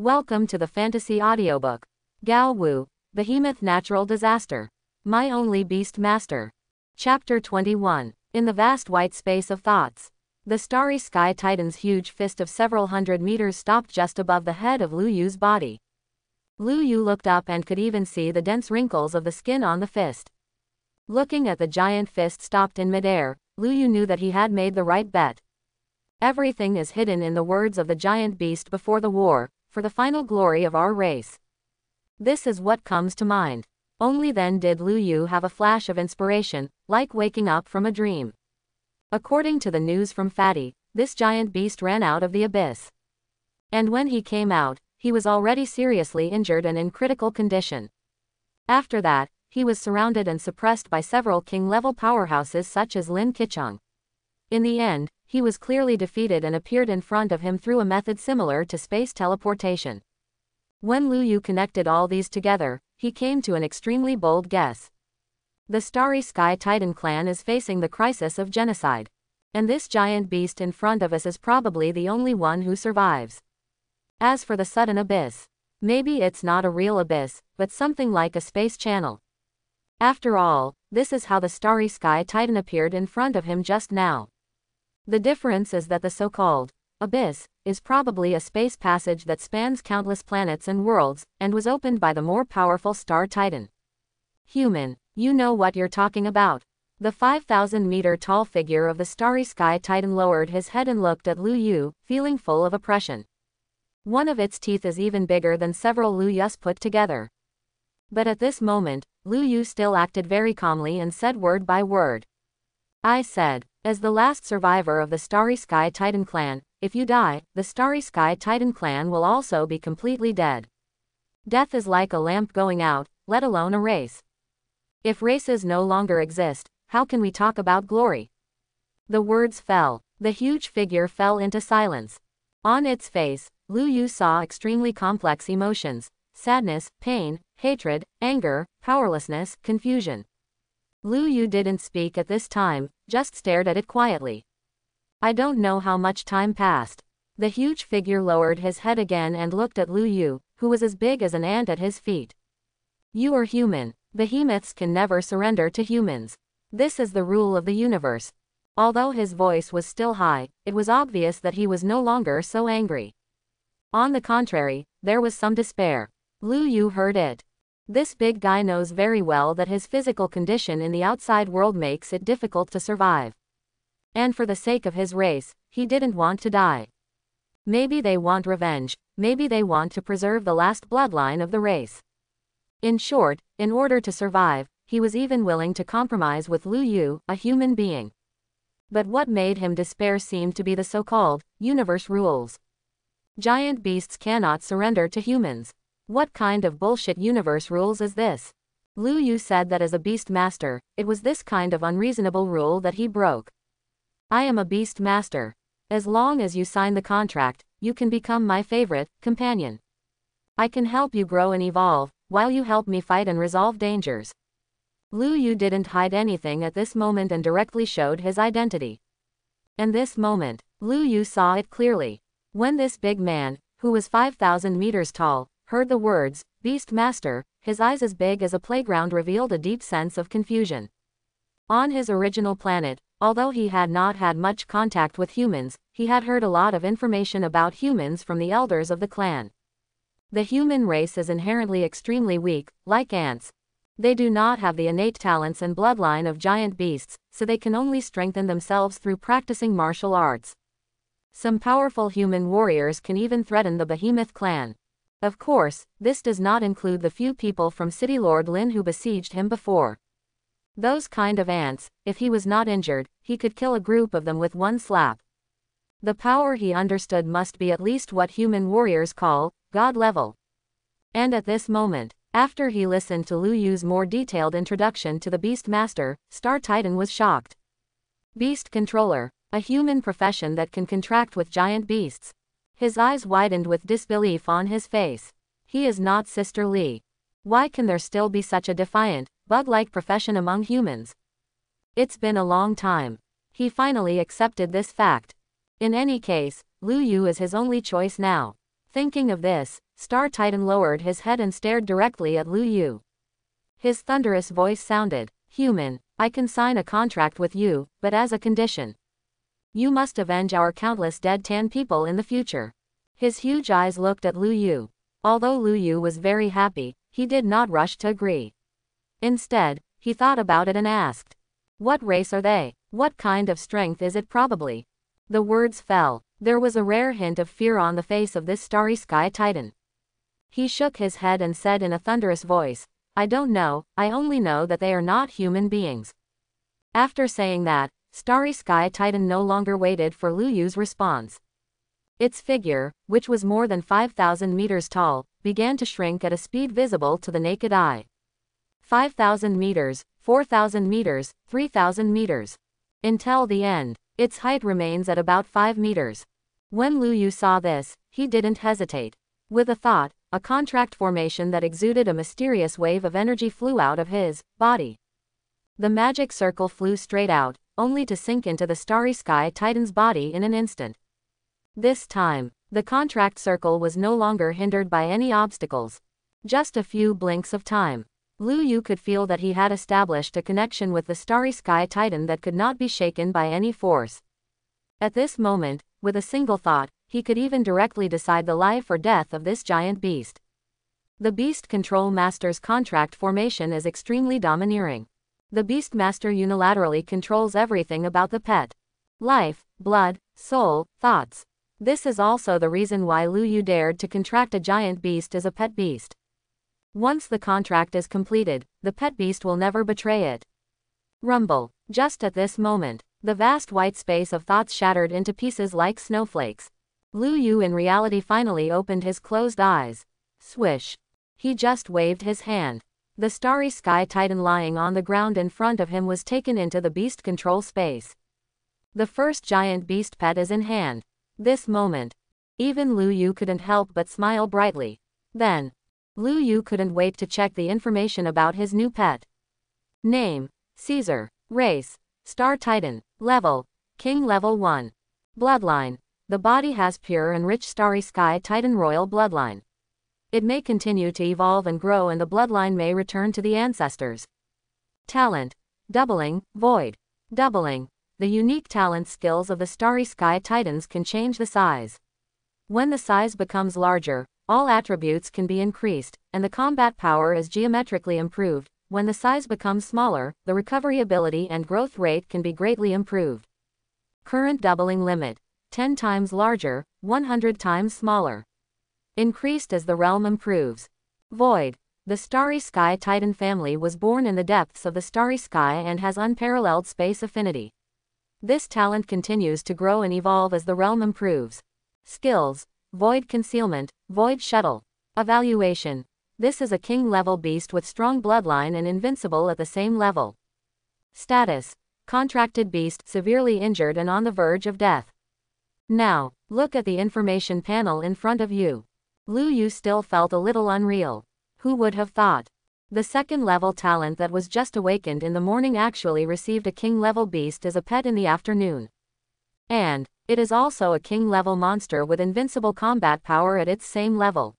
Welcome to the fantasy audiobook. Gao Wu, Behemoth Natural Disaster. My Only Beast Master. Chapter 21. In the vast white space of thoughts. The starry sky titan's huge fist of several hundred meters stopped just above the head of Lu Yu's body. Lu Yu looked up and could even see the dense wrinkles of the skin on the fist. Looking at the giant fist stopped in midair, Lu Yu knew that he had made the right bet. Everything is hidden in the words of the giant beast before the war, for the final glory of our race. This is what comes to mind. Only then did Lu Yu have a flash of inspiration, like waking up from a dream. According to the news from Fatty, this giant beast ran out of the abyss. And when he came out, he was already seriously injured and in critical condition. After that, he was surrounded and suppressed by several king-level powerhouses such as Lin Keqiang. In the end, he was clearly defeated and appeared in front of him through a method similar to space teleportation. When Lu Yu connected all these together, he came to an extremely bold guess. The Starry Sky Titan clan is facing the crisis of genocide. And this giant beast in front of us is probably the only one who survives. As for the sudden abyss, maybe it's not a real abyss, but something like a space channel. After all, this is how the Starry Sky Titan appeared in front of him just now. The difference is that the so-called abyss is probably a space passage that spans countless planets and worlds, and was opened by the more powerful Star Titan. Human, you know what you're talking about. The 5,000-meter tall figure of the Starry Sky Titan lowered his head and looked at Lu Yu, feeling full of oppression. One of its teeth is even bigger than several Lu Yus put together. But at this moment, Lu Yu still acted very calmly and said word by word. I said, as the last survivor of the Starry Sky Titan clan, if you die, the Starry Sky Titan clan will also be completely dead. Death is like a lamp going out, let alone a race. If races no longer exist, how can we talk about glory? The words fell. The huge figure fell into silence. On its face, Lu Yu saw extremely complex emotions: sadness, pain, hatred, anger, powerlessness, confusion. Lu Yu didn't speak at this time, just stared at it quietly. I don't know how much time passed. The huge figure lowered his head again and looked at Lu Yu, who was as big as an ant at his feet. You are human. Behemoths can never surrender to humans. This is the rule of the universe. Although his voice was still high, it was obvious that he was no longer so angry. On the contrary, there was some despair. Lu Yu heard it. This big guy knows very well that his physical condition in the outside world makes it difficult to survive. And for the sake of his race, he didn't want to die. Maybe they want revenge, maybe they want to preserve the last bloodline of the race. In short, in order to survive, he was even willing to compromise with Lu Yu, a human being. But what made him despair seemed to be the so-called universe rules. Giant beasts cannot surrender to humans. What kind of bullshit universe rules is this? Lu Yu said that as a beast master, it was this kind of unreasonable rule that he broke. I am a beast master. As long as you sign the contract, you can become my favorite companion. I can help you grow and evolve, while you help me fight and resolve dangers. Lu Yu didn't hide anything at this moment and directly showed his identity. And this moment, Lu Yu saw it clearly. When this big man, who was 5,000 meters tall, heard the words, Beast Master, his eyes as big as a playground revealed a deep sense of confusion. On his original planet, although he had not had much contact with humans, he had heard a lot of information about humans from the elders of the clan. The human race is inherently extremely weak, like ants. They do not have the innate talents and bloodline of giant beasts, so they can only strengthen themselves through practicing martial arts. Some powerful human warriors can even threaten the Behemoth clan. Of course, this does not include the few people from City Lord Lin who besieged him before. Those kind of ants, if he was not injured, he could kill a group of them with one slap. The power he understood must be at least what human warriors call God level. And at this moment, after he listened to Lu Yu's more detailed introduction to the Beast Master, Star Titan was shocked. Beast Controller, a human profession that can contract with giant beasts. His eyes widened with disbelief on his face. He is not Sister Li. Why can there still be such a defiant, bug-like profession among humans? It's been a long time. He finally accepted this fact. In any case, Lu Yu is his only choice now. Thinking of this, Star Titan lowered his head and stared directly at Lu Yu. His thunderous voice sounded, "Human, I can sign a contract with you, but as a condition. You must avenge our countless dead Tan people in the future." His huge eyes looked at Lu Yu. Although Lu Yu was very happy, he did not rush to agree. Instead, he thought about it and asked, "What race are they? What kind of strength is it probably?" The words fell. There was a rare hint of fear on the face of this starry sky titan. He shook his head and said in a thunderous voice, "I don't know, I only know that they are not human beings." After saying that, Starry Sky Titan no longer waited for Lu Yu's response. Its figure, which was more than 5,000 meters tall, began to shrink at a speed visible to the naked eye. 5,000 meters, 4,000 meters, 3,000 meters. Until the end, its height remains at about 5 meters. When Lu Yu saw this, he didn't hesitate. With a thought, a contract formation that exuded a mysterious wave of energy flew out of his body. The magic circle flew straight out, only to sink into the Starry Sky Titan's body in an instant. This time, the contract circle was no longer hindered by any obstacles. Just a few blinks of time. Lu Yu could feel that he had established a connection with the Starry Sky Titan that could not be shaken by any force. At this moment, with a single thought, he could even directly decide the life or death of this giant beast. The Beast Control Master's contract formation is extremely domineering. The Beast Master unilaterally controls everything about the pet. Life, blood, soul, thoughts. This is also the reason why Lu Yu dared to contract a giant beast as a pet beast. Once the contract is completed, the pet beast will never betray it. Rumble. Just at this moment, the vast white space of thoughts shattered into pieces like snowflakes. Lu Yu in reality finally opened his closed eyes. Swish. He just waved his hand. The Starry Sky Titan lying on the ground in front of him was taken into the beast control space. The first giant beast pet is in hand. This moment, even Lu Yu couldn't help but smile brightly. Then, Lu Yu couldn't wait to check the information about his new pet. Name, Caesar. Race, Star Titan. Level, King Level 1. Bloodline, the body has pure and rich Starry Sky Titan royal bloodline. It may continue to evolve and grow and the bloodline may return to the ancestors. Talent, doubling, void. Doubling, the unique talent skills of the Starry Sky Titans can change the size. When the size becomes larger, all attributes can be increased, and the combat power is geometrically improved. When the size becomes smaller, the recovery ability and growth rate can be greatly improved. Current doubling limit, 10 times larger, 100 times smaller. Increased as the realm improves. Void. The Starry Sky Titan family was born in the depths of the starry sky and has unparalleled space affinity. This talent continues to grow and evolve as the realm improves. Skills. Void Concealment, Void Shuttle. Evaluation. This is a king-level beast with strong bloodline and invincible at the same level. Status. Contracted beast severely injured and on the verge of death. Now, look at the information panel in front of you. Lu Yu still felt a little unreal. Who would have thought? The second-level talent that was just awakened in the morning actually received a king-level beast as a pet in the afternoon. And it is also a king-level monster with invincible combat power at its same level.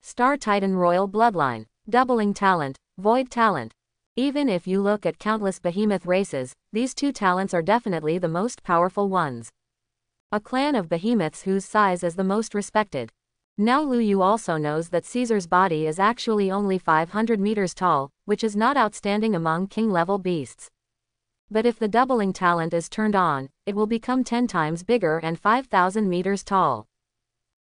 Star Titan Royal Bloodline. Doubling talent, Void talent. Even if you look at countless behemoth races, these two talents are definitely the most powerful ones. A clan of behemoths whose size is the most respected. Now Lu Yu also knows that Caesar's body is actually only 500 meters tall, which is not outstanding among king-level beasts. But if the doubling talent is turned on, it will become 10 times bigger and 5,000 meters tall.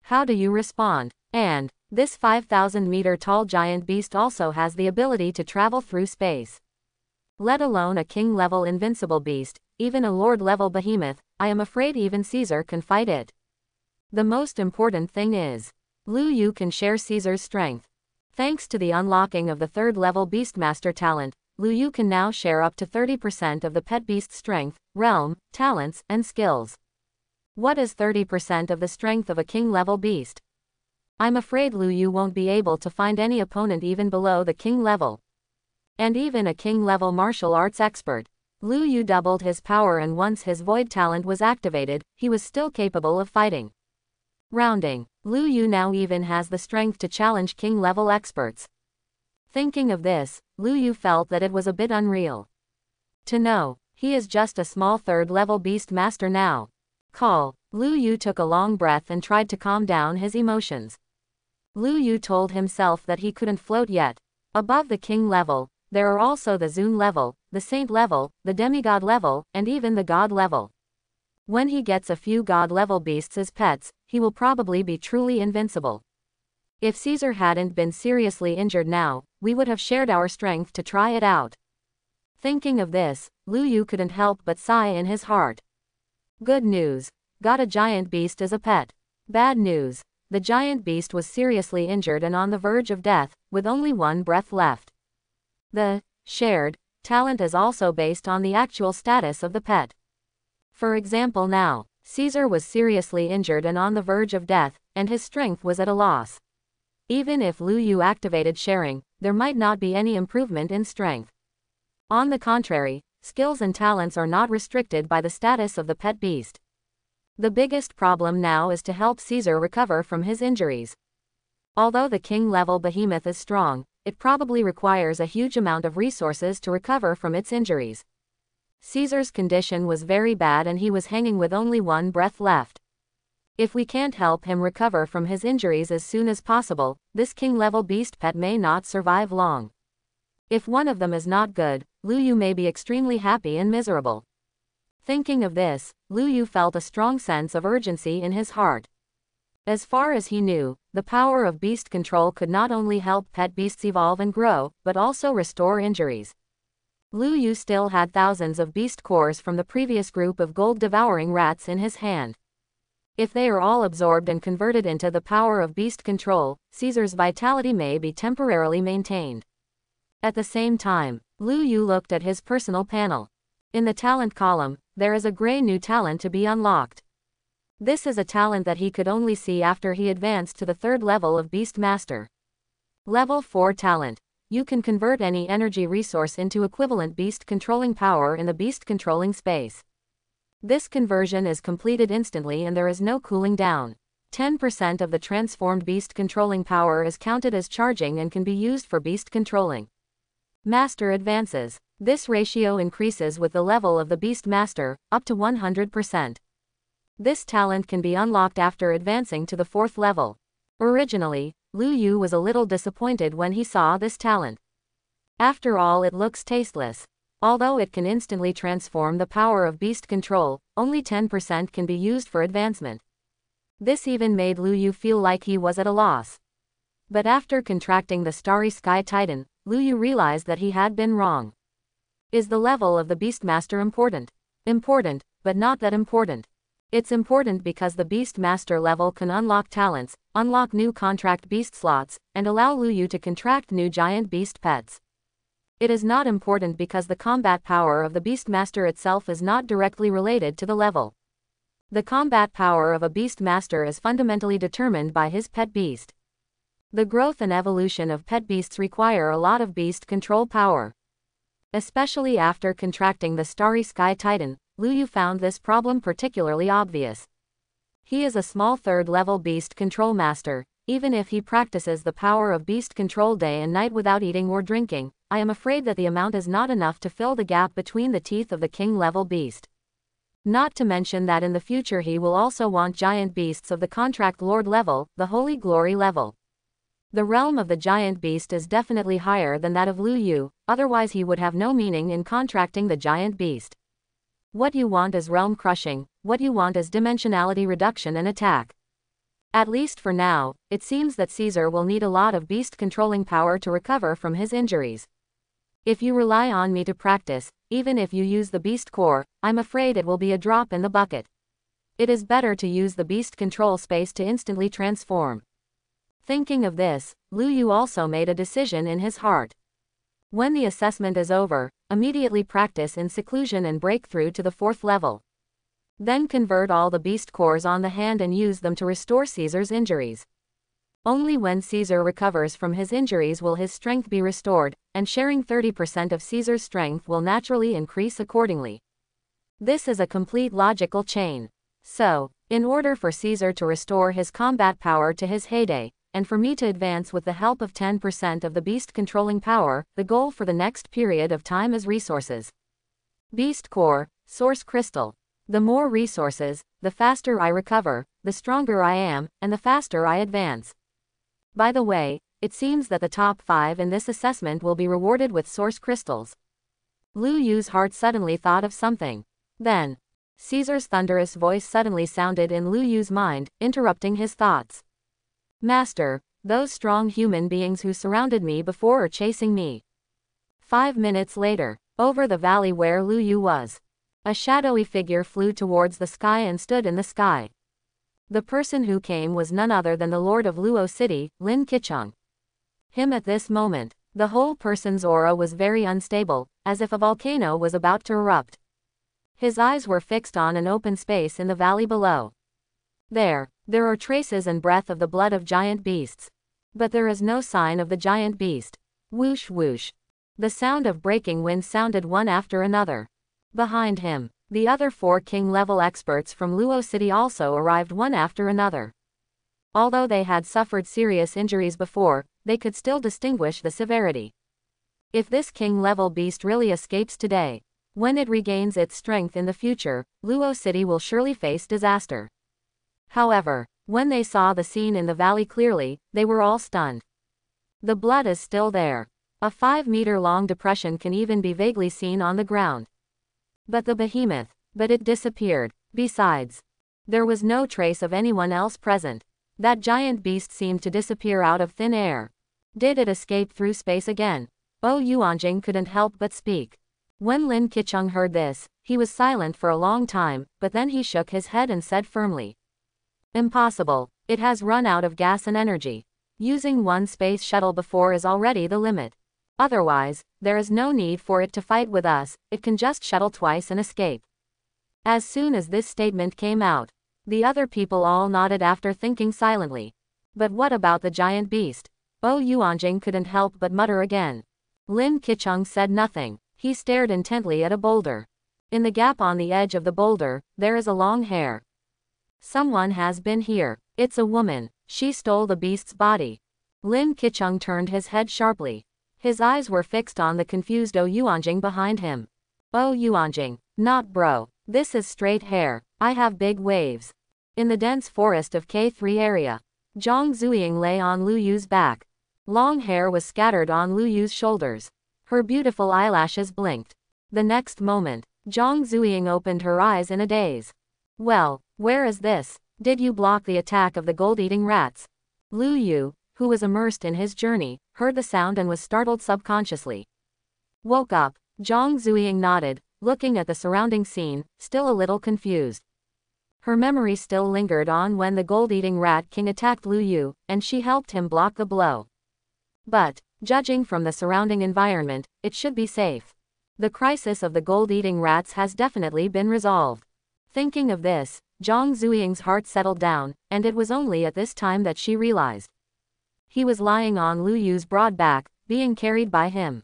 How do you respond? And this 5,000-meter tall giant beast also has the ability to travel through space. Let alone a king-level invincible beast, even a lord-level behemoth, I am afraid even Caesar can fight it. The most important thing is, Lu Yu can share Caesar's strength. Thanks to the unlocking of the third-level Beastmaster talent, Lu Yu can now share up to 30% of the pet beast's strength, realm, talents, and skills. What is 30% of the strength of a king-level beast? I'm afraid Lu Yu won't be able to find any opponent even below the king level. And even a king-level martial arts expert. Lu Yu doubled his power and once his void talent was activated, he was still capable of fighting. Rounding. Lu Yu now even has the strength to challenge king-level experts. Thinking of this, Lu Yu felt that it was a bit unreal. To know, he is just a small third-level beast master now. Lu Yu took a long breath and tried to calm down his emotions. Lu Yu told himself that he couldn't float yet. Above the king level, there are also the Zun level, the saint level, the demigod level, and even the god level. When he gets a few god-level beasts as pets, he will probably be truly invincible. If Caesar hadn't been seriously injured now, we would have shared our strength to try it out. Thinking of this, Lu Yu couldn't help but sigh in his heart. Good news. Got a giant beast as a pet. Bad news. The giant beast was seriously injured and on the verge of death, with only one breath left. The shared talent is also based on the actual status of the pet. For example, now, Caesar was seriously injured and on the verge of death, and his strength was at a loss. Even if Lu Yu activated sharing, there might not be any improvement in strength. On the contrary, skills and talents are not restricted by the status of the pet beast. The biggest problem now is to help Caesar recover from his injuries. Although the king-level behemoth is strong, it probably requires a huge amount of resources to recover from its injuries. Caesar's condition was very bad and he was hanging with only one breath left. If we can't help him recover from his injuries as soon as possible, this king-level beast pet may not survive long. If one of them is not good, Lu Yu may be extremely happy and miserable. Thinking of this, Lu Yu felt a strong sense of urgency in his heart. As far as he knew, the power of beast control could not only help pet beasts evolve and grow, but also restore injuries. Lu Yu still had thousands of beast cores from the previous group of gold-devouring rats in his hand. If they are all absorbed and converted into the power of beast control, Caesar's vitality may be temporarily maintained. At the same time, Lu Yu looked at his personal panel. In the talent column, there is a gray new talent to be unlocked. This is a talent that he could only see after he advanced to the third level of Beast Master. Level 4 talent. You can convert any energy resource into equivalent beast controlling power in the beast controlling space. This conversion is completed instantly and there is no cooling down. 10% of the transformed beast controlling power is counted as charging and can be used for beast controlling. Master advances. This ratio increases with the level of the Beast Master, up to 100%. This talent can be unlocked after advancing to the 4th level. Originally, Lu Yu was a little disappointed when he saw this talent. After all, it looks tasteless. Although it can instantly transform the power of beast control, only 10% can be used for advancement. This even made Lu Yu feel like he was at a loss. But after contracting the Starry Sky Titan, Lu Yu realized that he had been wrong. Is the level of the Beastmaster important? Important, but not that important. It's important because the Beastmaster level can unlock talents, unlock new contract beast slots, and allow Lu Yu to contract new giant beast pets. It is not important because the combat power of the Beastmaster itself is not directly related to the level. The combat power of a Beastmaster is fundamentally determined by his pet beast. The growth and evolution of pet beasts require a lot of beast control power. Especially after contracting the Starry Sky Titan, Lu Yu found this problem particularly obvious. He is a small third-level beast control master. Even if he practices the power of beast control day and night without eating or drinking, I am afraid that the amount is not enough to fill the gap between the teeth of the king-level beast. Not to mention that in the future he will also want giant beasts of the contract lord level, the holy glory level. The realm of the giant beast is definitely higher than that of Lu Yu, otherwise he would have no meaning in contracting the giant beast. What you want is realm crushing, what you want is dimensionality reduction and attack. At least for now, it seems that Caesar will need a lot of beast controlling power to recover from his injuries. If you rely on me to practice, even if you use the beast core, I'm afraid it will be a drop in the bucket. It is better to use the beast control space to instantly transform. Thinking of this, Lu Yu also made a decision in his heart. When the assessment is over, immediately practice in seclusion and break through to the 4th level. Then convert all the beast cores on the hand and use them to restore Caesar's injuries. Only when Caesar recovers from his injuries will his strength be restored, and sharing 30% of Caesar's strength will naturally increase accordingly. This is a complete logical chain. So, In order for Caesar to restore his combat power to his heyday, and for me to advance with the help of 10% of the beast controlling power, the goal for the next period of time is resources. Beast Core, Source Crystal. The more resources, the faster I recover, the stronger I am, and the faster I advance. By the way, it seems that the top 5 in this assessment will be rewarded with source crystals. Lu Yu's heart suddenly thought of something. Then, Caesar's thunderous voice suddenly sounded in Lu Yu's mind, interrupting his thoughts. Master, those strong human beings who surrounded me before are chasing me. 5 minutes later, over the valley where Lu Yu was, a shadowy figure flew towards the sky and stood in the sky. The person who came was none other than the Lord of Luo City, Lin Qicheng. Him at this moment, the whole person's aura was very unstable, as if a volcano was about to erupt. His eyes were fixed on an open space in the valley below. There are traces and breath of the blood of giant beasts. But there is no sign of the giant beast. Whoosh whoosh. The sound of breaking wind sounded one after another. Behind him, the other 4 king-level experts from Luo City also arrived one after another. Although they had suffered serious injuries before, they could still distinguish the severity. If this king-level beast really escapes today, when it regains its strength in the future, Luo City will surely face disaster. However, when they saw the scene in the valley clearly, they were all stunned. The blood is still there. A 5-meter-long depression can even be vaguely seen on the ground. But it disappeared. Besides, there was no trace of anyone else present. That giant beast seemed to disappear out of thin air. Did it escape through space again? Yuanjing couldn't help but speak. When Lin Qicheng heard this, he was silent for a long time, but then he shook his head and said firmly. Impossible. It has run out of gas and energy. Using one space shuttle before is already the limit. Otherwise, there is no need for it to fight with us, it can just shuttle twice and escape. As soon as this statement came out, the other people all nodded after thinking silently. But what about the giant beast? Yuanjing couldn't help but mutter again. Lin Qicheng said nothing. He stared intently at a boulder. In the gap on the edge of the boulder, there is a long hair. Someone has been here. It's a woman. She stole the beast's body. Lin Qicheng turned his head sharply. His eyes were fixed on the confused Yuanjing behind him. Yuanjing, not bro. This is straight hair. I have big waves. In the dense forest of K3 area, Zhang Zuying lay on Lu Yu's back. Long hair was scattered on Lu Yu's shoulders. Her beautiful eyelashes blinked. The next moment, Zhang Zuying opened her eyes in a daze. Well, where is this? Did you block the attack of the gold-eating rats? Lu Yu, who was immersed in his journey, heard the sound and was startled subconsciously. Woke up, Zhang Zuying nodded, looking at the surrounding scene, still a little confused. Her memory still lingered on when the gold-eating rat king attacked Lu Yu, and she helped him block the blow. But, judging from the surrounding environment, it should be safe. The crisis of the gold-eating rats has definitely been resolved. Thinking of this, Zhang Zuying's heart settled down, and it was only at this time that she realized. He was lying on Lu Yu's broad back, being carried by him.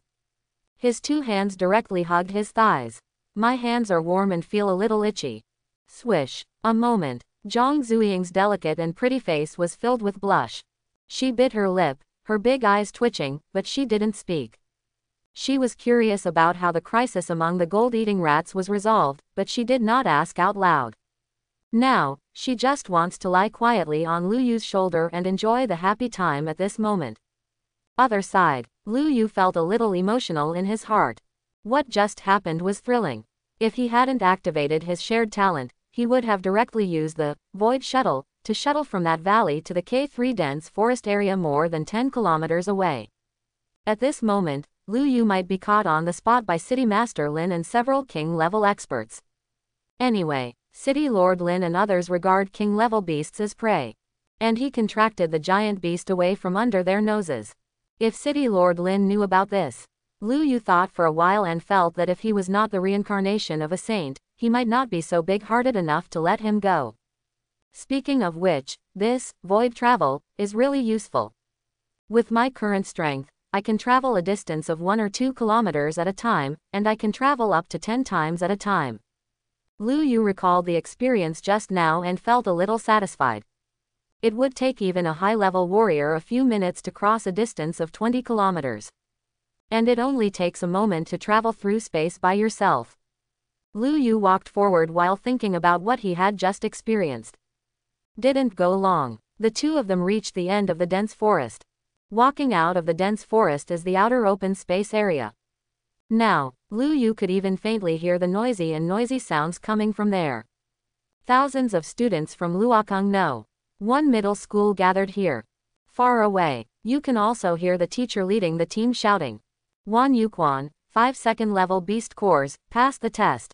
His 2 hands directly hugged his thighs. My hands are warm and feel a little itchy. Swish. A moment. Zhang Zuying's delicate and pretty face was filled with blush. She bit her lip, her big eyes twitching, but she didn't speak. She was curious about how the crisis among the gold-eating rats was resolved, but she did not ask out loud. Now, she just wants to lie quietly on Lu Yu's shoulder and enjoy the happy time at this moment. Other side, Lu Yu felt a little emotional in his heart. What just happened was thrilling. If he hadn't activated his shared talent, he would have directly used the Void Shuttle to shuttle from that valley to the K3 dense forest area more than 10 kilometers away. At this moment, Lu Yu might be caught on the spot by City Master Lin and several king-level experts. Anyway, City Lord Lin and others regard king-level beasts as prey. And he contracted the giant beast away from under their noses. If City Lord Lin knew about this, Lu Yu thought for a while and felt that if he was not the reincarnation of a saint, he might not be so big-hearted enough to let him go. Speaking of which, this void travel is really useful. With my current strength, I can travel a distance of 1 or 2 kilometers at a time, and I can travel up to 10 times at a time. Lu Yu recalled the experience just now and felt a little satisfied. It would take even a high-level warrior a few minutes to cross a distance of 20 kilometers. And it only takes a moment to travel through space by yourself. Lu Yu walked forward while thinking about what he had just experienced. Didn't go long. The two of them reached the end of the dense forest. Walking out of the dense forest is the outer open space area. Now, Lu Yu could even faintly hear the noisy sounds coming from there. Thousands of students from Luokang No. 1 middle school gathered here. Far away, you can also hear the teacher leading the team shouting. Wan Yuquan, 5 second level beast cores, passed the test.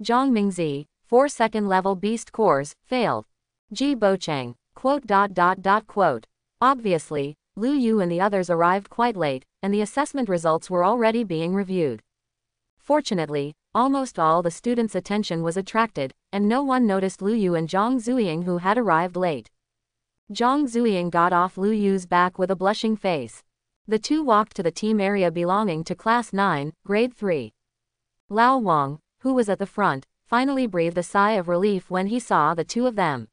Zhang Mingzi, 4 second level beast cores, failed. Ji Bocheng, quote. Obviously, Lu Yu and the others arrived quite late, and the assessment results were already being reviewed. Fortunately, almost all the students' attention was attracted, and no one noticed Lu Yu and Zhang Zuying, who had arrived late. Zhang Zuying got off Lu Yu's back with a blushing face. The two walked to the team area belonging to Class 9, Grade 3. Lao Wang, who was at the front, finally breathed a sigh of relief when he saw the two of them.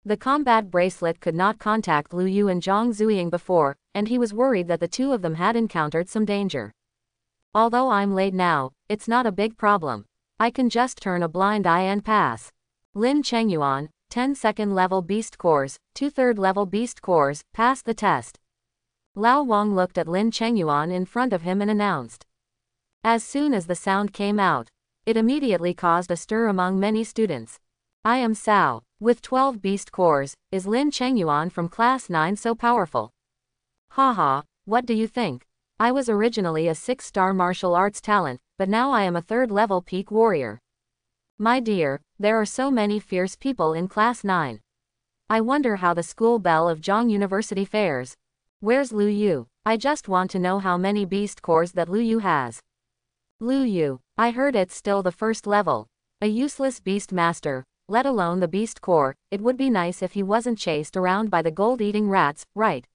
The combat bracelet could not contact Lu Yu and Zhang Zuying before, and he was worried that the two of them had encountered some danger. Although I'm late now, it's not a big problem. I can just turn a blind eye and pass. Lin Chengyuan, 10 second level beast cores, 2 third level beast cores, passed the test. Lao Wang looked at Lin Chengyuan in front of him and announced. As soon as the sound came out, it immediately caused a stir among many students. I am Sao. With 12 beast cores, is Lin Chengyuan from Class 9 so powerful? Haha, what do you think? I was originally a 6-star martial arts talent, but now I am a 3rd level peak warrior. My dear, there are so many fierce people in Class 9. I wonder how the school bell of Zhang University fares. Where's Lu Yu? I just want to know how many beast cores that Lu Yu has. Lu Yu, I heard it's still the 1st level. A useless beast master. Let alone the beast core, it would be nice if he wasn't chased around by the gold-eating rats, right?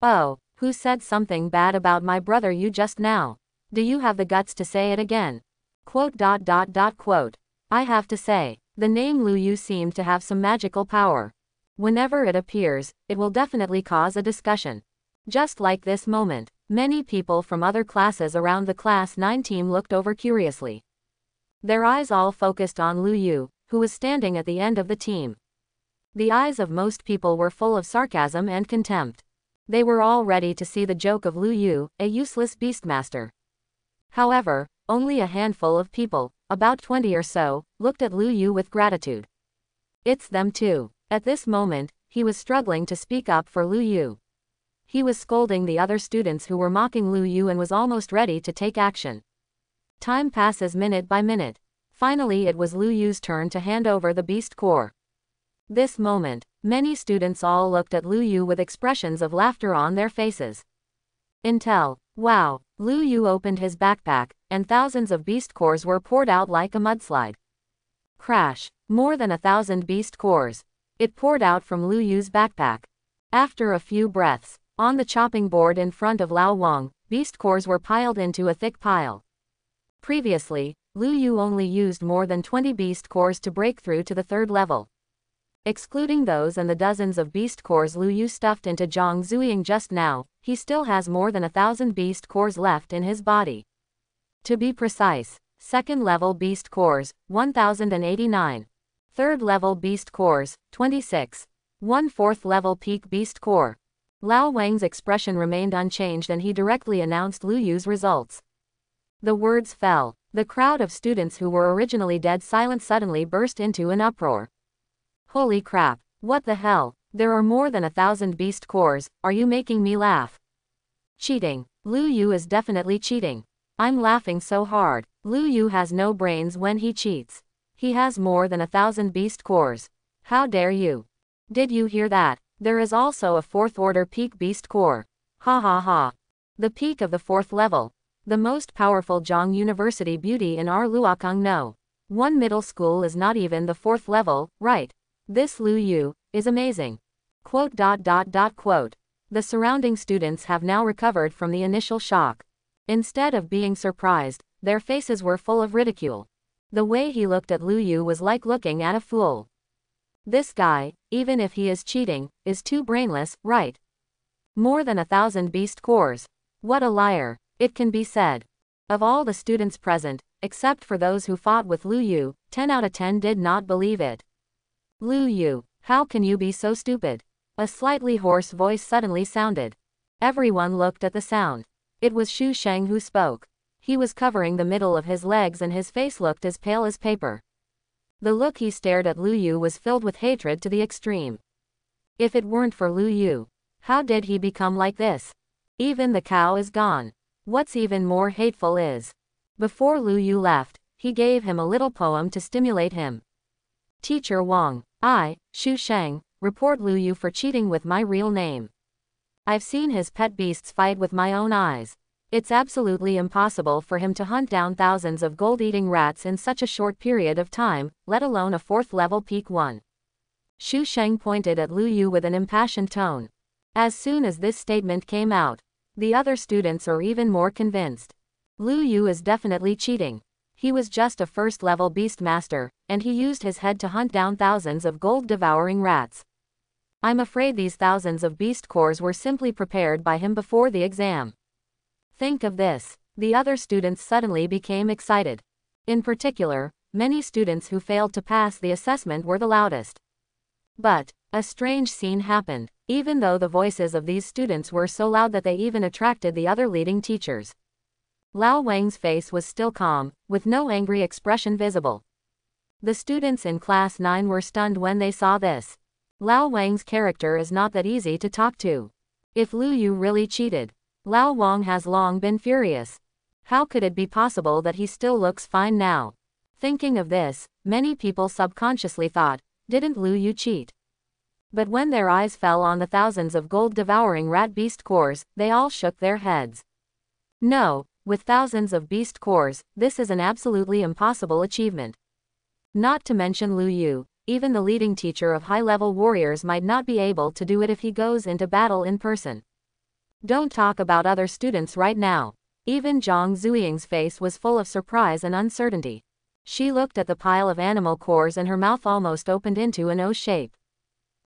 Oh, who said something bad about my brother you just now? Do you have the guts to say it again? Quote. I have to say, the name Lu Yu seemed to have some magical power. Whenever it appears, it will definitely cause a discussion. Just like this moment, many people from other classes around the Class 9 team looked over curiously. Their eyes all focused on Lu Yu, who was standing at the end of the team. The eyes of most people were full of sarcasm and contempt. They were all ready to see the joke of Lu Yu, a useless beastmaster. However, only a handful of people, about 20 or so, looked at Lu Yu with gratitude. It's them too. At this moment, he was struggling to speak up for Lu Yu. He was scolding the other students who were mocking Lu Yu and was almost ready to take action. Time passes minute by minute. Finally it was Lu Yu's turn to hand over the beast core. This moment, many students all looked at Lu Yu with expressions of laughter on their faces. Wow, Lu Yu opened his backpack, and thousands of beast cores were poured out like a mudslide. Crash, more than 1,000 beast cores. It poured out from Lu Yu's backpack. After a few breaths, on the chopping board in front of Lao Wang, beast cores were piled into a thick pile. Previously, Lu Yu only used more than 20 beast cores to break through to the 3rd level. Excluding those and the dozens of beast cores Lu Yu stuffed into Zhang Zuying just now, he still has more than 1,000 beast cores left in his body. To be precise, 2nd level beast cores, 1,089. 3rd level beast cores, 26. 1/4 level peak beast core. Lao Wang's expression remained unchanged and he directly announced Lu Yu's results. The words fell. The crowd of students who were originally dead silent suddenly burst into an uproar. Holy crap, what the hell? There are more than 1,000 beast cores, are you making me laugh? Cheating. Lu Yu is definitely cheating. I'm laughing so hard. Lu Yu has no brains when he cheats. He has more than 1,000 beast cores. How dare you? Did you hear that? There is also a 4th order peak beast core. Ha ha ha. The peak of the 4th level. The most powerful Zhang University beauty in our Luokang No. 1 middle school is not even the 4th level, right? This Lu Yu is amazing. Quote. The surrounding students have now recovered from the initial shock. Instead of being surprised, their faces were full of ridicule. The way he looked at Lu Yu was like looking at a fool. This guy, even if he is cheating, is too brainless, right? More than 1,000 beast cores. What a liar, it can be said. Of all the students present, except for those who fought with Lu Yu, 10 out of 10 did not believe it. Lu Yu, how can you be so stupid? A slightly hoarse voice suddenly sounded. Everyone looked at the sound. It was Xu Sheng who spoke. He was covering the middle of his legs and his face looked as pale as paper. The look he stared at Lu Yu was filled with hatred to the extreme. If it weren't for Lu Yu, how did he become like this? Even the cow is gone. What's even more hateful is, before Lu Yu left, he gave him a little poem to stimulate him. Teacher Wang, I, Xu Sheng, report Lu Yu for cheating with my real name. I've seen his pet beasts fight with my own eyes. It's absolutely impossible for him to hunt down thousands of gold-eating rats in such a short period of time, let alone a 4th-level peak one. Xu Sheng pointed at Lu Yu with an impassioned tone. As soon as this statement came out, the other students are even more convinced. Lu Yu is definitely cheating. He was just a 1st-level beast master, and he used his head to hunt down thousands of gold-devouring rats. I'm afraid these thousands of beast cores were simply prepared by him before the exam. Think of this. The other students suddenly became excited. In particular, many students who failed to pass the assessment were the loudest. But a strange scene happened, even though the voices of these students were so loud that they even attracted the other leading teachers. Lao Wang's face was still calm, with no angry expression visible. The students in Class 9 were stunned when they saw this. Lao Wang's character is not that easy to talk to. If Lu Yu really cheated, Lao Wang has long been furious. How could it be possible that he still looks fine now? Thinking of this, many people subconsciously thought, didn't Lu Yu cheat? But when their eyes fell on the thousands of gold-devouring rat beast cores, they all shook their heads. No, with thousands of beast cores, this is an absolutely impossible achievement. Not to mention Lu Yu, even the leading teacher of high-level warriors might not be able to do it if he goes into battle in person. Don't talk about other students right now. Even Zhang Zuying's face was full of surprise and uncertainty. She looked at the pile of animal cores and her mouth almost opened into an O shape.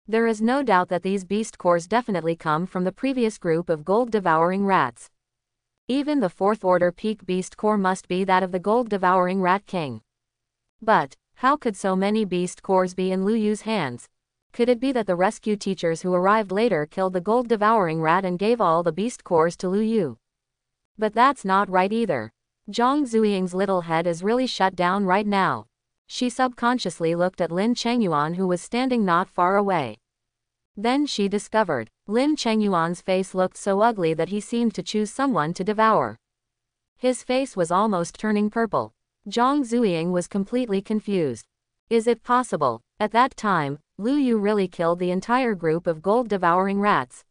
There is no doubt that these beast cores definitely come from the previous group of gold-devouring rats. Even the 4th-order peak beast core must be that of the gold-devouring rat king. But how could so many beast cores be in Lu Yu's hands? Could it be that the rescue teachers who arrived later killed the gold-devouring rat and gave all the beast cores to Lu Yu? But that's not right either. Zhang Zuying's little head is really shut down right now. She subconsciously looked at Lin Chengyuan who was standing not far away. Then she discovered, Lin Chengyuan's face looked so ugly that he seemed to choose someone to devour. His face was almost turning purple. Zhang Zuying was completely confused. Is it possible, at that time, Lu Yu really killed the entire group of gold-devouring rats?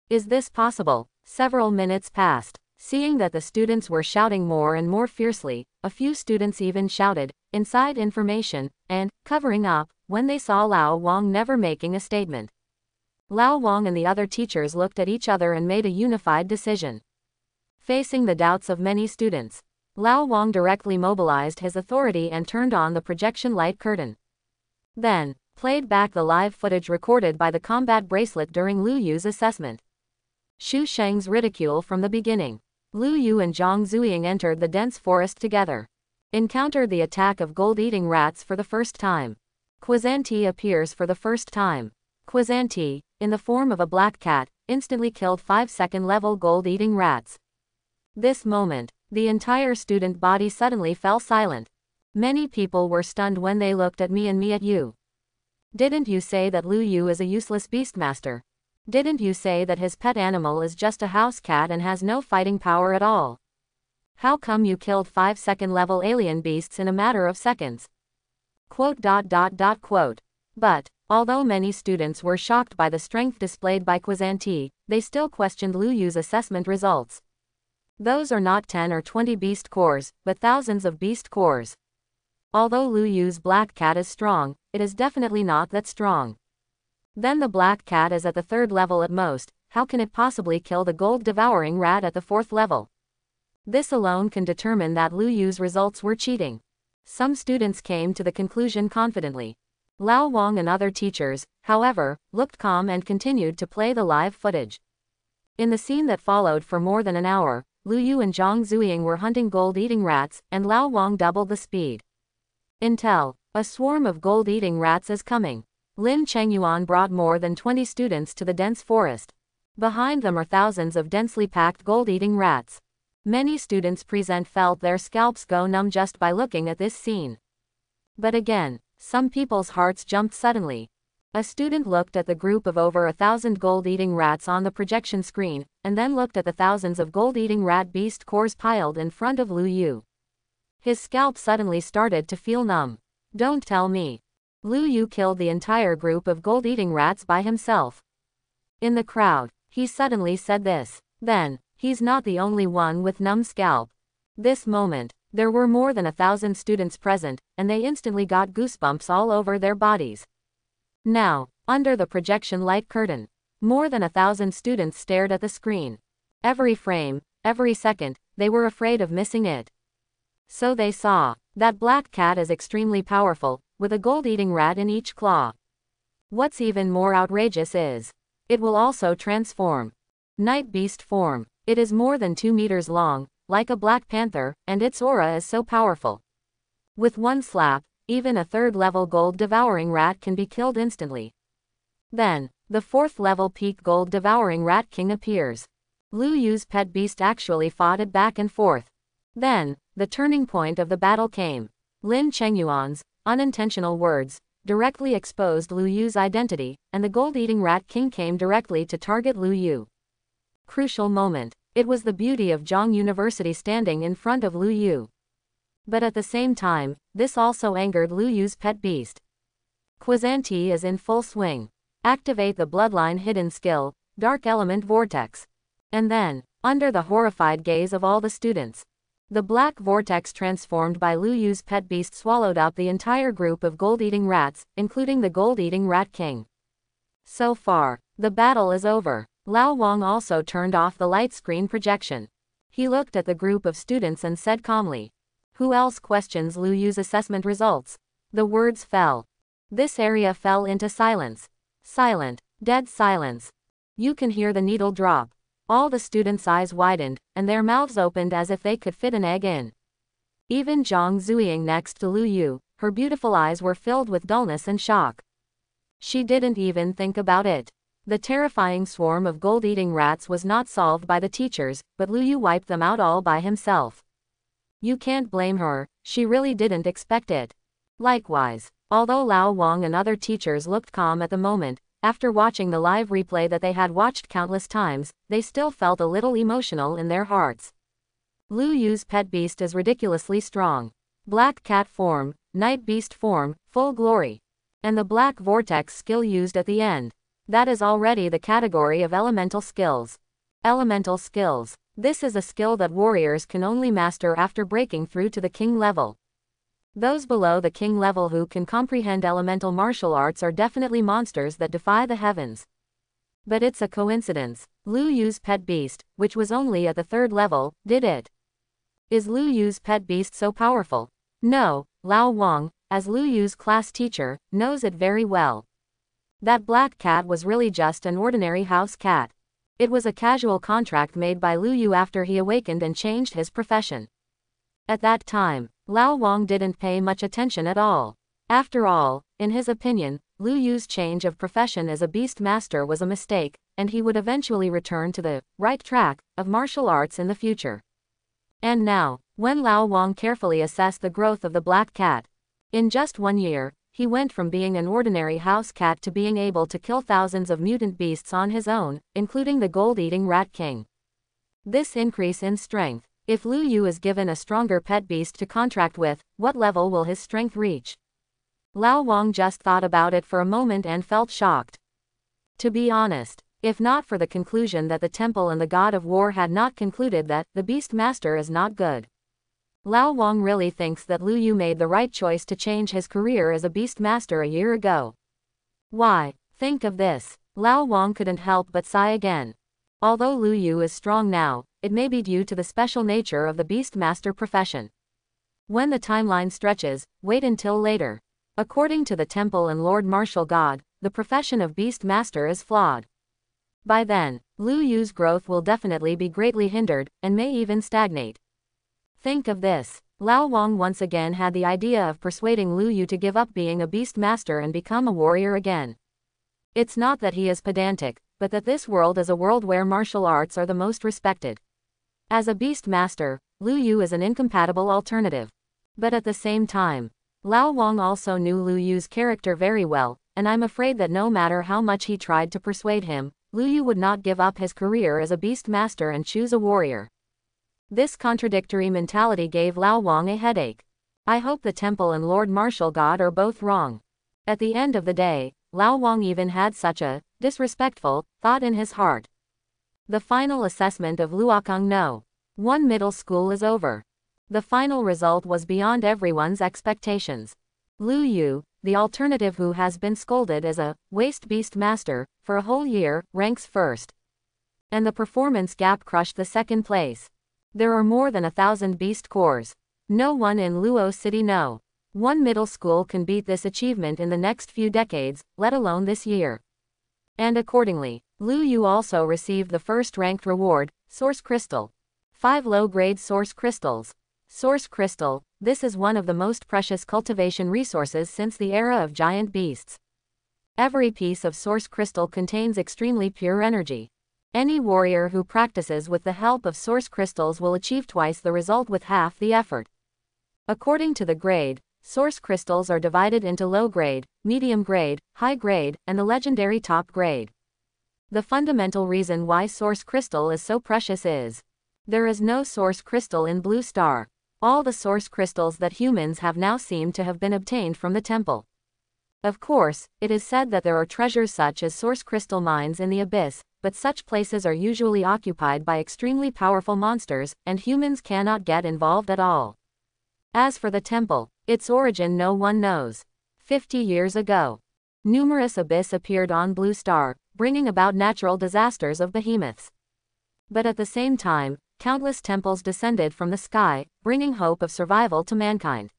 Is this possible? Several minutes passed. Seeing that the students were shouting more and more fiercely, a few students even shouted, "Inside information," and, covering up, when they saw Lao Wang never making a statement. Lao Wang and the other teachers looked at each other and made a unified decision. Facing the doubts of many students, Lao Wang directly mobilized his authority and turned on the projection light curtain. Then, played back the live footage recorded by the combat bracelet during Lu Yu's assessment. Xu Sheng's ridicule from the beginning. Lu Yu and Zhang Zuying entered the dense forest together. Encountered the attack of gold-eating rats for the first time. Quazanti appears for the first time. Quazanti, in the form of a black cat, instantly killed 5 second-level gold-eating rats. This moment, the entire student body suddenly fell silent. Many people were stunned when they looked at me and me at you. Didn't you say that Lu Yu is a useless beastmaster? Didn't you say that his pet animal is just a house cat and has no fighting power at all? How come you killed 5 second-level alien beasts in a matter of seconds? Quote. But, although many students were shocked by the strength displayed by Quazanti, they still questioned Lu Yu's assessment results. Those are not 10 or 20 beast cores, but thousands of beast cores. Although Lu Yu's black cat is strong, it is definitely not that strong. Then the black cat is at the 3rd level at most, how can it possibly kill the gold-devouring rat at the 4th level? This alone can determine that Lu Yu's results were cheating. Some students came to the conclusion confidently. Lao Wang and other teachers, however, looked calm and continued to play the live footage. In the scene that followed for more than an hour, Lu Yu and Zhang Zuying were hunting gold-eating rats, and Lao Wang doubled the speed. Intel: a swarm of gold-eating rats is coming. Lin Chengyuan brought more than 20 students to the dense forest. Behind them are thousands of densely packed gold-eating rats. Many students present felt their scalps go numb just by looking at this scene. But again, some people's hearts jumped suddenly. A student looked at the group of over 1,000 gold-eating rats on the projection screen, and then looked at the thousands of gold-eating rat beast cores piled in front of Lu Yu. His scalp suddenly started to feel numb. Don't tell me. Lu Yu killed the entire group of gold-eating rats by himself. In the crowd, he suddenly said this. Then, he's not the only one with numb scalp. This moment, there were more than 1,000 students present, and they instantly got goosebumps all over their bodies. Now, under the projection light curtain, more than 1,000 students stared at the screen. Every frame, every second, they were afraid of missing it. So they saw. That black cat is extremely powerful, with a gold-eating rat in each claw. What's even more outrageous is, it will also transform. Night beast form. It is more than 2 meters long, like a black panther, and its aura is so powerful. With one slap, even a third-level gold-devouring rat can be killed instantly. Then, the fourth-level peak gold-devouring rat king appears. Lu Yu's pet beast actually fought it back and forth. Then, the turning point of the battle came. Lin Chengyuan's unintentional words directly exposed Lu Yu's identity, and the gold-eating rat king came directly to target Lu Yu. Crucial moment. It was the beauty of Zhang University standing in front of Lu Yu. But at the same time, this also angered Lu Yu's pet beast. Quazanti is in full swing. Activate the bloodline hidden skill, Dark Element Vortex. And then, under the horrified gaze of all the students, the black vortex transformed by Lu Yu's pet beast swallowed up the entire group of gold-eating rats, including the gold-eating rat king. So far, the battle is over. Lao Wang also turned off the light screen projection. He looked at the group of students and said calmly, "Who else questions Lu Yu's assessment results?" The words fell. This area fell into silence. Silent, dead silence. You can hear the needle drop. All the students' eyes widened, and their mouths opened as if they could fit an egg in. Even Zhang Zuying next to Lu Yu, her beautiful eyes were filled with dullness and shock. She didn't even think about it. The terrifying swarm of gold-eating rats was not solved by the teachers, but Lu Yu wiped them out all by himself. You can't blame her, she really didn't expect it. Likewise, although Lao Wang and other teachers looked calm at the moment, after watching the live replay that they had watched countless times, they still felt a little emotional in their hearts. Lu Yu's pet beast is ridiculously strong. Black cat form, night beast form, full glory. And the black vortex skill used at the end. That is already the category of elemental skills. Elemental skills. This is a skill that warriors can only master after breaking through to the king level. Those below the king level who can comprehend elemental martial arts are definitely monsters that defy the heavens. But it's a coincidence. Lu Yu's pet beast, which was only at the 3rd level, did it. Is Lu Yu's pet beast so powerful? No, Lao Wang, as Lu Yu's class teacher, knows it very well. That black cat was really just an ordinary house cat. It was a casual contract made by Lu Yu after he awakened and changed his profession. At that time, Lao Wang didn't pay much attention at all. After all, in his opinion, Lu Yu's change of profession as a beast master was a mistake, and he would eventually return to the right track of martial arts in the future. And now, when Lao Wang carefully assessed the growth of the black cat, in just 1 year, he went from being an ordinary house cat to being able to kill thousands of mutant beasts on his own, including the gold-eating rat king. This increase in strength. If Lu Yu is given a stronger pet beast to contract with, what level will his strength reach? Lao Wang just thought about it for a moment and felt shocked. To be honest, if not for the conclusion that the temple and the god of war had not concluded that the beast master is not good, Lao Wang really thinks that Lu Yu made the right choice to change his career as a beast master a year ago. Why, think of this. Lao Wang couldn't help but sigh again. Although Lu Yu is strong now, it may be due to the special nature of the beast master profession. When the timeline stretches, wait until later. According to the temple and Lord Martial God, the profession of Beast Master is flawed. By then, Lu Yu's growth will definitely be greatly hindered, and may even stagnate. Think of this. Lao Wang once again had the idea of persuading Lu Yu to give up being a Beast Master and become a warrior again. It's not that he is pedantic, but that this world is a world where martial arts are the most respected. As a Beast Master, Lu Yu is an incompatible alternative. But at the same time, Lao Wang also knew Lu Yu's character very well, and I'm afraid that no matter how much he tried to persuade him, Lu Yu would not give up his career as a Beast Master and choose a warrior. This contradictory mentality gave Lao Wang a headache. I hope the temple and Lord Martial God are both wrong. At the end of the day, Lao Wang even had such a disrespectful thought in his heart. The final assessment of Luokung No. 1 middle school is over. The final result was beyond everyone's expectations. Lu Yu, the alternative who has been scolded as a waste Beast Master for a whole year, ranks first. And the performance gap crushed the second place. There are more than 1,000 Beast Corps. No one in Luo City No. 1 middle school can beat this achievement in the next few decades, let alone this year. And accordingly, Lu Yu also received the first ranked reward, Source Crystal. 5 low-grade Source Crystals. Source Crystal, this is one of the most precious cultivation resources since the era of giant beasts. Every piece of Source Crystal contains extremely pure energy. Any warrior who practices with the help of Source Crystals will achieve twice the result with half the effort. According to the grade, Source Crystals are divided into low grade, medium grade, high grade, and the legendary top grade. The fundamental reason why Source Crystal is so precious is there is no Source Crystal in Blue Star. All the Source Crystals that humans have now seem to have been obtained from the temple. Of course, it is said that there are treasures such as Source Crystal mines in the abyss, but such places are usually occupied by extremely powerful monsters, and humans cannot get involved at all. As for the temple, its origin no one knows. 50 years ago, numerous abyss appeared on Blue Star, bringing about natural disasters of behemoths. But at the same time, countless temples descended from the sky, bringing hope of survival to mankind.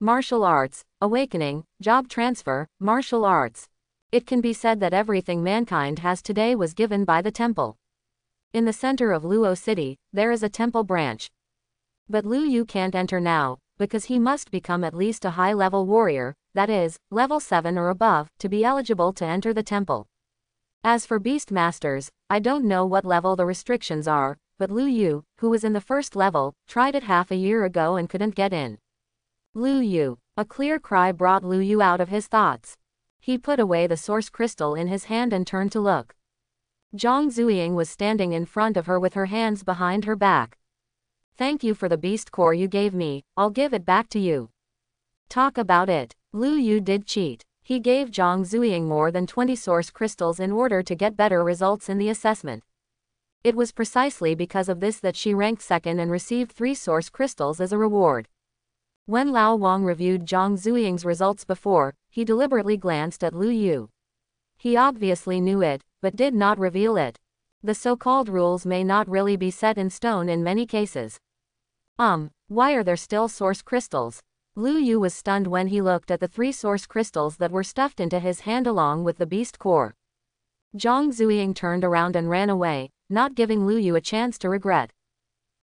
Martial arts, awakening, job transfer, martial arts. It can be said that everything mankind has today was given by the temple. In the center of Luo City, there is a temple branch. But Lu Yu can't enter now, because he must become at least a high-level warrior, that is, level 7 or above, to be eligible to enter the temple. As for Beast Masters, I don't know what level the restrictions are, but Lu Yu, who was in the first level, tried it half a year ago and couldn't get in. Lu Yu. A clear cry brought Lu Yu out of his thoughts. He put away the Source Crystal in his hand and turned to look. Zhang Zuying was standing in front of her with her hands behind her back. Thank you for the Beast Core you gave me, I'll give it back to you. Talk about it. Lu Yu did cheat. He gave Zhang Zuying more than 20 Source Crystals in order to get better results in the assessment. It was precisely because of this that she ranked second and received 3 Source Crystals as a reward. When Lao Wang reviewed Zhang Zuying's results before, he deliberately glanced at Lu Yu. He obviously knew it, but did not reveal it. The so-called rules may not really be set in stone in many cases. Why are there still Source Crystals? Lu Yu was stunned when he looked at the 3 Source Crystals that were stuffed into his hand along with the Beast Core. Zhang Zuying turned around and ran away, not giving Lu Yu a chance to regret.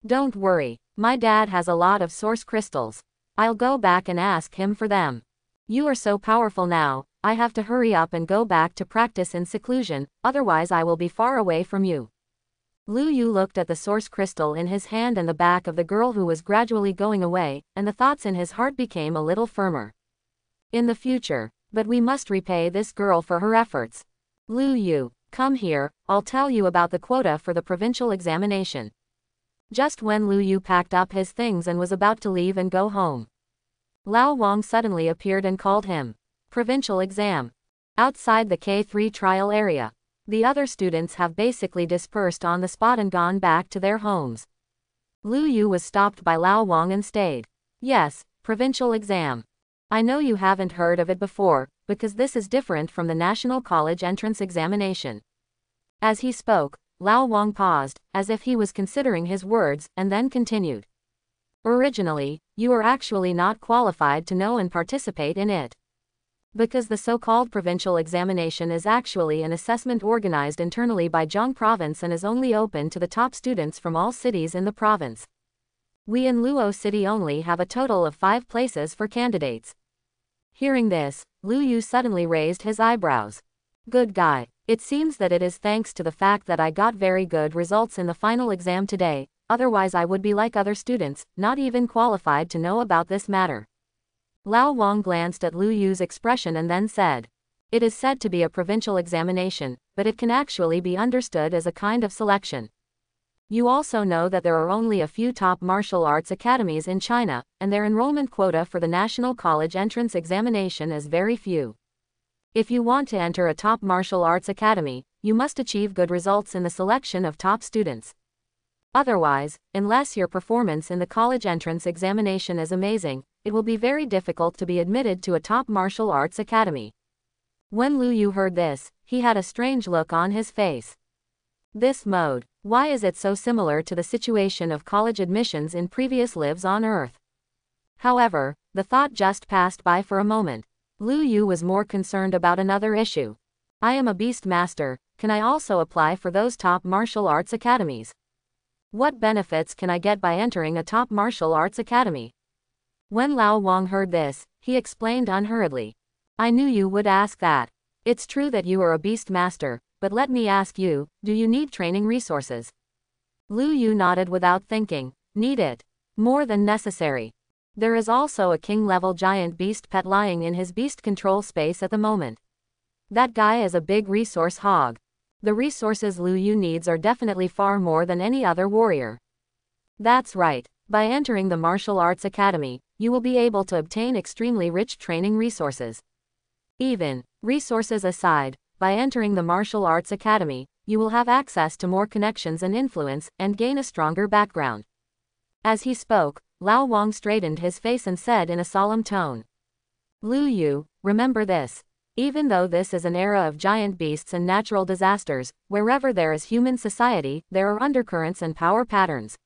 Don't worry, my dad has a lot of Source Crystals. I'll go back and ask him for them. You are so powerful now, I have to hurry up and go back to practice in seclusion, otherwise I will be far away from you. Lu Yu looked at the Source Crystal in his hand and the back of the girl who was gradually going away, and the thoughts in his heart became a little firmer. In the future, but we must repay this girl for her efforts. Lu Yu, come here, I'll tell you about the quota for the provincial examination. Just when Lu Yu packed up his things and was about to leave and go home, Lao Wang suddenly appeared and called him. Provincial exam. Outside the K3 trial area. The other students have basically dispersed on the spot and gone back to their homes. Lu Yu was stopped by Lao Wang and stayed. Yes, provincial exam. I know you haven't heard of it before, because this is different from the National College entrance examination. As he spoke, Lao Wang paused, as if he was considering his words, and then continued. Originally, you are actually not qualified to know and participate in it. Because the so-called provincial examination is actually an assessment organized internally by Zhejiang province and is only open to the top students from all cities in the province. We in Luo City only have a total of 5 places for candidates. Hearing this, Lu Yu suddenly raised his eyebrows. Good guy. It seems that it is thanks to the fact that I got very good results in the final exam today, otherwise I would be like other students, not even qualified to know about this matter. Lao Wang glanced at Lu Yu's expression and then said, "It is said to be a provincial examination, but it can actually be understood as a kind of selection. You also know that there are only a few top martial arts academies in China, and their enrollment quota for the National College Entrance Examination is very few. If you want to enter a top martial arts academy, you must achieve good results in the selection of top students. Otherwise, unless your performance in the college entrance examination is amazing, it will be very difficult to be admitted to a top martial arts academy." When Lu Yu heard this, he had a strange look on his face. This mode, why is it so similar to the situation of college admissions in previous lives on Earth? However, the thought just passed by for a moment. Lu Yu was more concerned about another issue. I am a beast master, can I also apply for those top martial arts academies? What benefits can I get by entering a top martial arts academy? When Lao Wang heard this, he explained unhurriedly. I knew you would ask that. It's true that you are a beast master, but let me ask you, do you need training resources? Lu Yu nodded without thinking. Need it. More than necessary. There is also a king-level giant beast pet lying in his beast control space at the moment. That guy is a big resource hog. The resources Lu Yu needs are definitely far more than any other warrior. That's right. By entering the martial arts academy, you will be able to obtain extremely rich training resources. Even, resources aside, by entering the martial arts academy, you will have access to more connections and influence, and gain a stronger background. As he spoke, Lao Wang straightened his face and said in a solemn tone. Lu Yu, remember this. Even though this is an era of giant beasts and natural disasters, wherever there is human society, there are undercurrents and power patterns.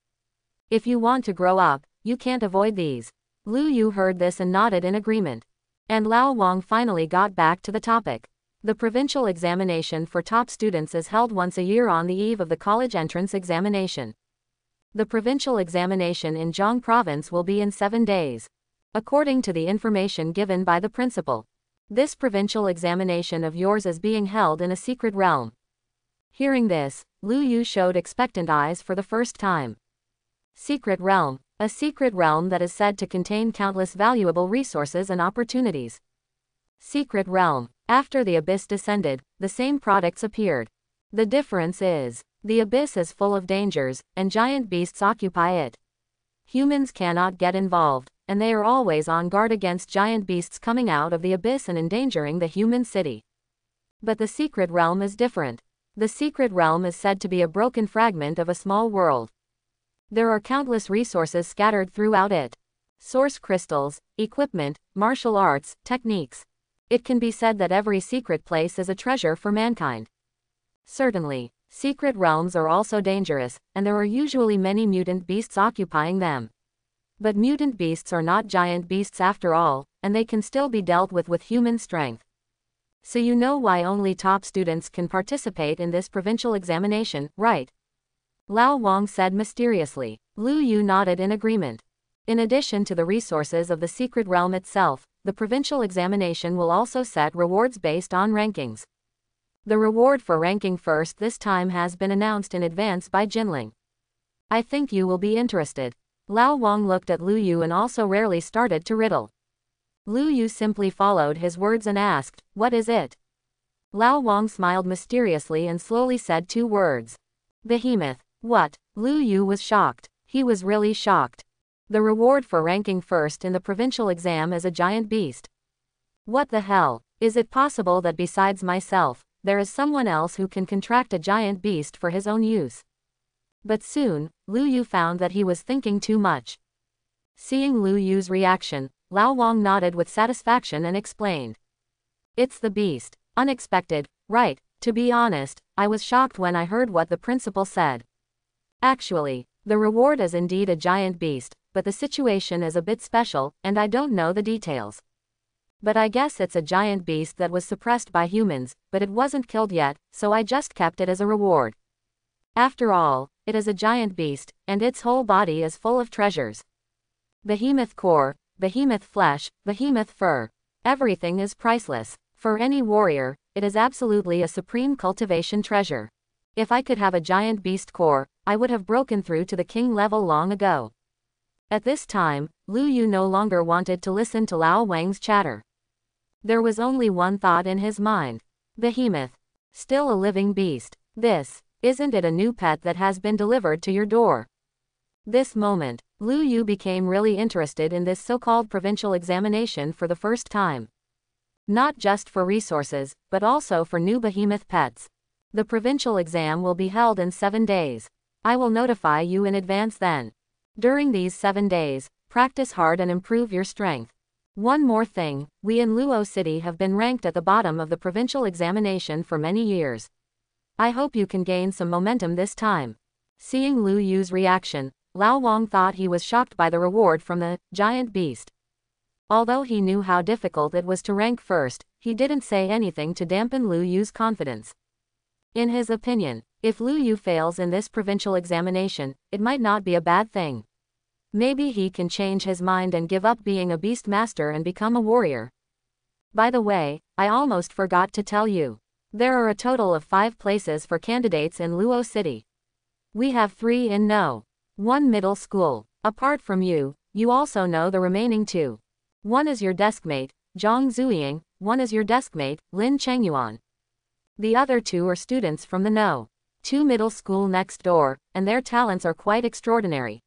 If you want to grow up, you can't avoid these. Lu Yu heard this and nodded in agreement. And Lao Wang finally got back to the topic. The provincial examination for top students is held once a year on the eve of the college entrance examination. The provincial examination in Zhejiang province will be in 7 days. According to the information given by the principal, this provincial examination of yours is being held in a secret realm. Hearing this, Lu Yu showed expectant eyes for the first time. Secret realm, a secret realm that is said to contain countless valuable resources and opportunities. Secret realm. After the abyss descended, the same products appeared. The difference is, the abyss is full of dangers, and giant beasts occupy it. Humans cannot get involved, and they are always on guard against giant beasts coming out of the abyss and endangering the human city. But the secret realm is different. The secret realm is said to be a broken fragment of a small world. There are countless resources scattered throughout it. Source crystals, equipment, martial arts, techniques. It can be said that every secret place is a treasure for mankind. Certainly, secret realms are also dangerous, and there are usually many mutant beasts occupying them. But mutant beasts are not giant beasts after all, and they can still be dealt with human strength. So you know why only top students can participate in this provincial examination, right? Lao Wang said mysteriously. Lu Yu nodded in agreement. In addition to the resources of the secret realm itself, the provincial examination will also set rewards based on rankings. The reward for ranking first this time has been announced in advance by Jinling. I think you will be interested. Lao Wang looked at Lu Yu and also rarely started to riddle. Lu Yu simply followed his words and asked, "What is it?" Lao Wang smiled mysteriously and slowly said 2 words. Behemoth. What? Lu Yu was shocked. He was really shocked. The reward for ranking first in the provincial exam is a giant beast. What the hell? Is it possible that besides myself, there is someone else who can contract a giant beast for his own use? But soon, Lu Yu found that he was thinking too much. Seeing Lu Yu's reaction, Lao Wang nodded with satisfaction and explained. It's the beast. Unexpected, right? To be honest, I was shocked when I heard what the principal said. Actually, The reward is indeed a giant beast, but the situation is a bit special, and I don't know the details. But I guess it's a giant beast that was suppressed by humans, but it wasn't killed yet, so I just kept it as a reward. After all, it is a giant beast, and its whole body is full of treasures. Behemoth core, behemoth flesh, behemoth fur. Everything is priceless. For any warrior, it is absolutely a supreme cultivation treasure. If I could have a giant beast core, I would have broken through to the king level long ago. At this time, Lu Yu no longer wanted to listen to Lao Wang's chatter. There was only one thought in his mind. Behemoth. Still a living beast. Isn't it a new pet that has been delivered to your door? This moment, Lu Yu became really interested in this so-called provincial examination for the first time. Not just for resources, but also for new behemoth pets. The provincial exam will be held in 7 days. I will notify you in advance then. During these 7 days, practice hard and improve your strength. One more thing, we in Luo City have been ranked at the bottom of the provincial examination for many years. I hope you can gain some momentum this time. Seeing Lu Yu's reaction, Lao Wang thought he was shocked by the reward from the giant beast. Although he knew how difficult it was to rank first, he didn't say anything to dampen Lu Yu's confidence. In his opinion, if Lu Yu fails in this provincial examination, it might not be a bad thing. Maybe he can change his mind and give up being a beast master and become a warrior. By the way, I almost forgot to tell you. There are a total of 5 places for candidates in Luo City. We have 3 in No. 1 middle school. Apart from you, you also know the remaining 2. One is your deskmate, Zhang Zuying, one is your deskmate, Lin Chengyuan. The other 2 are students from the No. 2 middle school next door, and their talents are quite extraordinary.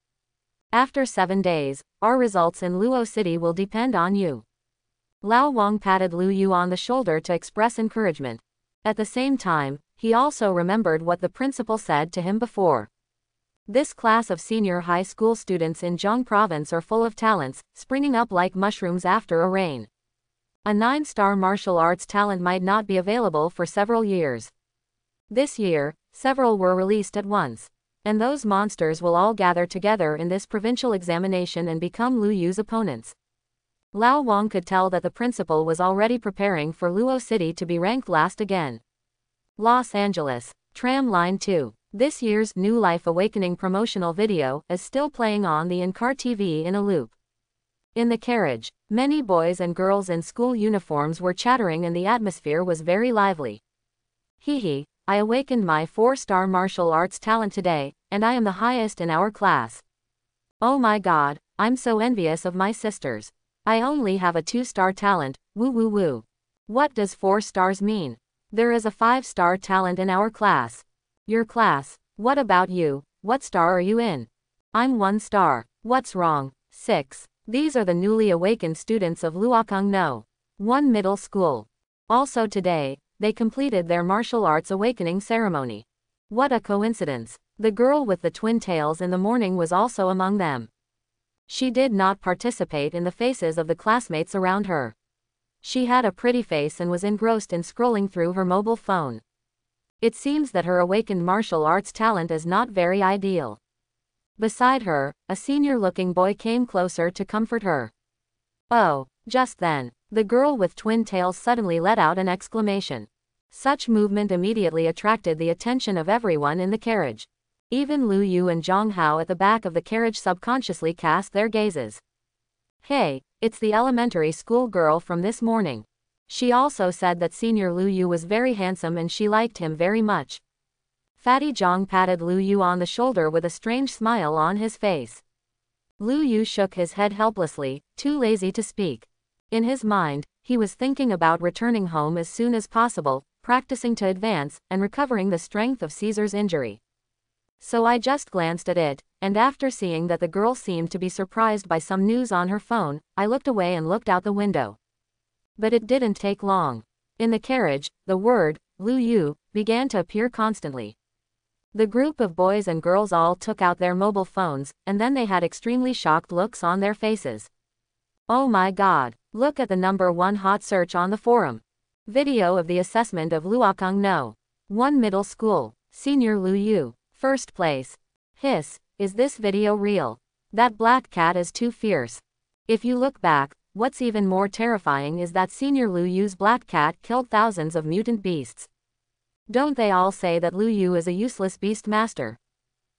After 7 days, our results in Luo City will depend on you. Lao Wang patted Lu Yu on the shoulder to express encouragement. At the same time, he also remembered what the principal said to him before. This class of senior high school students in Zhang province are full of talents, springing up like mushrooms after a rain. A 9-star martial arts talent might not be available for several years. This year, several were released at once. And those monsters will all gather together in this provincial examination and become Lu Yu's opponents. Lao Wang could tell that the principal was already preparing for Luo City to be ranked last again. Los Angeles, Tram Line 2. This year's New Life Awakening promotional video is still playing on the in-car TV in a loop. In the carriage, many boys and girls in school uniforms were chattering and the atmosphere was very lively. Hee, I awakened my 4-star martial arts talent today, and I am the highest in our class. Oh my god, I'm so envious of my sisters. I only have a 2-star talent, woo woo woo. What does 4 stars mean? There is a 5-star talent in our class. Your class, what about you, what star are you in? I'm 1 star, what's wrong? 6. These are the newly awakened students of Luokang No. 1 middle school. Also today, they completed their martial arts awakening ceremony. What a coincidence. The girl with the twin tails in the morning was also among them. She did not participate in the faces of the classmates around her. She had a pretty face and was engrossed in scrolling through her mobile phone. It seems that her awakened martial arts talent is not very ideal. Beside her, a senior-looking boy came closer to comfort her. Oh, just then, the girl with twin tails suddenly let out an exclamation. Such movement immediately attracted the attention of everyone in the carriage. Even Lu Yu and Zhang Hao at the back of the carriage subconsciously cast their gazes. Hey, it's the elementary school girl from this morning. She also said that senior Lu Yu was very handsome and she liked him very much. Fatty Zhang patted Lu Yu on the shoulder with a strange smile on his face. Lu Yu shook his head helplessly, too lazy to speak. In his mind, he was thinking about returning home as soon as possible, practicing to advance, and recovering the strength of Caesar's injury. So I just glanced at it, and after seeing that the girl seemed to be surprised by some news on her phone, I looked away and looked out the window. But it didn't take long. In the carriage, the word, Lu Yu, began to appear constantly. The group of boys and girls all took out their mobile phones, and then they had extremely shocked looks on their faces. Oh my god, look at the #1 hot search on the forum. Video of the assessment of Luokang No. 1 middle school, senior Lu Yu. First place. Hiss, is this video real? That black cat is too fierce. If you look back, what's even more terrifying is that Senior Lu Yu's black cat killed thousands of mutant beasts. Don't they all say that Lu Yu is a useless beast master?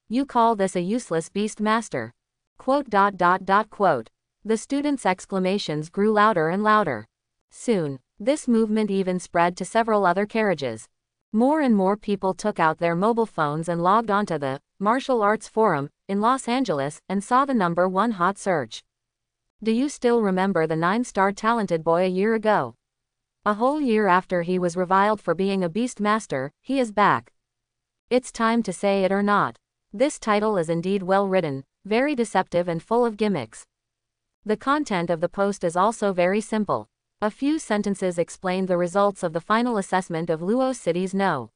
You call this a useless beast master? Quote. The students' exclamations grew louder and louder. Soon, this movement even spread to several other carriages. More and more people took out their mobile phones and logged onto the Martial Arts Forum in Los Angeles and saw the #1 hot search. Do you still remember the 9-star talented boy a year ago? A whole year after he was reviled for being a beast master, he is back. It's time to say it or not. This title is indeed well written, very deceptive and full of gimmicks. The content of the post is also very simple. A few sentences explained the results of the final assessment of Luo City's No.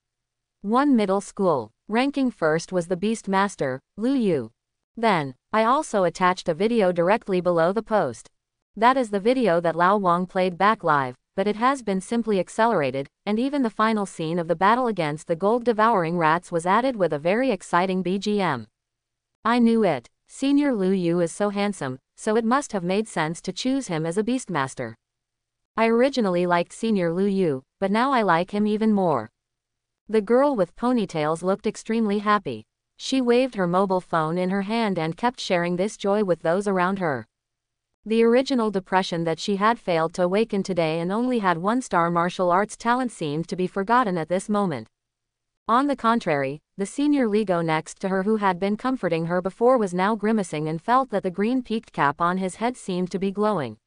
1 middle school. Ranking first was the beast master, Lu Yu. Then, I also attached a video directly below the post. That is the video that Lao Wang played back live, but it has been simply accelerated, and even the final scene of the battle against the gold-devouring rats was added with a very exciting BGM. I knew it. Senior Lu Yu is so handsome, so it must have made sense to choose him as a beastmaster. I originally liked Senior Lu Yu, but now I like him even more. The girl with ponytails looked extremely happy. She waved her mobile phone in her hand and kept sharing this joy with those around her. The original depression that she had failed to awaken today and only had 1-star martial arts talent seemed to be forgotten at this moment. On the contrary, the senior Lego next to her who had been comforting her before was now grimacing and felt that the green peaked cap on his head seemed to be glowing.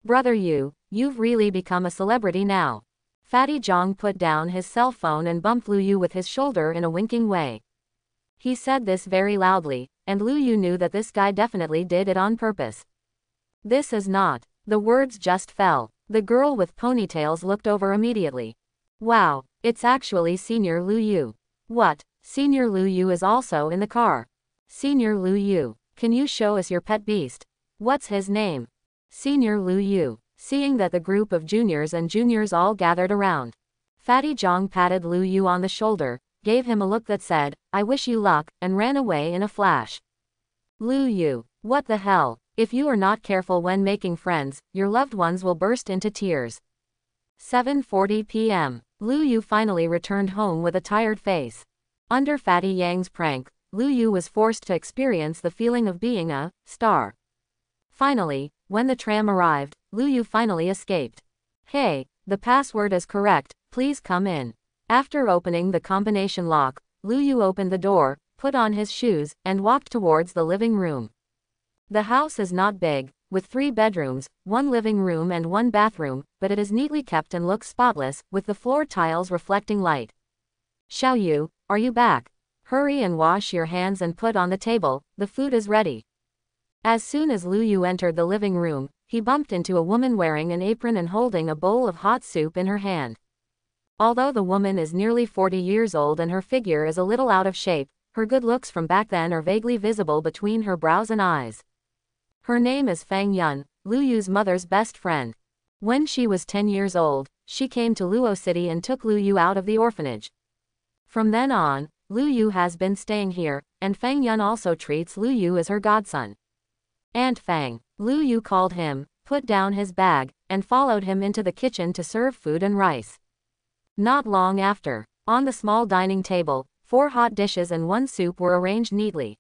Brother you've really become a celebrity now. Fatty Zhang put down his cell phone and bumped Lu Yu with his shoulder in a winking way. He said this very loudly, and Lu Yu knew that this guy definitely did it on purpose. This is not. The words just fell. The girl with ponytails looked over immediately. Wow, it's actually Senior Lu Yu. What? Senior Lu Yu is also in the car. Senior Lu Yu, can you show us your pet beast? What's his name? Senior Lu Yu, seeing that the group of juniors and juniors all gathered around. Fatty Zhang patted Lu Yu on the shoulder, gave him a look that said, I wish you luck, and ran away in a flash. Lu Yu, what the hell? If you are not careful when making friends, your loved ones will burst into tears. 7:40 p.m. Lu Yu finally returned home with a tired face. Under Fatty Yang's prank, Lu Yu was forced to experience the feeling of being a star. Finally, when the tram arrived, Lu Yu finally escaped. Hey, the password is correct, please come in. After opening the combination lock, Lu Yu opened the door, put on his shoes, and walked towards the living room. The house is not big, with 3 bedrooms, 1 living room and 1 bathroom, but it is neatly kept and looks spotless, with the floor tiles reflecting light. Xiao Yu, are you back? Hurry and wash your hands and put on the table, the food is ready. As soon as Lu Yu entered the living room, he bumped into a woman wearing an apron and holding a bowl of hot soup in her hand. Although the woman is nearly 40 years old and her figure is a little out of shape, her good looks from back then are vaguely visible between her brows and eyes. Her name is Fang Yun, Lu Yu's mother's best friend. When she was 10 years old, she came to Luo City and took Lu Yu out of the orphanage. From then on, Lu Yu has been staying here, and Fang Yun also treats Lu Yu as her godson. Aunt Fang, Lu Yu called him, put down his bag, and followed him into the kitchen to serve food and rice. Not long after, on the small dining table, 4 hot dishes and 1 soup were arranged neatly.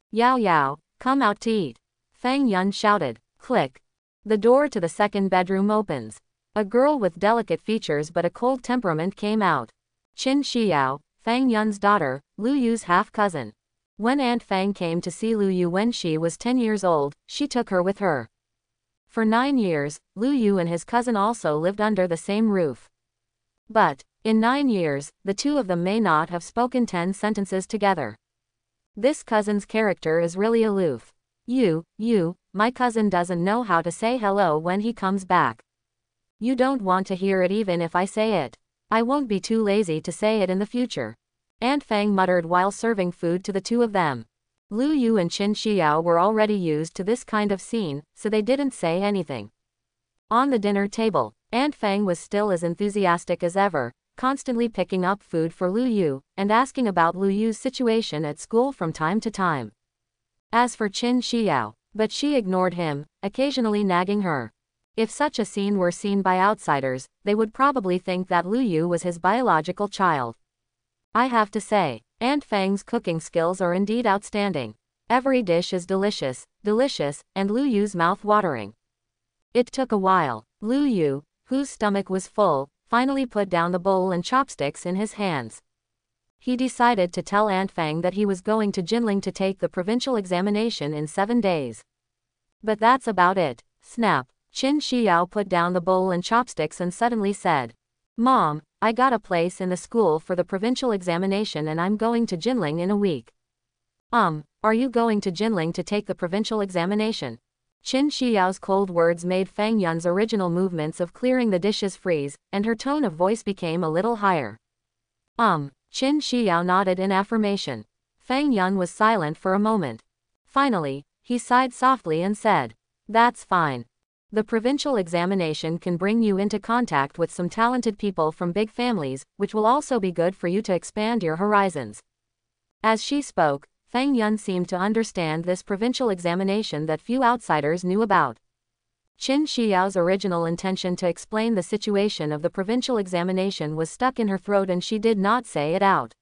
Yao Yao, come out to eat. Fang Yun shouted. Click. The door to the second bedroom opens. A girl with delicate features but a cold temperament came out. Qin Xiao, Fang Yun's daughter, Lu Yu's half-cousin. When Aunt Fang came to see Lu Yu when she was 10 years old, she took her with her. For 9 years, Lu Yu and his cousin also lived under the same roof. But, in 9 years, the two of them may not have spoken 10 sentences together. This cousin's character is really aloof. My cousin doesn't know how to say hello when he comes back. You don't want to hear it even if I say it. I won't be too lazy to say it in the future. Aunt Fang muttered while serving food to the two of them. Lu Yu and Qin Xiao were already used to this kind of scene, so they didn't say anything. On the dinner table, Aunt Fang was still as enthusiastic as ever, constantly picking up food for Lu Yu, and asking about Lu Yu's situation at school from time to time. As for Qin Xiao, but she ignored him, occasionally nagging her. If such a scene were seen by outsiders, they would probably think that Lu Yu was his biological child. I have to say, Aunt Fang's cooking skills are indeed outstanding. Every dish is delicious, and Lu Yu's mouth-watering. It took a while. Lu Yu, whose stomach was full, finally put down the bowl and chopsticks in his hands. He decided to tell Aunt Fang that he was going to Jinling to take the provincial examination in 7 days. But that's about it. Snap. Qin Xiao put down the bowl and chopsticks and suddenly said, "Mom, I got a place in the school for the provincial examination and I'm going to Jinling in a week." Are you going to Jinling to take the provincial examination?" Qin Xiao's cold words made Fang Yun's original movements of clearing the dishes freeze, and her tone of voice became a little higher. Qin Xiao nodded in affirmation. Fang Yun was silent for a moment. Finally, he sighed softly and said, "That's fine. The provincial examination can bring you into contact with some talented people from big families, which will also be good for you to expand your horizons." As she spoke, Fang Yun seemed to understand this provincial examination that few outsiders knew about. Qin Xiao's original intention to explain the situation of the provincial examination was stuck in her throat and she did not say it out.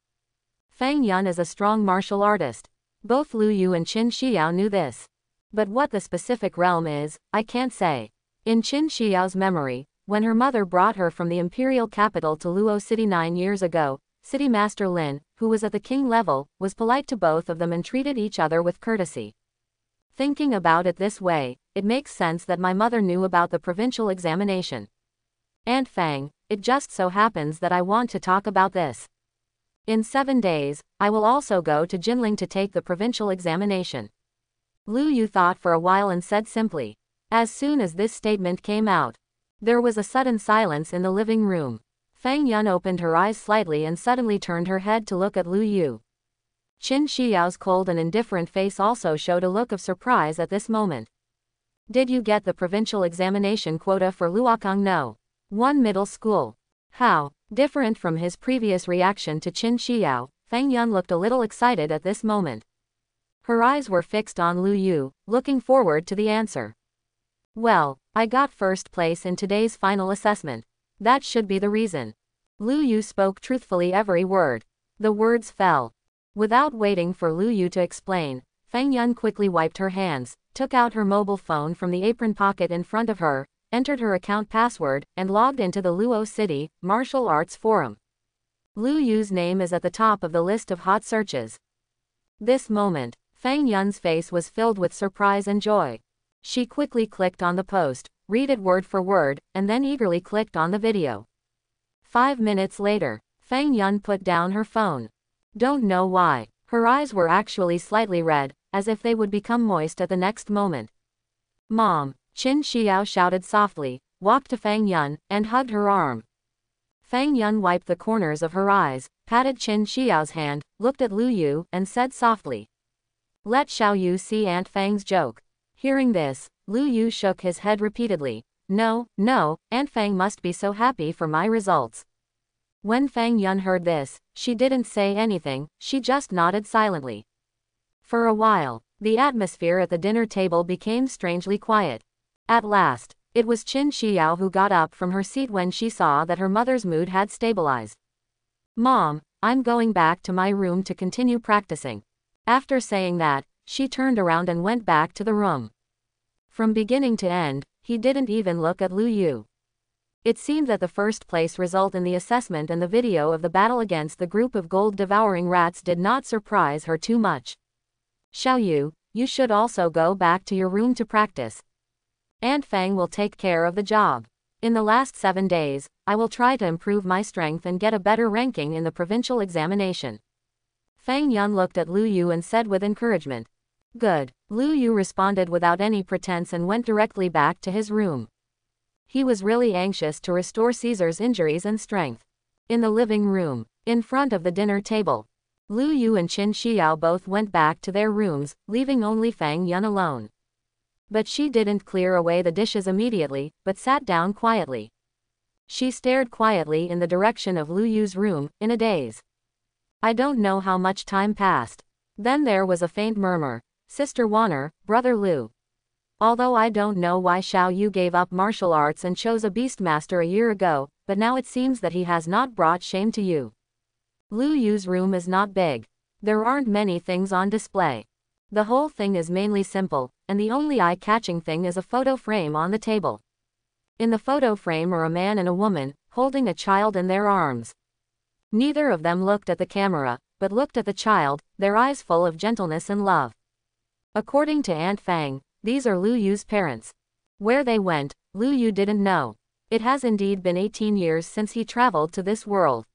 Fang Yun is a strong martial artist. Both Lu Yu and Qin Xiao knew this. But what the specific realm is, I can't say. In Qin Xiao's memory, when her mother brought her from the imperial capital to Luo City 9 years ago, City Master Lin, who was at the king level, was polite to both of them and treated each other with courtesy. Thinking about it this way, it makes sense that my mother knew about the provincial examination. Aunt Fang, it just so happens that I want to talk about this. In 7 days, I will also go to Jinling to take the provincial examination. Lu Yu thought for a while and said simply. As soon as this statement came out, there was a sudden silence in the living room. Fang Yun opened her eyes slightly and suddenly turned her head to look at Lu Yu. Qin Xiao's cold and indifferent face also showed a look of surprise at this moment. "Did you get the provincial examination quota for Luokang? No. 1 middle school." How different from his previous reaction to Qin Xiao, Fang Yun looked a little excited at this moment. Her eyes were fixed on Lu Yu, looking forward to the answer. "Well, I got first place in today's final assessment. That should be the reason." Lu Yu spoke truthfully every word. The words fell. Without waiting for Lu Yu to explain, Fang Yun quickly wiped her hands, took out her mobile phone from the apron pocket in front of her, entered her account password, and logged into the Luo City Martial Arts Forum. Lu Yu's name is at the top of the list of hot searches. This moment, Fang Yun's face was filled with surprise and joy. She quickly clicked on the post, read it word for word, and then eagerly clicked on the video. 5 minutes later, Fang Yun put down her phone. Don't know why, her eyes were actually slightly red, as if they would become moist at the next moment. "Mom," Qin Xiao shouted softly, walked to Fang Yun, and hugged her arm. Fang Yun wiped the corners of her eyes, patted Qin Xiao's hand, looked at Lu Yu, and said softly, "Let Xiao Yu see Aunt Fang's joke." Hearing this, Lu Yu shook his head repeatedly. No, Aunt Fang must be so happy for my results." When Fang Yun heard this, she didn't say anything, she just nodded silently. For a while, the atmosphere at the dinner table became strangely quiet. At last, it was Qin Xiao who got up from her seat when she saw that her mother's mood had stabilized. "Mom, I'm going back to my room to continue practicing." After saying that, she turned around and went back to the room. From beginning to end, he didn't even look at Lu Yu. It seemed that the first place result in the assessment and the video of the battle against the group of gold-devouring rats did not surprise her too much. "Xiao Yu, you should also go back to your room to practice. Aunt Fang will take care of the job. In the last 7 days, I will try to improve my strength and get a better ranking in the provincial examination." Fang Yun looked at Lu Yu and said with encouragement. "Good." Lu Yu responded without any pretense and went directly back to his room. He was really anxious to restore Caesar's injuries and strength. In the living room, in front of the dinner table, Lu Yu and Qin Xiao both went back to their rooms, leaving only Fang Yun alone. But she didn't clear away the dishes immediately, but sat down quietly. She stared quietly in the direction of Lu Yu's room, in a daze. I don't know how much time passed. Then there was a faint murmur. Sister Warner, Brother Lu. Although I don't know why Xiao Yu gave up martial arts and chose a beastmaster a year ago, but now it seems that he has not brought shame to you. Lu Yu's room is not big. There aren't many things on display. The whole thing is mainly simple, and the only eye-catching thing is a photo frame on the table. In the photo frame are a man and a woman, holding a child in their arms. Neither of them looked at the camera, but looked at the child, their eyes full of gentleness and love. According to Aunt Fang, these are Lu Yu's parents. Where they went, Lu Yu didn't know. It has indeed been 18 years since he traveled to this world.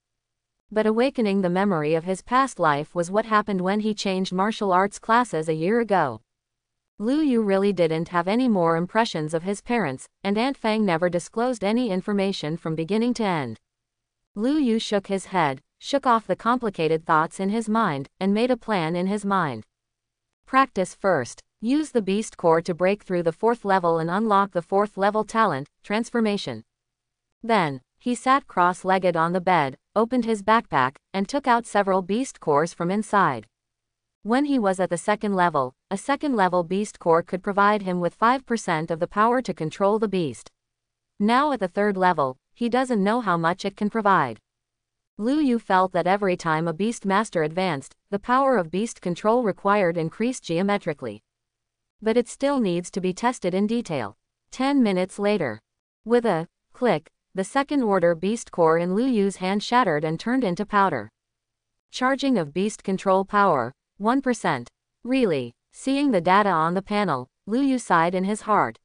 But awakening the memory of his past life was what happened when he changed martial arts classes a year ago. Lu Yu really didn't have any more impressions of his parents, and Aunt Fang never disclosed any information from beginning to end. Lu Yu shook his head, shook off the complicated thoughts in his mind, and made a plan in his mind. Practice first. Use the beast core to break through the 4th level and unlock the 4th level talent, transformation. Then, he sat cross-legged on the bed, opened his backpack, and took out several beast cores from inside. When he was at the 2nd level, a 2nd level beast core could provide him with 5% of the power to control the beast. Now at the 3rd level, he doesn't know how much it can provide. Lu Yu felt that every time a beast master advanced, the power of beast control required increased geometrically. But it still needs to be tested in detail. 10 minutes later. With a click, the 2nd order beast core in Lu Yu's hand shattered and turned into powder. Charging of beast control power, 1%. Really, seeing the data on the panel, Lu Yu sighed in his heart.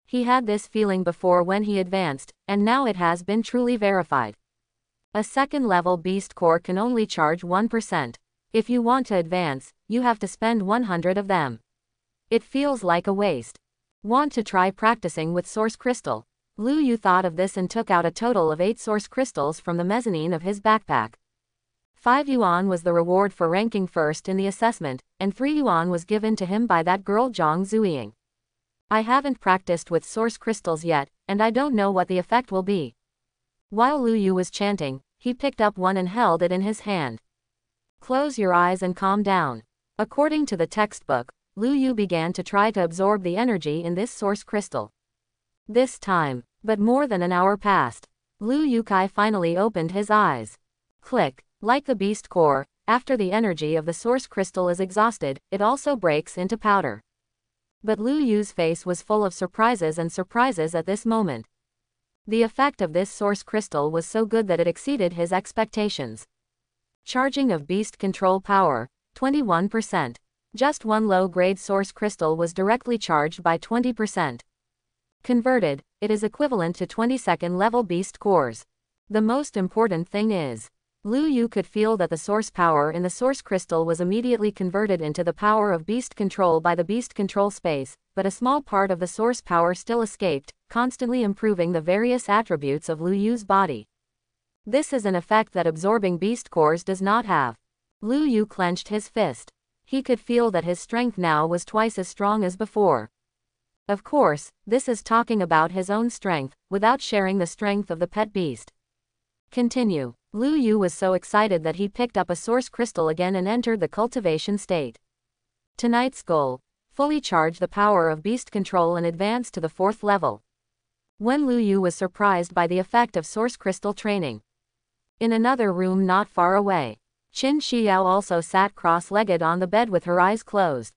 He had this feeling before when he advanced, and now it has been truly verified. A 2nd level beast core can only charge 1%. If you want to advance, you have to spend 100 of them. It feels like a waste. Want to try practicing with source crystal? Lu Yu thought of this and took out a total of 8 source crystals from the mezzanine of his backpack. 5 yuan was the reward for ranking first in the assessment, and 3 yuan was given to him by that girl Zhang Zuying. I haven't practiced with source crystals yet, and I don't know what the effect will be. While Lu Yu was chanting, he picked up one and held it in his hand. Close your eyes and calm down. According to the textbook, Lu Yu began to try to absorb the energy in this source crystal. This time, but more than an hour passed. Lu Yukai finally opened his eyes. Click. Like the beast core, after the energy of the source crystal is exhausted, it also breaks into powder. But Lu Yu's face was full of surprises at this moment. The effect of this source crystal was so good that it exceeded his expectations. Charging of beast control power, 21%. Just one low-grade source crystal was directly charged by 20%. Converted, it is equivalent to 22nd level beast cores. The most important thing is, Lu Yu could feel that the source power in the source crystal was immediately converted into the power of beast control by the beast control space, but a small part of the source power still escaped, constantly improving the various attributes of Lu Yu's body. This is an effect that absorbing beast cores does not have. Lu Yu clenched his fist. He could feel that his strength now was twice as strong as before. Of course, this is talking about his own strength, without sharing the strength of the pet beast. Continue. Lu Yu was so excited that he picked up a source crystal again and entered the cultivation state. Tonight's goal: fully charge the power of beast control and advance to the 4th level. When Lu Yu was surprised by the effect of source crystal training. In another room not far away, Qin Xiao also sat cross-legged on the bed with her eyes closed.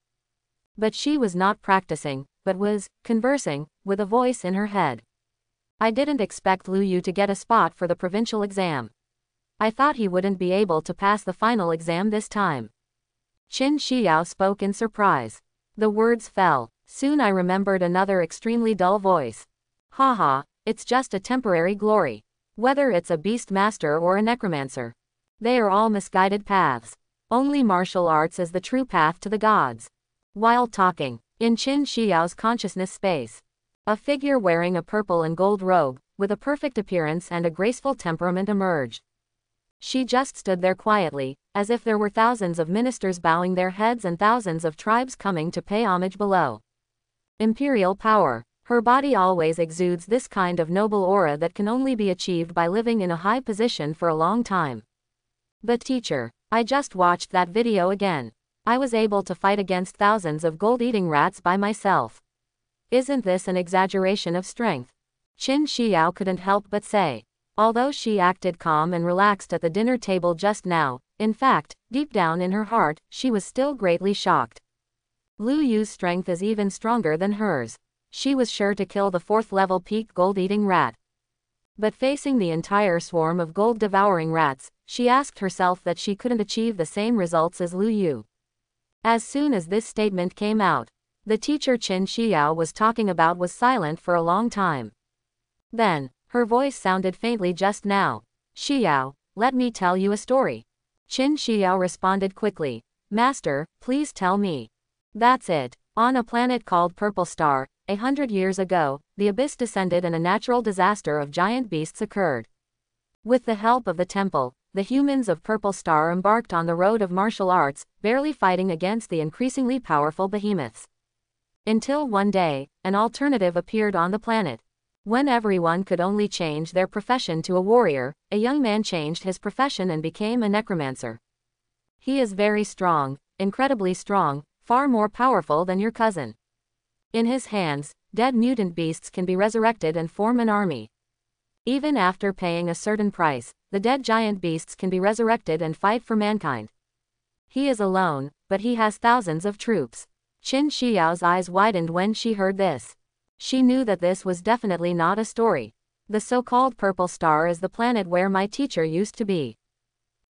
But she was not practicing, but was conversing with a voice in her head. I didn't expect Lu Yu to get a spot for the provincial exam. I thought he wouldn't be able to pass the final exam this time. Qin Xiao spoke in surprise. The words fell. Soon I remembered another extremely dull voice. Haha, it's just a temporary glory. Whether it's a beast master or a necromancer. They are all misguided paths. Only martial arts is the true path to the gods. While talking, in Qin Xiao's consciousness space, a figure wearing a purple and gold robe, with a perfect appearance and a graceful temperament emerged. She just stood there quietly, as if there were thousands of ministers bowing their heads and thousands of tribes coming to pay homage below. Imperial power. Her body always exudes this kind of noble aura that can only be achieved by living in a high position for a long time. But teacher, I just watched that video again. I was able to fight against thousands of gold-eating rats by myself. Isn't this an exaggeration of strength? Qin Xiao couldn't help but say. Although she acted calm and relaxed at the dinner table just now, in fact, deep down in her heart, she was still greatly shocked. Lu Yu's strength is even stronger than hers. She was sure to kill the 4th-level peak gold-eating rat. But facing the entire swarm of gold-devouring rats, she asked herself that she couldn't achieve the same results as Lu Yu. As soon as this statement came out, the teacher Qin Xiao was talking about was silent for a long time. Then, her voice sounded faintly just now. Xiao, let me tell you a story. Qin Xiao responded quickly. Master, please tell me. That's it. On a planet called Purple Star, 100 years ago, the abyss descended and a natural disaster of giant beasts occurred. With the help of the temple, the humans of Purple Star embarked on the road of martial arts, barely fighting against the increasingly powerful behemoths. Until one day, an alternative appeared on the planet. When everyone could only change their profession to a warrior, a young man changed his profession and became a necromancer. He is very strong, incredibly strong, far more powerful than your cousin. In his hands, dead mutant beasts can be resurrected and form an army. Even after paying a certain price, the dead giant beasts can be resurrected and fight for mankind. He is alone, but he has thousands of troops. Qin Xiao's eyes widened when she heard this. She knew that this was definitely not a story. The so-called Purple Star is the planet where my teacher used to be.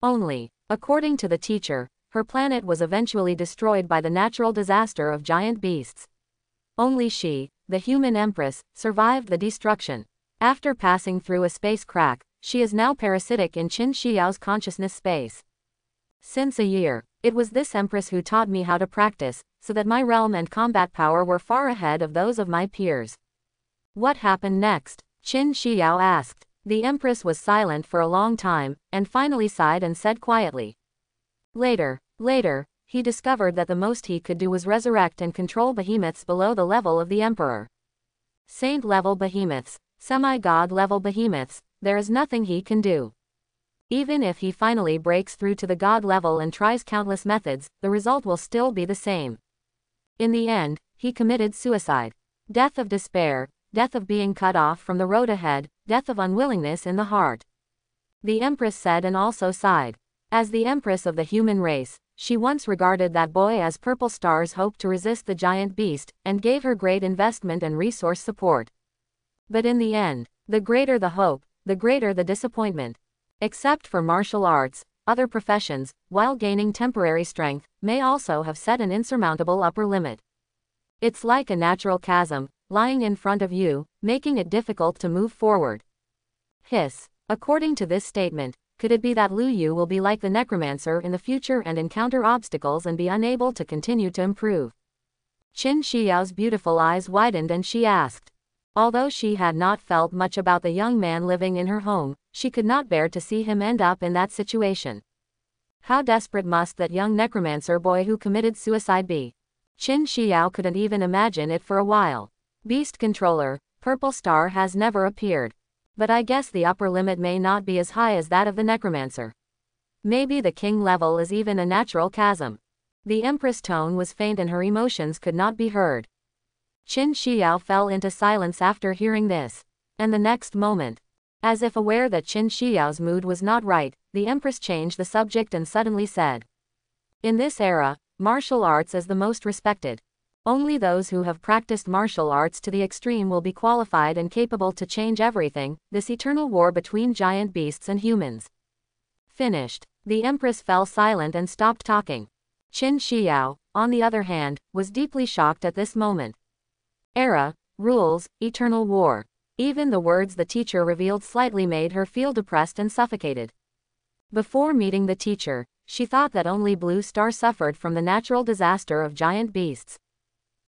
Only, according to the teacher, her planet was eventually destroyed by the natural disaster of giant beasts. Only she, the human empress, survived the destruction. After passing through a space crack, she is now parasitic in Qin Xiao's consciousness space. Since a year, it was this empress who taught me how to practice, so that my realm and combat power were far ahead of those of my peers. What happened next? Qin Xiao asked. The empress was silent for a long time, and finally sighed and said quietly. Later, he discovered that the most he could do was resurrect and control behemoths below the level of the emperor. Saint-level behemoths, semi-god-level behemoths, there is nothing he can do. Even if he finally breaks through to the god level and tries countless methods, the result will still be the same. In the end, he committed suicide. Death of despair, death of being cut off from the road ahead, death of unwillingness in the heart. The empress said and also sighed. As the empress of the human race, she once regarded that boy as Purple Star's hope to resist the giant beast, and gave her great investment and resource support. But in the end, the greater the hope, the greater the disappointment. Except for martial arts, other professions, while gaining temporary strength, may also have set an insurmountable upper limit. It's like a natural chasm, lying in front of you, making it difficult to move forward. Hiss. According to this statement, could it be that Lu Yu will be like the necromancer in the future and encounter obstacles and be unable to continue to improve? Qin Xiao's beautiful eyes widened and she asked. Although she had not felt much about the young man living in her home, she could not bear to see him end up in that situation. How desperate must that young necromancer boy who committed suicide be? Qin Xiao couldn't even imagine it for a while. Beast Controller, Purple Star has never appeared. But I guess the upper limit may not be as high as that of the necromancer. Maybe the king level is even a natural chasm. The empress' tone was faint and her emotions could not be heard. Qin Xiao fell into silence after hearing this. And the next moment, as if aware that Qin Xiao's mood was not right, the empress changed the subject and suddenly said. In this era, martial arts is the most respected. Only those who have practiced martial arts to the extreme will be qualified and capable to change everything, this eternal war between giant beasts and humans. Finished. The empress fell silent and stopped talking. Qin Xiao, on the other hand, was deeply shocked at this moment. Era, rules, eternal war. Even the words the teacher revealed slightly made her feel depressed and suffocated. Before meeting the teacher, she thought that only Blue Star suffered from the natural disaster of giant beasts.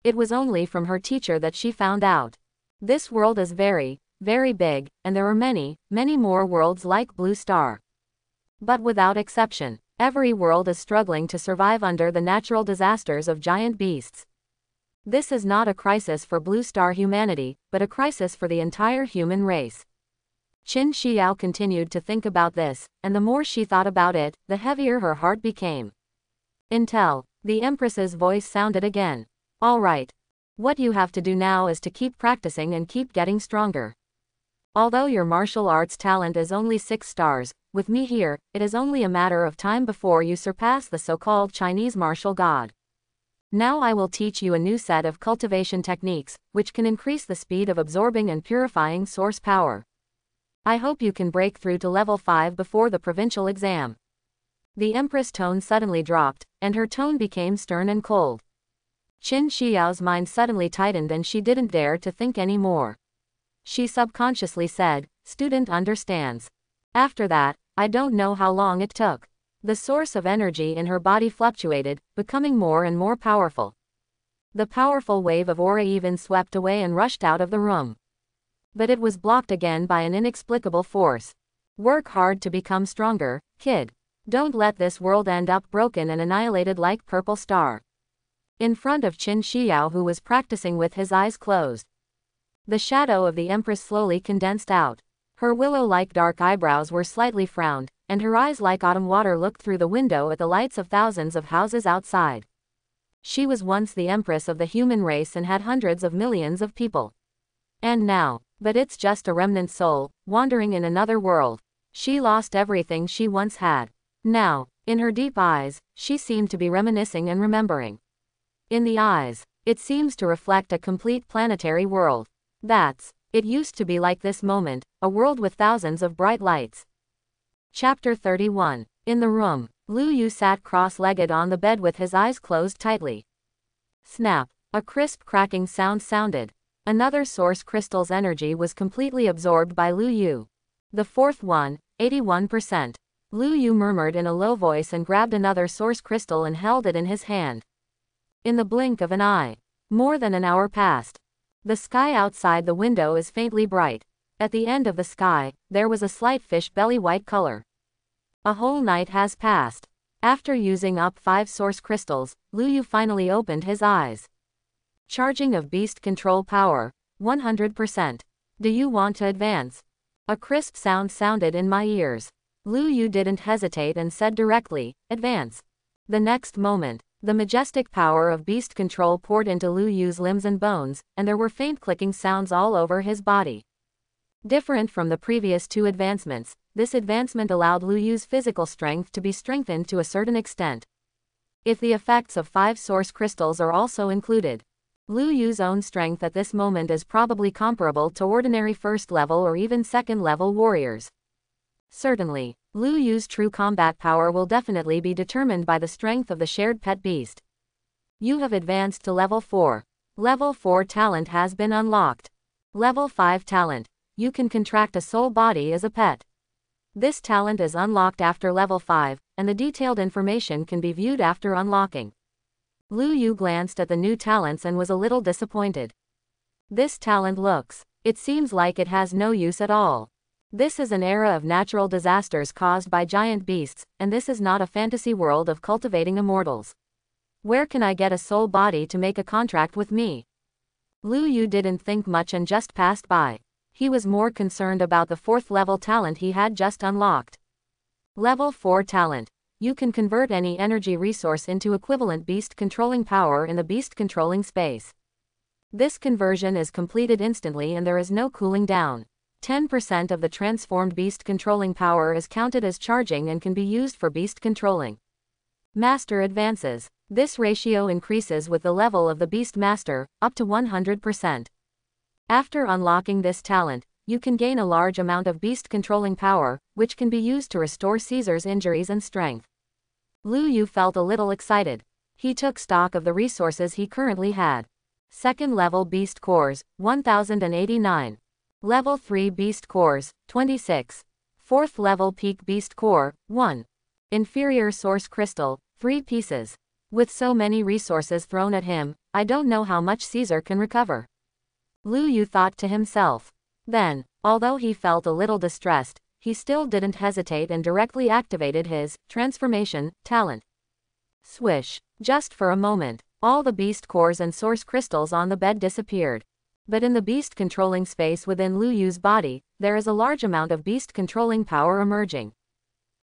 It was only from her teacher that she found out. This world is very, very big, and there are many, many more worlds like Blue Star. But without exception, every world is struggling to survive under the natural disasters of giant beasts. This is not a crisis for Blue Star humanity, but a crisis for the entire human race. Qin Xiao continued to think about this, and the more she thought about it, the heavier her heart became. Intel, the Empress's voice sounded again. All right. What you have to do now is to keep practicing and keep getting stronger. Although your martial arts talent is only 6 stars, with me here, it is only a matter of time before you surpass the so-called Chinese martial god. Now I will teach you a new set of cultivation techniques, which can increase the speed of absorbing and purifying source power. I hope you can break through to level 5 before the provincial exam. The Empress' tone suddenly dropped, and her tone became stern and cold. Qin Xiao's mind suddenly tightened and she didn't dare to think anymore. She subconsciously said, "Student understands." After that, I don't know how long it took. The source of energy in her body fluctuated, becoming more and more powerful. The powerful wave of aura even swept away and rushed out of the room. But it was blocked again by an inexplicable force. Work hard to become stronger, kid. Don't let this world end up broken and annihilated like Purple Star. In front of Qin Xiao, who was practicing with his eyes closed, the shadow of the Empress slowly condensed out. Her willow-like dark eyebrows were slightly frowned, and her eyes like autumn water looked through the window at the lights of thousands of houses outside. She was once the Empress of the human race and had hundreds of millions of people. And now, but it's just a remnant soul, wandering in another world. She lost everything she once had. Now, in her deep eyes, she seemed to be reminiscing and remembering. In the eyes, it seems to reflect a complete planetary world. It used to be like this moment, a world with thousands of bright lights. Chapter 31. In the room, Lu Yu sat cross-legged on the bed with his eyes closed tightly. Snap! A crisp cracking sound sounded. Another source crystal's energy was completely absorbed by Lu Yu. The fourth one, 81%. Lu Yu murmured in a low voice and grabbed another source crystal and held it in his hand. In the blink of an eye, more than an hour passed. The sky outside the window is faintly bright. At the end of the sky, there was a slight fish belly white color. A whole night has passed. After using up 5 source crystals, Lu Yu finally opened his eyes. Charging of beast control power, 100%. Do you want to advance? A crisp sound sounded in my ears. Lu Yu didn't hesitate and said directly, "Advance." The next moment, the majestic power of beast control poured into Lu Yu's limbs and bones, and there were faint clicking sounds all over his body. Different from the previous 2 advancements, this advancement allowed Lu Yu's physical strength to be strengthened to a certain extent. If the effects of 5 source crystals are also included, Lu Yu's own strength at this moment is probably comparable to ordinary first level or even second level warriors. Certainly, Lu Yu's true combat power will definitely be determined by the strength of the shared pet beast. You have advanced to level 4. Level 4 talent has been unlocked. Level 5 talent. You can contract a soul body as a pet. This talent is unlocked after level 5, and the detailed information can be viewed after unlocking. Lu Yu glanced at the new talents and was a little disappointed. This talent it seems like it has no use at all. This is an era of natural disasters caused by giant beasts, and this is not a fantasy world of cultivating immortals. Where can I get a soul body to make a contract with me? Lu Yu didn't think much and just passed by. He was more concerned about the 4th level talent he had just unlocked. Level 4 talent. You can convert any energy resource into equivalent beast controlling power in the beast controlling space. This conversion is completed instantly and there is no cooling down. 10% of the transformed beast controlling power is counted as charging and can be used for beast controlling. Master advances. This ratio increases with the level of the beast master, up to 100%. After unlocking this talent, you can gain a large amount of beast controlling power, which can be used to restore Caesar's injuries and strength. Lu Yu felt a little excited. He took stock of the resources he currently had. Second level beast cores, 1089. Level 3 beast cores, 26. 4th level peak beast core, 1. Inferior source crystal, 3 pieces. With so many resources thrown at him, I don't know how much Caesar can recover. Lu Yu thought to himself. Then, although he felt a little distressed, he still didn't hesitate and directly activated his transformation talent. Swish. Just for a moment, All the beast cores and source crystals on the bed disappeared. But in the beast controlling space within Lu Yu's body, there is a large amount of beast controlling power emerging.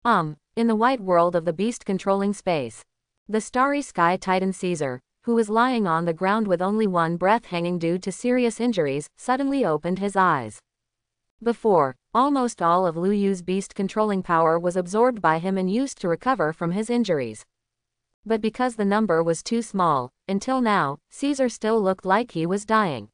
In the white world of the beast controlling space, the starry sky titan Caesar, who was lying on the ground with only one breath hanging due to serious injuries, suddenly opened his eyes. Before, almost all of Lu Yu's beast controlling power was absorbed by him and used to recover from his injuries. But because the number was too small, until now, Caesar still looked like he was dying.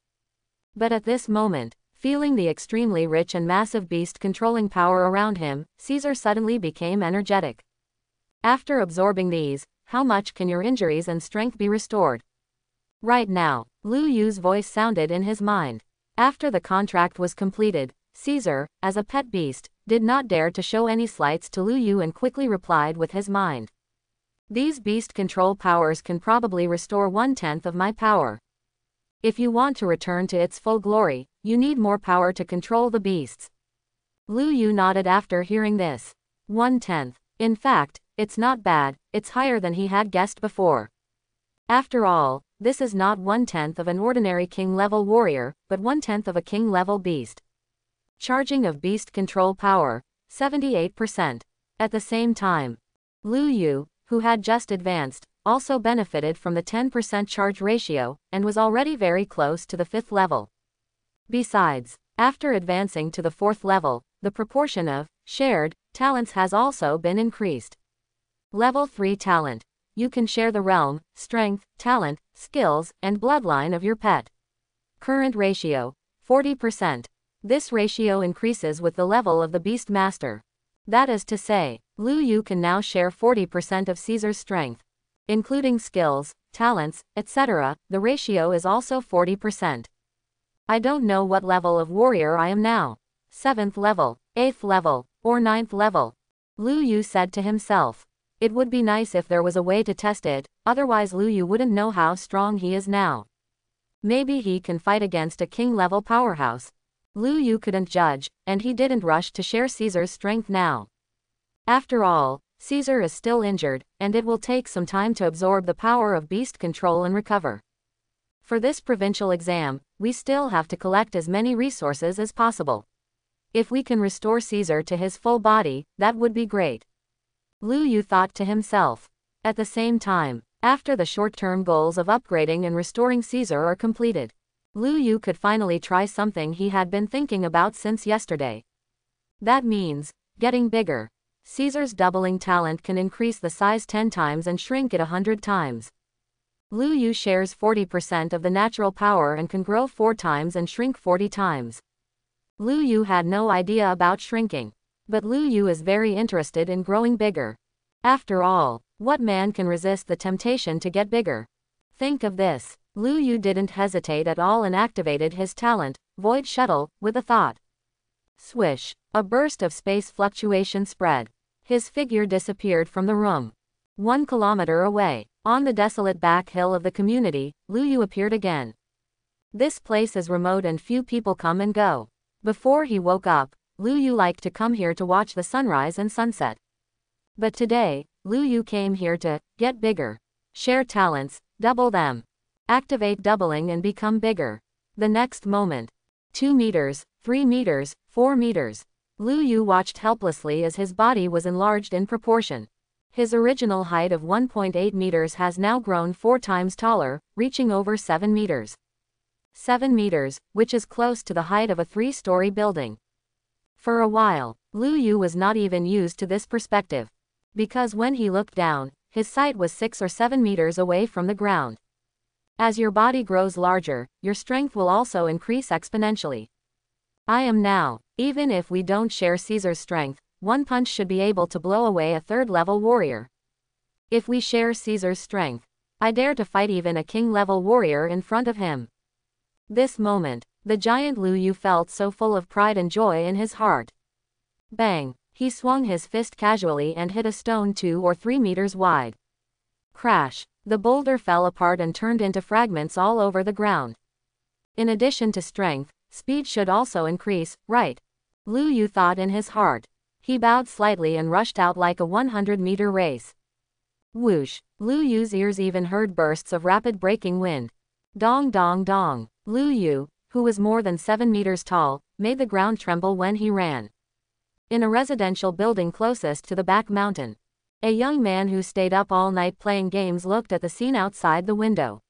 But at this moment, feeling the extremely rich and massive beast controlling power around him, Caesar suddenly became energetic. After absorbing these, how much can your injuries and strength be restored? Right now, Lu Yu's voice sounded in his mind. After the contract was completed, Caesar, as a pet beast, did not dare to show any slights to Lu Yu and quickly replied with his mind. These beast control powers can probably restore 1/10 of my power. If you want to return to its full glory, you need more power to control the beasts. Lu Yu nodded after hearing this. 1/10. In fact, it's not bad, it's higher than he had guessed before. After all, this is not 1/10 of an ordinary king-level warrior, but 1/10 of a king-level beast. Charging of beast control power, 78%. At the same time, Lu Yu, who had just advanced, also benefited from the 10% charge ratio, and was already very close to the 5th level. Besides, after advancing to the 4th level, the proportion of shared talents has also been increased. Level 3 talent. You can share the realm, strength, talent, skills, and bloodline of your pet. Current ratio, 40%. This ratio increases with the level of the Beast Master. That is to say, Lu Yu can now share 40% of Caesar's strength. Including skills, talents, etc., the ratio is also 40%. I don't know what level of warrior I am now. 7th level, 8th level, or 9th level. Lu Yu said to himself. It would be nice if there was a way to test it, otherwise Lu Yu wouldn't know how strong he is now. Maybe he can fight against a king-level powerhouse. Lu Yu couldn't judge, and he didn't rush to share Caesar's strength now. After all, Caesar is still injured, and it will take some time to absorb the power of beast control and recover. For this provincial exam, we still have to collect as many resources as possible. If we can restore Caesar to his full body, that would be great. Lu Yu thought to himself. At the same time, after the short-term goals of upgrading and restoring Caesar are completed, Lu Yu could finally try something he had been thinking about since yesterday. That means getting bigger. Caesar's doubling talent can increase the size 10 times and shrink it 100 times. Lu Yu shares 40% of the natural power and can grow 4 times and shrink 40 times. Lu Yu had no idea about shrinking. But Lu Yu is very interested in growing bigger. After all, what man can resist the temptation to get bigger? Think of this. Lu Yu didn't hesitate at all and activated his talent, Void Shuttle, with a thought. Swish. A burst of space fluctuation spread. His figure disappeared from the room. 1 kilometer away, on the desolate back hill of the community, Lu Yu appeared again. This place is remote and few people come and go. Before he woke up, Lu Yu liked to come here to watch the sunrise and sunset. But today, Lu Yu came here to get bigger. Share talents, double them. Activate doubling and become bigger. The next moment. 2 meters, 3 meters, 4 meters. Lu Yu watched helplessly as his body was enlarged in proportion. His original height of 1.8 meters has now grown 4 times taller, reaching over 7 meters. 7 meters, which is close to the height of a 3-story building. For a while, Lu Yu was not even used to this perspective. Because when he looked down, his sight was 6 or 7 meters away from the ground. As your body grows larger, your strength will also increase exponentially. I am now, even if we don't share Caesar's strength, one punch should be able to blow away a 3rd-level warrior. If we share Caesar's strength, I dare to fight even a king-level warrior in front of him. This moment, the giant Lu Yu felt so full of pride and joy in his heart. Bang! He swung his fist casually and hit a stone 2 or 3 meters wide. Crash! The boulder fell apart and turned into fragments all over the ground. In addition to strength, speed should also increase, right? Lu Yu thought in his heart. He bowed slightly and rushed out like a 100-meter race. Whoosh! Lu Yu's ears even heard bursts of rapid breaking wind. Dong dong dong. Lu Yu, who was more than 7 meters tall, made the ground tremble when he ran. In a residential building closest to the back mountain, a young man who stayed up all night playing games looked at the scene outside the window.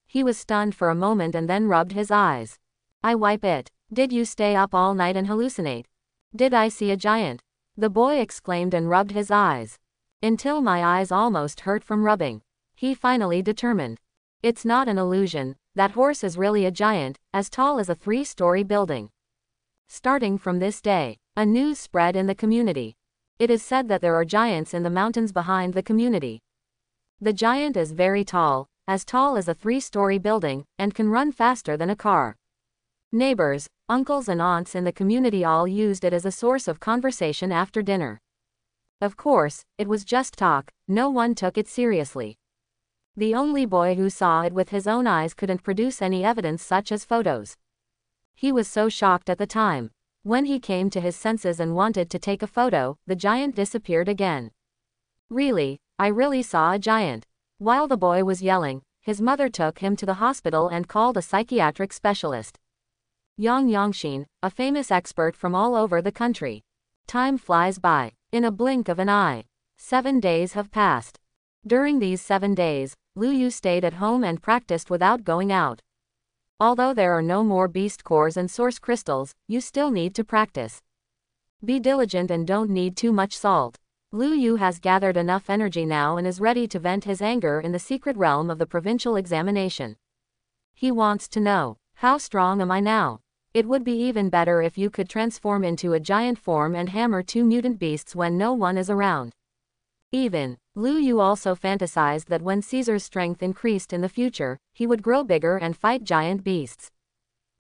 He was stunned for a moment and then rubbed his eyes. I wipe it. Did you stay up all night and hallucinate? Did I see a giant? The boy exclaimed and rubbed his eyes. Until my eyes almost hurt from rubbing. He finally determined. It's not an illusion, that horse is really a giant, as tall as a 3-story building. Starting from this day, a news spread in the community. It is said that there are giants in the mountains behind the community. The giant is very tall as a 3-story building, and can run faster than a car. Neighbors, uncles and aunts in the community all used it as a source of conversation after dinner. Of course, it was just talk, no one took it seriously. The only boy who saw it with his own eyes couldn't produce any evidence such as photos. He was so shocked at the time. When he came to his senses and wanted to take a photo, the giant disappeared again. Really, I really saw a giant. While the boy was yelling, his mother took him to the hospital and called a psychiatric specialist. Yang Yangshin, a famous expert from all over the country. Time flies by. In a blink of an eye. 7 days have passed. During these 7 days, Lu Yu stayed at home and practiced without going out. Although there are no more beast cores and source crystals, you still need to practice. Be diligent and don't need too much salt. Lu Yu has gathered enough energy now and is ready to vent his anger in the secret realm of the provincial examination. He wants to know, how strong am I now? It would be even better if you could transform into a giant form and hammer 2 mutant beasts when no one is around. Lu Yu also fantasized that when Caesar's strength increased in the future, he would grow bigger and fight giant beasts.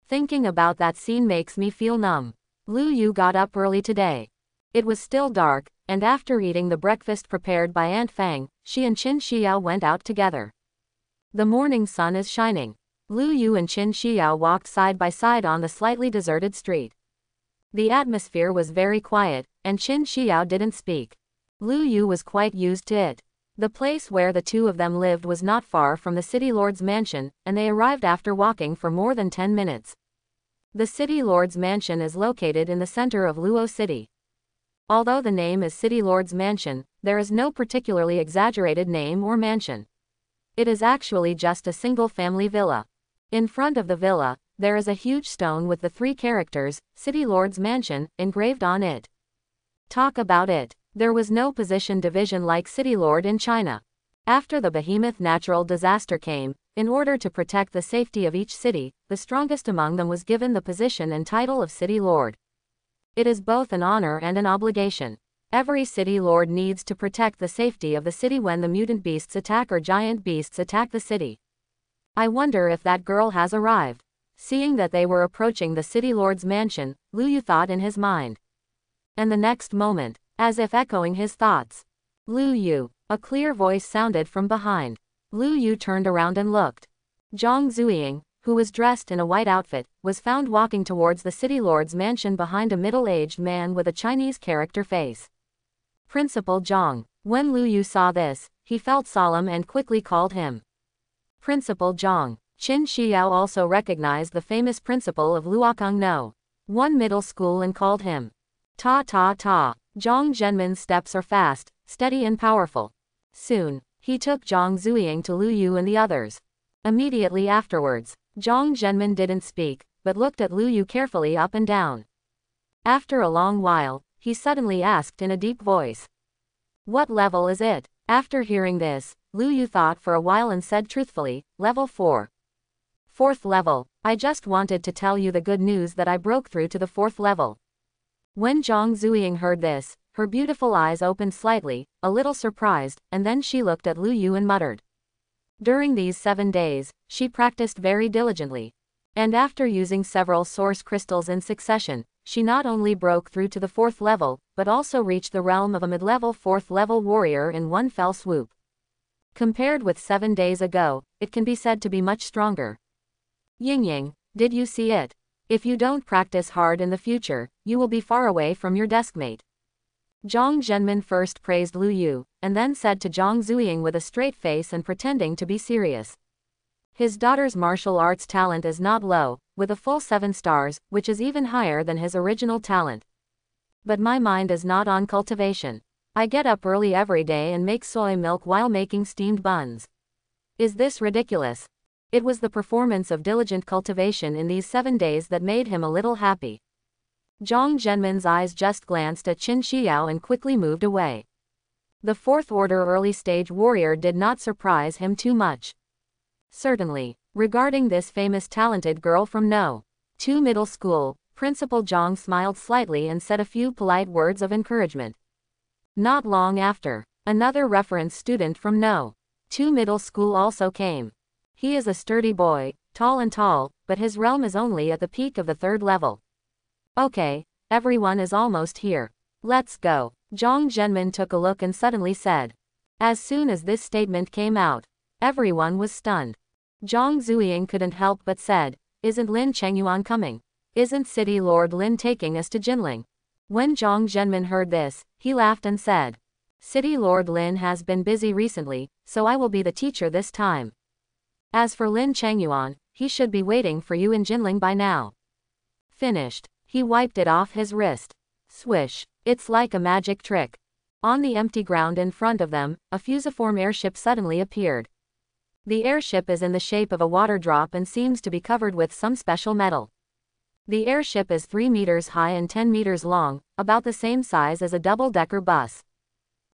Thinking about that scene makes me feel numb. Lu Yu got up early today. It was still dark, and after eating the breakfast prepared by Aunt Fang, she and Qin Xiao went out together. The morning sun is shining. Lu Yu and Qin Xiao walked side by side on the slightly deserted street. The atmosphere was very quiet, and Qin Xiao didn't speak. Lu Yu was quite used to it. The place where the two of them lived was not far from the city lord's mansion, and they arrived after walking for more than 10 minutes. The city lord's mansion is located in the center of Luo City. Although the name is City Lord's Mansion, there is no particularly exaggerated name or mansion. It is actually just a single-family villa. In front of the villa, there is a huge stone with the 3 characters, City Lord's Mansion, engraved on it. Talk about it. There was no position division like City Lord in China. After the Behemoth natural disaster came, in order to protect the safety of each city, the strongest among them was given the position and title of City Lord. It is both an honor and an obligation. Every city lord needs to protect the safety of the city when the mutant beasts attack or giant beasts attack the city. I wonder if that girl has arrived. Seeing that they were approaching the city lord's mansion, Lu Yu thought in his mind. And the next moment, as if echoing his thoughts, Lu Yu, a clear voice sounded from behind. Lu Yu turned around and looked. Zhang Zuying, who was dressed in a white outfit, was found walking towards the city lord's mansion behind a middle-aged man with a Chinese character face. Principal Zhang. When Lu Yu saw this, he felt solemn and quickly called him Principal Zhang. Qin Xiao also recognized the famous principal of Luokang No. 1 middle school and called him Ta Ta Ta. Zhang Zhenmin's steps are fast, steady and powerful. Soon, he took Zhang Zuying to Lu Yu and the others. Immediately afterwards, Zhang Zhenmin didn't speak, but looked at Lu Yu carefully up and down. After a long while, he suddenly asked in a deep voice, "What level is it?" After hearing this, Lu Yu thought for a while and said truthfully, "Level 4. 4th level. I just wanted to tell you the good news that I broke through to the 4th level." When Zhang Zuying heard this, her beautiful eyes opened slightly, a little surprised, and then she looked at Lu Yu and muttered. During these 7 days, she practiced very diligently. And after using several source crystals in succession, she not only broke through to the 4th level, but also reached the realm of a mid-level 4th level warrior in one fell swoop. Compared with 7 days ago, it can be said to be much stronger. Yingying, did you see it? If you don't practice hard in the future, you will be far away from your deskmate. Zhang Zhenmin first praised Lu Yu, and then said to Zhang Zuying with a straight face and pretending to be serious. His daughter's martial arts talent is not low, with a full 7 stars, which is even higher than his original talent. But my mind is not on cultivation. I get up early every day and make soy milk while making steamed buns. Is this ridiculous? It was the performance of diligent cultivation in these 7 days that made him a little happy. Zhang Zhenmin's eyes just glanced at Qin Xiao and quickly moved away. The 4th order early stage warrior did not surprise him too much. Certainly. Regarding this famous talented girl from No. 2 Middle School, Principal Zhang smiled slightly and said a few polite words of encouragement. Not long after, another reference student from No. 2 Middle School also came. He is a sturdy boy, tall, but his realm is only at the peak of the 3rd level. Okay, everyone is almost here. Let's go. Zhang Zhenmin took a look and suddenly said. As soon as this statement came out, everyone was stunned. Zhang Zuying couldn't help but said, isn't Lin Chengyuan coming? Isn't City Lord Lin taking us to Jinling? When Zhang Zhenmin heard this, he laughed and said, City Lord Lin has been busy recently, so I will be the teacher this time. As for Lin Chengyuan, he should be waiting for you in Jinling by now. Finished. He wiped it off his wrist. Swish. It's like a magic trick. On the empty ground in front of them, a fusiform airship suddenly appeared. The airship is in the shape of a water drop and seems to be covered with some special metal. The airship is 3 meters high and 10 meters long, about the same size as a double-decker bus.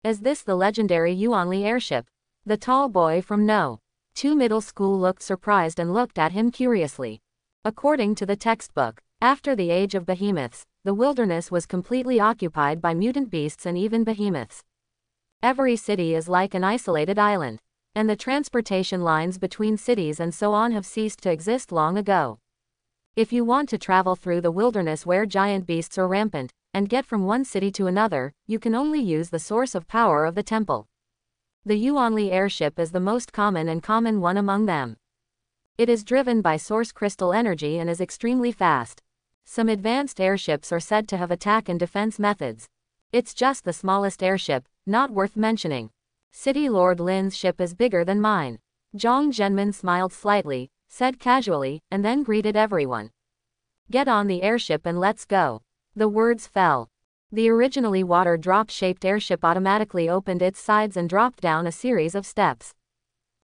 Is this the legendary Yuanli airship? The tall boy from No. 2 Middle School looked surprised and looked at him curiously. According to the textbook, after the age of behemoths, the wilderness was completely occupied by mutant beasts and even behemoths. Every city is like an isolated island. And the transportation lines between cities and so on have ceased to exist long ago. If you want to travel through the wilderness where giant beasts are rampant, and get from one city to another, you can only use the source of power of the temple. The Yuanli airship is the most common one among them. It is driven by source crystal energy and is extremely fast. Some advanced airships are said to have attack and defense methods. It's just the smallest airship, not worth mentioning. City Lord Lin's ship is bigger than mine. Zhang Zhenmin smiled slightly, said casually, and then greeted everyone. Get on the airship and let's go. The words fell. The originally water drop-shaped airship automatically opened its sides and dropped down a series of steps.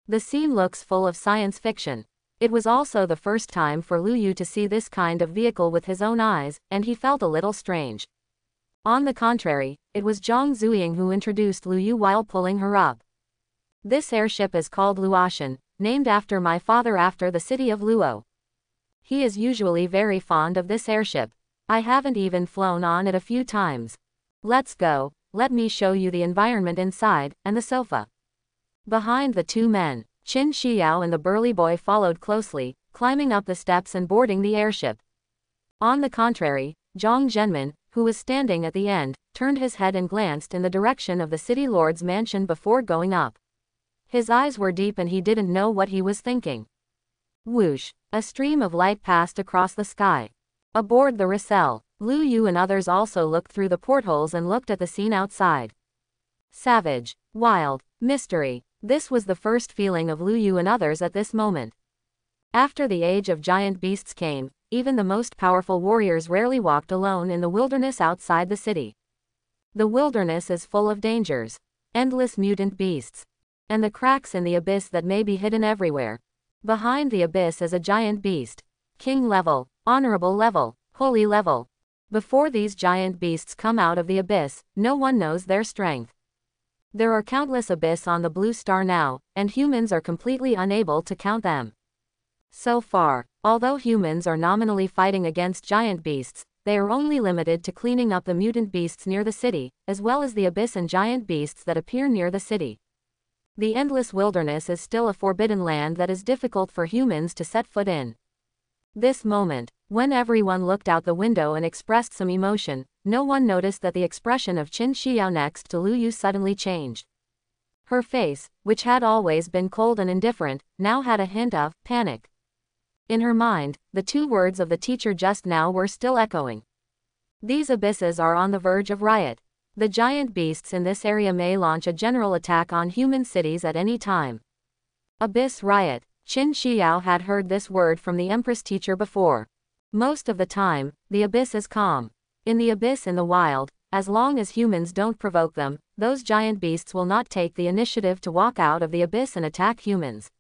The scene looks full of science fiction. It was also the first time for Lu Yu to see this kind of vehicle with his own eyes, and he felt a little strange. On the contrary, it was Zhang Zuying who introduced Lu Yu while pulling her up. This airship is called Luoshan, named after my father after the city of Luo. He is usually very fond of this airship. I haven't even flown on it a few times. Let's go, let me show you the environment inside, and the sofa. Behind the 2 men, Qin Xiao and the burly boy followed closely, climbing up the steps and boarding the airship. On the contrary, Zhang Zhenmin, who was standing at the end, turned his head and glanced in the direction of the city lord's mansion before going up. His eyes were deep and he didn't know what he was thinking. Whoosh! A stream of light passed across the sky. Aboard the Racel, Lu Yu and others also looked through the portholes and looked at the scene outside. Savage, wild, mystery. This was the first feeling of Lu Yu and others at this moment. After the age of giant beasts came, even the most powerful warriors rarely walked alone in the wilderness outside the city. The wilderness is full of dangers, endless mutant beasts, and the cracks in the abyss that may be hidden everywhere. Behind the abyss is a giant beast. King level, honorable level, holy level. Before these giant beasts come out of the abyss, no one knows their strength. There are countless abyss on the blue star now, and humans are completely unable to count them. So far, although humans are nominally fighting against giant beasts, they are only limited to cleaning up the mutant beasts near the city, as well as the abyss and giant beasts that appear near the city. The endless wilderness is still a forbidden land that is difficult for humans to set foot in. This moment, when everyone looked out the window and expressed some emotion, no one noticed that the expression of Qin Xiao next to Lu Yu suddenly changed. Her face, which had always been cold and indifferent, now had a hint of panic. In her mind, the 2 words of the teacher just now were still echoing. These abysses are on the verge of riot. The giant beasts in this area may launch a general attack on human cities at any time. Abyss riot. Qin Xiao had heard this word from the Empress teacher before. Most of the time, the abyss is calm. In the abyss in the wild, as long as humans don't provoke them, those giant beasts will not take the initiative to walk out of the abyss and attack humans.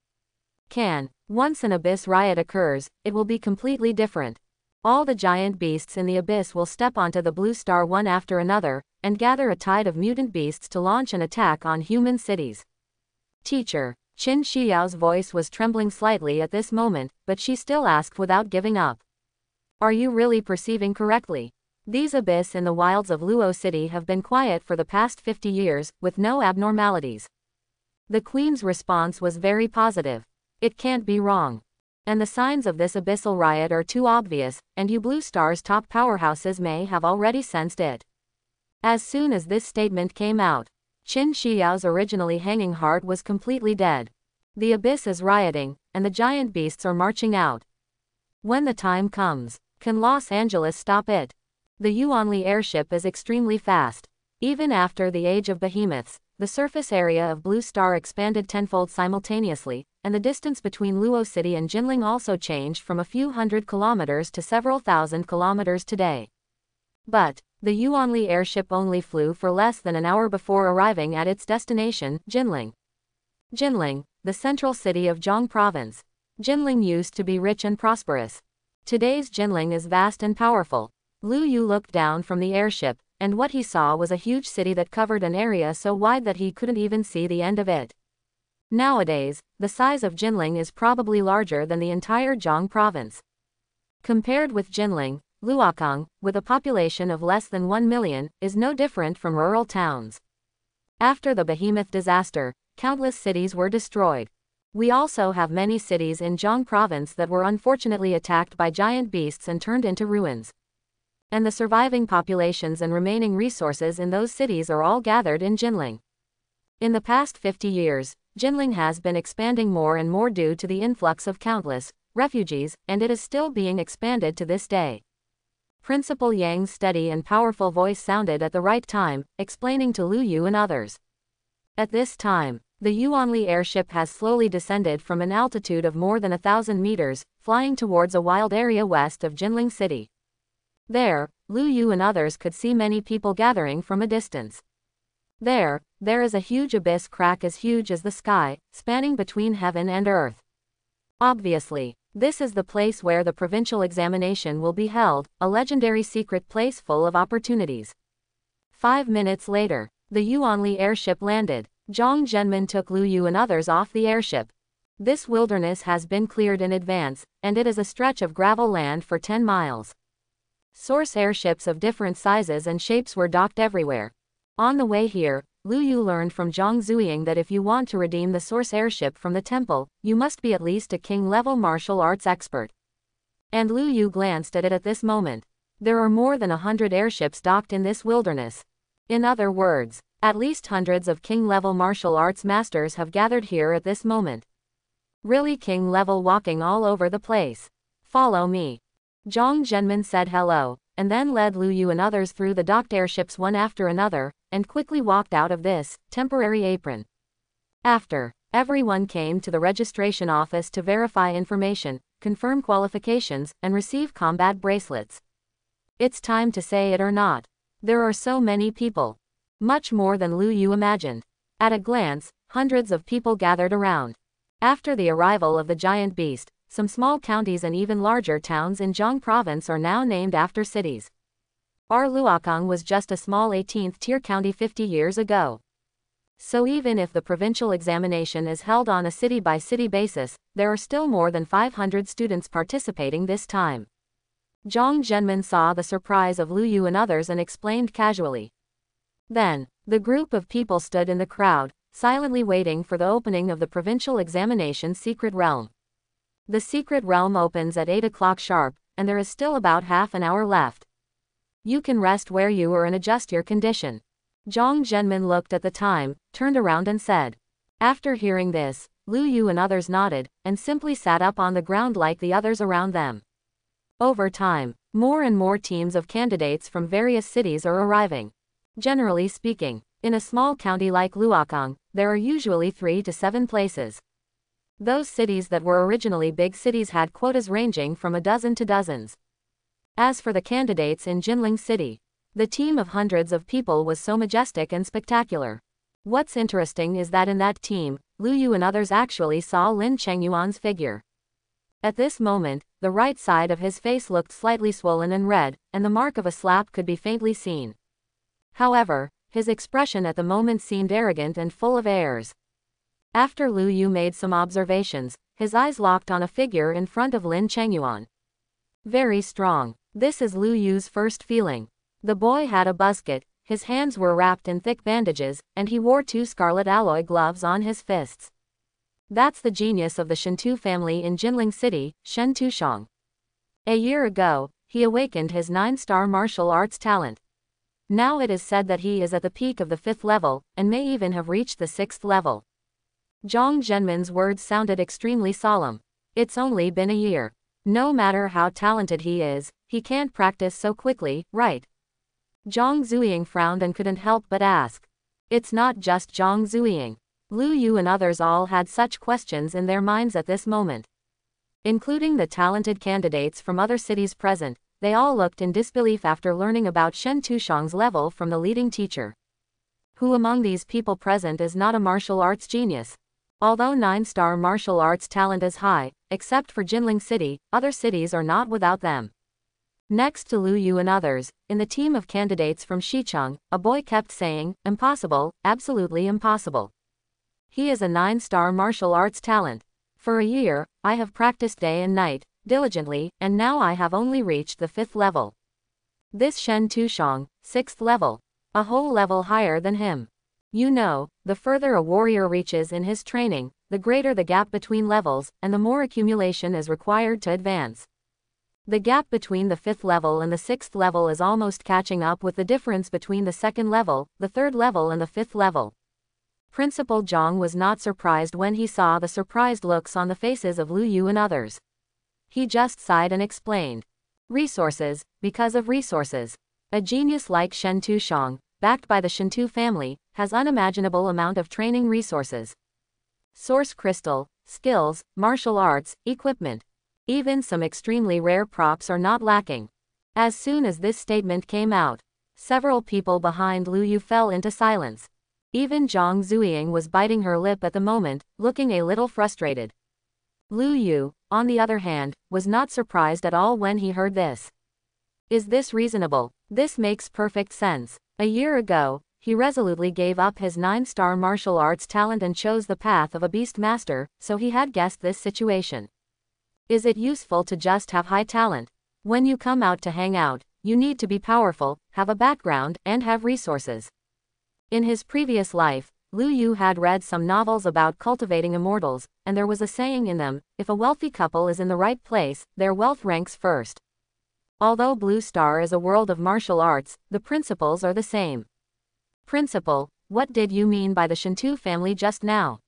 Once an abyss riot occurs, it will be completely different. All the giant beasts in the abyss will step onto the blue star one after another, and gather a tide of mutant beasts to launch an attack on human cities. Teacher. Qin Xiao's voice was trembling slightly at this moment, but she still asked without giving up. Are you really perceiving correctly? These abyss in the wilds of Luo City have been quiet for the past 50 years, with no abnormalities. The Queen's response was very positive. It can't be wrong. And the signs of this abyssal riot are too obvious, and you Blue Star's top powerhouses may have already sensed it. As soon as this statement came out, Qin Xiao's originally hanging heart was completely dead. The abyss is rioting, and the giant beasts are marching out. When the time comes, can Los Angeles stop it? The Yuanli airship is extremely fast. Even after the age of behemoths, the surface area of Blue Star expanded tenfold simultaneously, and the distance between Luo City and Jinling also changed from a few hundred kilometers to several thousand kilometers today. But the Yuanli airship only flew for less than an hour before arriving at its destination, Jinling. Jinling, the central city of Zhang Province. Jinling used to be rich and prosperous. Today's Jinling is vast and powerful. Lu Yu looked down from the airship, and what he saw was a huge city that covered an area so wide that he couldn't even see the end of it. Nowadays, the size of Jinling is probably larger than the entire Zhang province. Compared with Jinling, Luokang, with a population of less than 1 million, is no different from rural towns. After the Behemoth disaster, countless cities were destroyed. We also have many cities in Zhang province that were unfortunately attacked by giant beasts and turned into ruins. And the surviving populations and remaining resources in those cities are all gathered in Jinling. In the past 50 years, Jinling has been expanding more and more due to the influx of countless refugees, and it is still being expanded to this day. Principal Yang's steady and powerful voice sounded at the right time, explaining to Lu Yu and others. At this time, the Yuanli airship has slowly descended from an altitude of more than 1,000 meters, flying towards a wild area west of Jinling City. There, Lu Yu and others could see many people gathering from a distance. There is a huge abyss crack as huge as the sky, spanning between heaven and earth. Obviously, this is the place where the provincial examination will be held, a legendary secret place full of opportunities. 5 minutes later, the Yuanli airship landed. Zhang Zhenmin took Lu Yu and others off the airship. This wilderness has been cleared in advance, and it is a stretch of gravel land for 10 miles. Source airships of different sizes and shapes were docked everywhere. On the way here, Lu Yu learned from Zhang Zuying that if you want to redeem the source airship from the temple, you must be at least a king-level martial arts expert. And Lu Yu glanced at it at this moment. There are more than 100 airships docked in this wilderness. In other words, at least hundreds of king-level martial arts masters have gathered here at this moment. Really king-level walking all over the place. Follow me. Zhang Zhenmin said hello, and then led Lu Yu and others through the docked airships one after another, and quickly walked out of this temporary apron. After, everyone came to the registration office to verify information, confirm qualifications, and receive combat bracelets. It's time to say it or not. There are so many people. Much more than Lu Yu imagined. At a glance, hundreds of people gathered around. After the arrival of the giant beast, some small counties and even larger towns in Zhang province are now named after cities. Our Luokang was just a small 18th-tier county 50 years ago. So even if the provincial examination is held on a city-by-city basis, there are still more than 500 students participating this time. Zhang Zhenmin saw the surprise of Lu Yu and others and explained casually. Then, the group of people stood in the crowd, silently waiting for the opening of the provincial examination's secret realm. The secret realm opens at 8 o'clock sharp, and there is still about half an hour left. You can rest where you are and adjust your condition. Zhang Zhenmin looked at the time, turned around and said. After hearing this, Lu Yu and others nodded, and simply sat up on the ground like the others around them. Over time, more and more teams of candidates from various cities are arriving. Generally speaking, in a small county like Luokong, there are usually 3 to 7 places. Those cities that were originally big cities had quotas ranging from a dozen to dozens. As for the candidates in Jinling City, the team of hundreds of people was so majestic and spectacular. What's interesting is that in that team, Lu Yu and others actually saw Lin Chengyuan's figure. At this moment, the right side of his face looked slightly swollen and red, and the mark of a slap could be faintly seen. However, his expression at the moment seemed arrogant and full of airs. After Lu Yu made some observations, his eyes locked on a figure in front of Lin Chengyuan. Very strong. This is Lu Yu's first feeling. The boy had a busket, his hands were wrapped in thick bandages, and he wore 2 scarlet alloy gloves on his fists. That's the genius of the Shentu family in Jinling City, Shen Tushang. A year ago, he awakened his 9-star martial arts talent. Now it is said that he is at the peak of the 5th level, and may even have reached the 6th level. Zhang Zhenmin's words sounded extremely solemn. It's only been a year. No matter how talented he is, he can't practice so quickly, right? Zhang Zuying frowned and couldn't help but ask. It's not just Zhang Zuying. Lu Yu and others all had such questions in their minds at this moment. Including the talented candidates from other cities present, they all looked in disbelief after learning about Shen Tushang's level from the leading teacher. Who among these people present is not a martial arts genius? Although 9-star martial arts talent is high, except for Jinling City, other cities are not without them. Next to Lu Yu and others, in the team of candidates from Xicheng, a boy kept saying, "Impossible, absolutely impossible. He is a 9-star martial arts talent. For a year, I have practiced day and night, diligently, and now I have only reached the 5th level. This Shen Tushang, 6th level. A whole level higher than him. You know, the further a warrior reaches in his training, the greater the gap between levels, and the more accumulation is required to advance. The gap between the 5th level and the 6th level is almost catching up with the difference between the 2nd level, the 3rd level and the 5th level." Principal Zhang was not surprised when he saw the surprised looks on the faces of Lu Yu and others. He just sighed and explained. Resources, because of resources. A genius like Shen Tushang, backed by the Shentu family, has unimaginable amount of training resources. Source crystal, skills, martial arts, equipment. Even some extremely rare props are not lacking. As soon as this statement came out, several people behind Lu Yu fell into silence. Even Zhang Zuying was biting her lip at the moment, looking a little frustrated. Lu Yu, on the other hand, was not surprised at all when he heard this. Is this reasonable? This makes perfect sense. A year ago, he resolutely gave up his 9-star martial arts talent and chose the path of a beast master, so he had guessed this situation. Is it useful to just have high talent? When you come out to hang out, you need to be powerful, have a background, and have resources. In his previous life, Lu Yu had read some novels about cultivating immortals, and there was a saying in them, if a wealthy couple is in the right place, their wealth ranks first. Although Blue Star is a world of martial arts, the principles are the same. Principal, what did you mean by the Shentu family just now?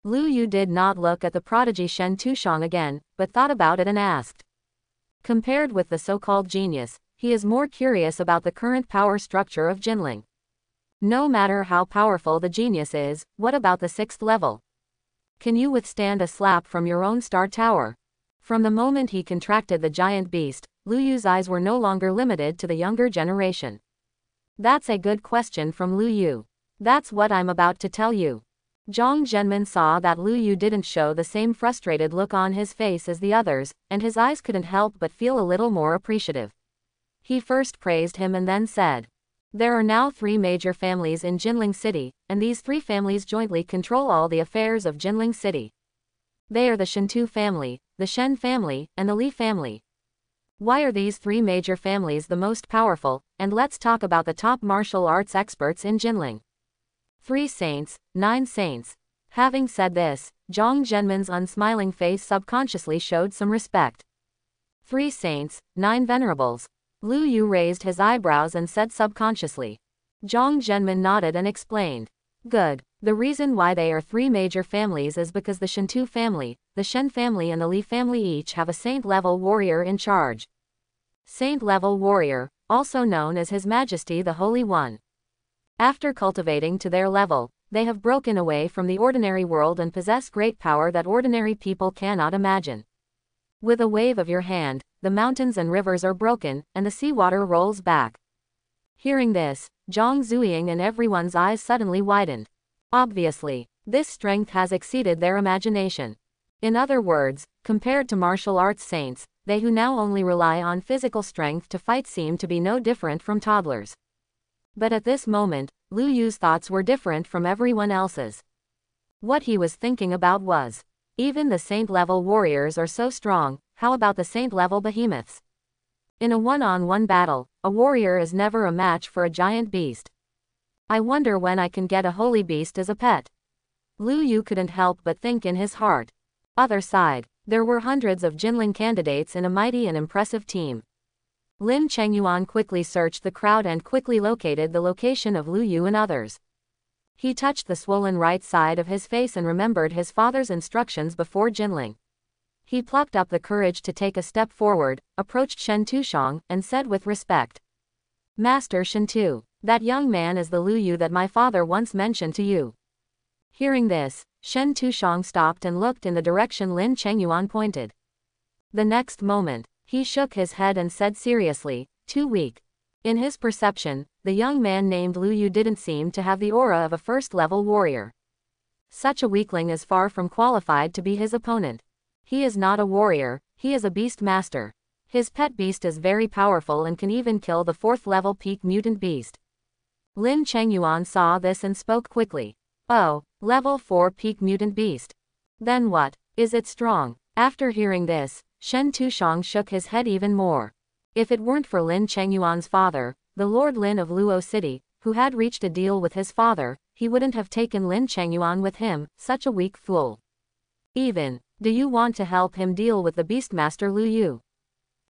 Lu Yu did not look at the prodigy Shen Tushang again, but thought about it and asked. Compared with the so-called genius, he is more curious about the current power structure of Jinling. No matter how powerful the genius is, what about the 6th level? Can you withstand a slap from your own star tower? From the moment he contracted the giant beast, Lu Yu's eyes were no longer limited to the younger generation. That's a good question from Lu Yu. That's what I'm about to tell you. Zhang Zhenmin saw that Lu Yu didn't show the same frustrated look on his face as the others, and his eyes couldn't help but feel a little more appreciative. He first praised him and then said, there are now 3 major families in Jinling City, and these 3 families jointly control all the affairs of Jinling City. They are the Shentu family, the Shen family, and the Li family. Why are these 3 major families the most powerful? And let's talk about the top martial arts experts in Jinling. 3 saints, 9 saints. Having said this, Zhang Zhenmin's unsmiling face subconsciously showed some respect. 3 saints, 9 venerables. Lu Yu raised his eyebrows and said subconsciously. Zhang Zhenmin nodded and explained. Good. The reason why they are 3 major families is because the Shentu family, the Shen family and the Li family each have a saint-level warrior in charge. Saint-level warrior, also known as His Majesty the Holy One. After cultivating to their level, they have broken away from the ordinary world and possess great power that ordinary people cannot imagine. With a wave of your hand, the mountains and rivers are broken, and the seawater rolls back. Hearing this, Zhang Zuying and everyone's eyes suddenly widened. Obviously, this strength has exceeded their imagination. In other words, compared to martial arts saints, they who now only rely on physical strength to fight seem to be no different from toddlers. But at this moment, Lu Yu's thoughts were different from everyone else's. What he was thinking about was, even the saint-level warriors are so strong, how about the saint-level behemoths? In a one-on-one battle, a warrior is never a match for a giant beast. I wonder when I can get a holy beast as a pet. Lu Yu couldn't help but think in his heart. Other side, there were hundreds of Jinling candidates in a mighty and impressive team. Lin Chengyuan quickly searched the crowd and quickly located the location of Lu Yu and others. He touched the swollen right side of his face and remembered his father's instructions before Jinling. He plucked up the courage to take a step forward, approached Shen Tushang, and said with respect, "Master Shen Tu, that young man is the Lu Yu that my father once mentioned to you." Hearing this, Shen Tushang stopped and looked in the direction Lin Chengyuan pointed. The next moment, he shook his head and said seriously, "Too weak." In his perception, the young man named Lu Yu didn't seem to have the aura of a first-level warrior. Such a weakling is far from qualified to be his opponent. He is not a warrior, he is a beast master. His pet beast is very powerful and can even kill the 4th-level peak mutant beast. Lin Chengyuan saw this and spoke quickly. "Oh, level 4 peak mutant beast. Then what? Is it strong?" After hearing this, Shen Tushang shook his head even more. If it weren't for Lin Chengyuan's father, the Lord Lin of Luo City, who had reached a deal with his father, he wouldn't have taken Lin Chengyuan with him, such a weak fool. Even, do you want to help him deal with the Beastmaster Lu Yu?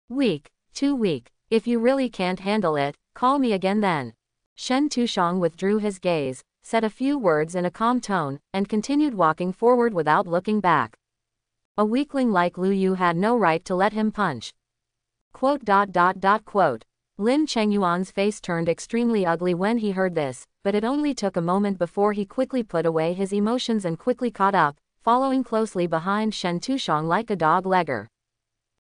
Weak, too weak. If you really can't handle it, call me again then. Shen Tushang withdrew his gaze, said a few words in a calm tone, and continued walking forward without looking back. A weakling like Lu Yu had no right to let him punch. Quote. Lin Chengyuan's face turned extremely ugly when he heard this, but it only took a moment before he quickly put away his emotions and quickly caught up, following closely behind Shen Tushang like a dog-legger.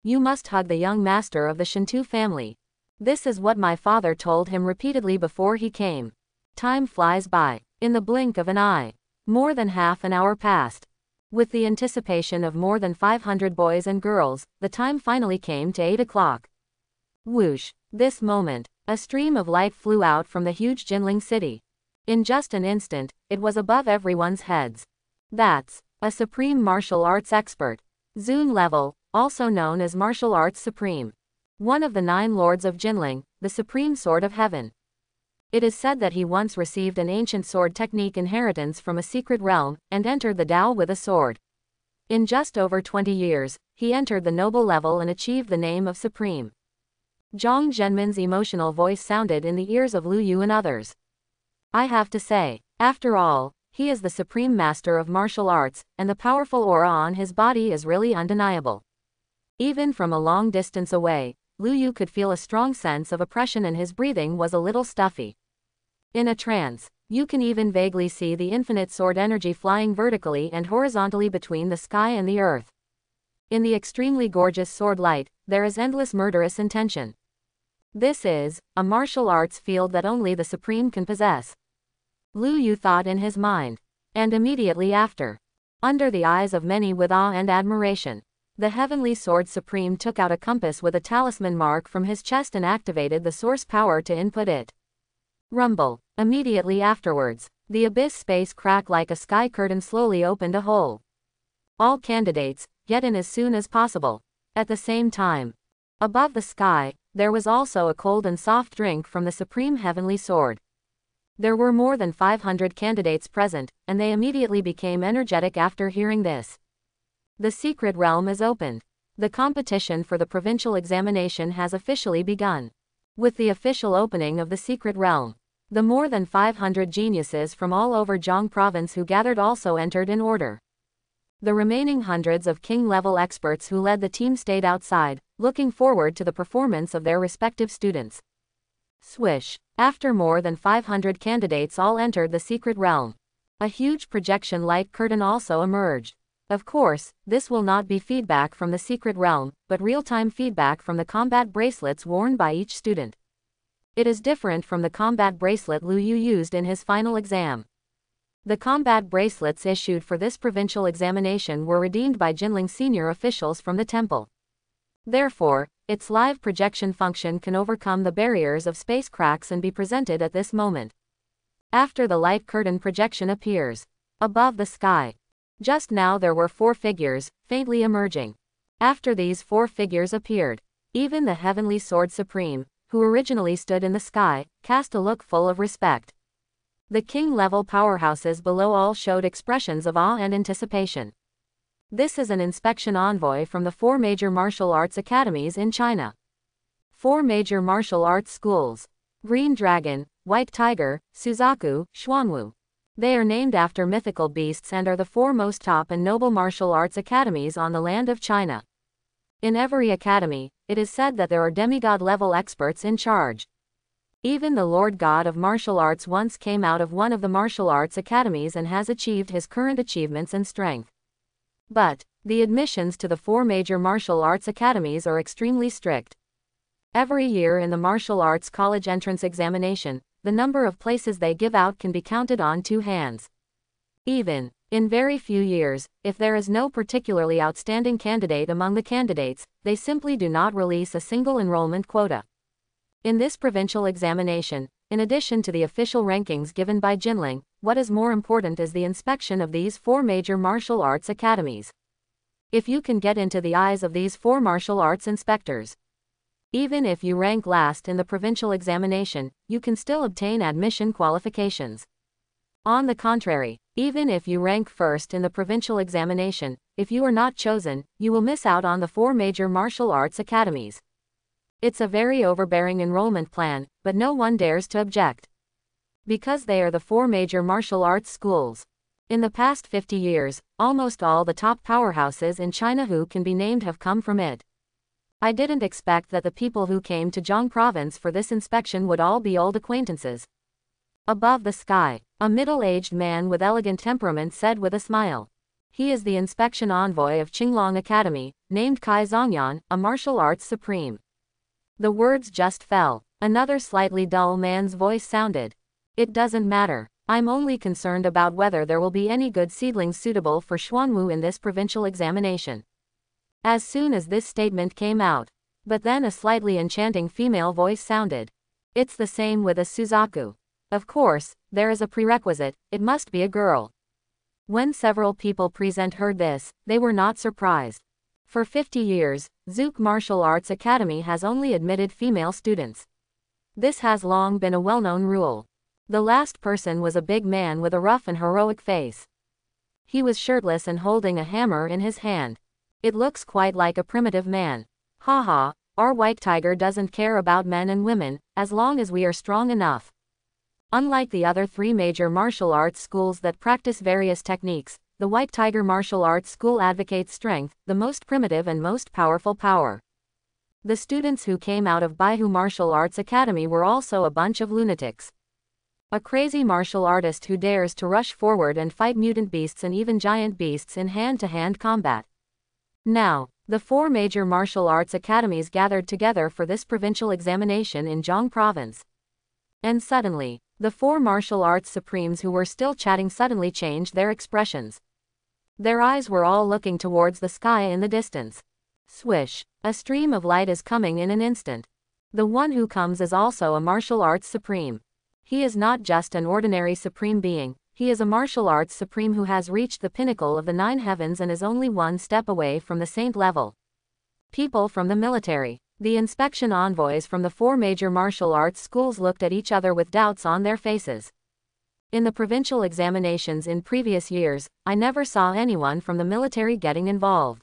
"You must hug the young master of the Shentu family. This is what my father told him repeatedly before he came." Time flies by. In the blink of an eye. More than half an hour passed. With the anticipation of more than 500 boys and girls, the time finally came to 8 o'clock. Whoosh! This moment, a stream of light flew out from the huge Jinling city. In just an instant, it was above everyone's heads. That's a supreme martial arts expert. Zun level, also known as martial arts supreme. One of the 9 lords of Jinling, the supreme sword of heaven. It is said that he once received an ancient sword technique inheritance from a secret realm, and entered the Tao with a sword. In just over 20 years, he entered the noble level and achieved the name of supreme. Zhang Zhenmin's emotional voice sounded in the ears of Lu Yu and others. I have to say, after all, he is the supreme master of martial arts, and the powerful aura on his body is really undeniable. Even from a long distance away, Lu Yu could feel a strong sense of oppression and his breathing was a little stuffy. In a trance, you can even vaguely see the infinite sword energy flying vertically and horizontally between the sky and the earth. In the extremely gorgeous sword light, there is endless murderous intention. This is a martial arts field that only the supreme can possess. Lu Yu thought in his mind. And immediately after, under the eyes of many with awe and admiration, the heavenly sword supreme took out a compass with a talisman mark from his chest and activated the source power to input it. Rumble. Immediately afterwards, the abyss space crack like a sky curtain slowly opened a hole. All candidates, get in as soon as possible. At the same time, above the sky, there was also a cold and soft drink from the supreme heavenly sword. There were more than 500 candidates present, and they immediately became energetic after hearing this. The secret realm is opened. The competition for the provincial examination has officially begun. With the official opening of the secret realm, the more than 500 geniuses from all over Zhang province who gathered also entered in order. The remaining hundreds of king-level experts who led the team stayed outside, looking forward to the performance of their respective students. Swish. After more than 500 candidates all entered the secret realm, a huge projection light curtain also emerged. Of course, this will not be feedback from the secret realm, but real-time feedback from the combat bracelets worn by each student. It is different from the combat bracelet Liu Yu used in his final exam. The combat bracelets issued for this provincial examination were redeemed by Jinling senior officials from the temple. Therefore, its live projection function can overcome the barriers of space cracks and be presented at this moment. After the light curtain projection appears above the sky. Just now there were 4 figures, faintly emerging. After these 4 figures appeared, even the heavenly sword supreme, who originally stood in the sky, cast a look full of respect. The king-level powerhouses below all showed expressions of awe and anticipation. This is an inspection envoy from the 4 major martial arts academies in China. 4 major martial arts schools: Green Dragon, White Tiger, Suzaku, Xuanwu. They are named after mythical beasts and are the 4 most top and noble martial arts academies on the land of China. In every academy, it is said that there are demigod-level experts in charge. Even the Lord God of martial arts once came out of one of the martial arts academies and has achieved his current achievements and strength. But the admissions to the 4 major martial arts academies are extremely strict. Every year in the martial arts college entrance examination, the number of places they give out can be counted on 2 hands. Even in very few years, if there is no particularly outstanding candidate among the candidates, they simply do not release a single enrollment quota. In this provincial examination, in addition to the official rankings given by Jinling, what is more important is the inspection of these 4 major martial arts academies. If you can get into the eyes of these 4 martial arts inspectors, even if you rank last in the provincial examination, you can still obtain admission qualifications. On the contrary, even if you rank first in the provincial examination, if you are not chosen, you will miss out on the 4 major martial arts academies. It's a very overbearing enrollment plan, but no one dares to object. Because they are the 4 major martial arts schools. In the past 50 years, almost all the top powerhouses in China who can be named have come from it. I didn't expect that the people who came to Zhang province for this inspection would all be old acquaintances. Above the sky, a middle-aged man with elegant temperament said with a smile. He is the inspection envoy of Qinglong Academy, named Kai Zongyan, a martial arts supreme. The words just fell. Another slightly dull man's voice sounded. It doesn't matter. I'm only concerned about whether there will be any good seedlings suitable for Xuanwu in this provincial examination. As soon as this statement came out. But then a slightly enchanting female voice sounded. It's the same with a Suzaku. Of course, there is a prerequisite, it must be a girl. When several people present heard this, they were not surprised. For 50 years, Zouk Martial Arts Academy has only admitted female students. This has long been a well-known rule. The last person was a big man with a rough and heroic face. He was shirtless and holding a hammer in his hand. It looks quite like a primitive man. Haha, our white tiger doesn't care about men and women, as long as we are strong enough. Unlike the other 3 major martial arts schools that practice various techniques, the White Tiger Martial Arts School advocates strength, the most primitive and most powerful power. The students who came out of Baihu Martial Arts Academy were also a bunch of lunatics. A crazy martial artist who dares to rush forward and fight mutant beasts and even giant beasts in hand-to-hand combat. Now, the 4 major martial arts academies gathered together for this provincial examination in Zhang province. And suddenly, the 4 martial arts supremes who were still chatting suddenly changed their expressions. Their eyes were all looking towards the sky in the distance. Swish! A stream of light is coming in an instant. The one who comes is also a martial arts supreme. He is not just an ordinary supreme being, he is a martial arts supreme who has reached the pinnacle of the 9 heavens and is only one step away from the saint level. People from the military, the inspection envoys from the 4 major martial arts schools looked at each other with doubts on their faces. In the provincial examinations in previous years, I never saw anyone from the military getting involved.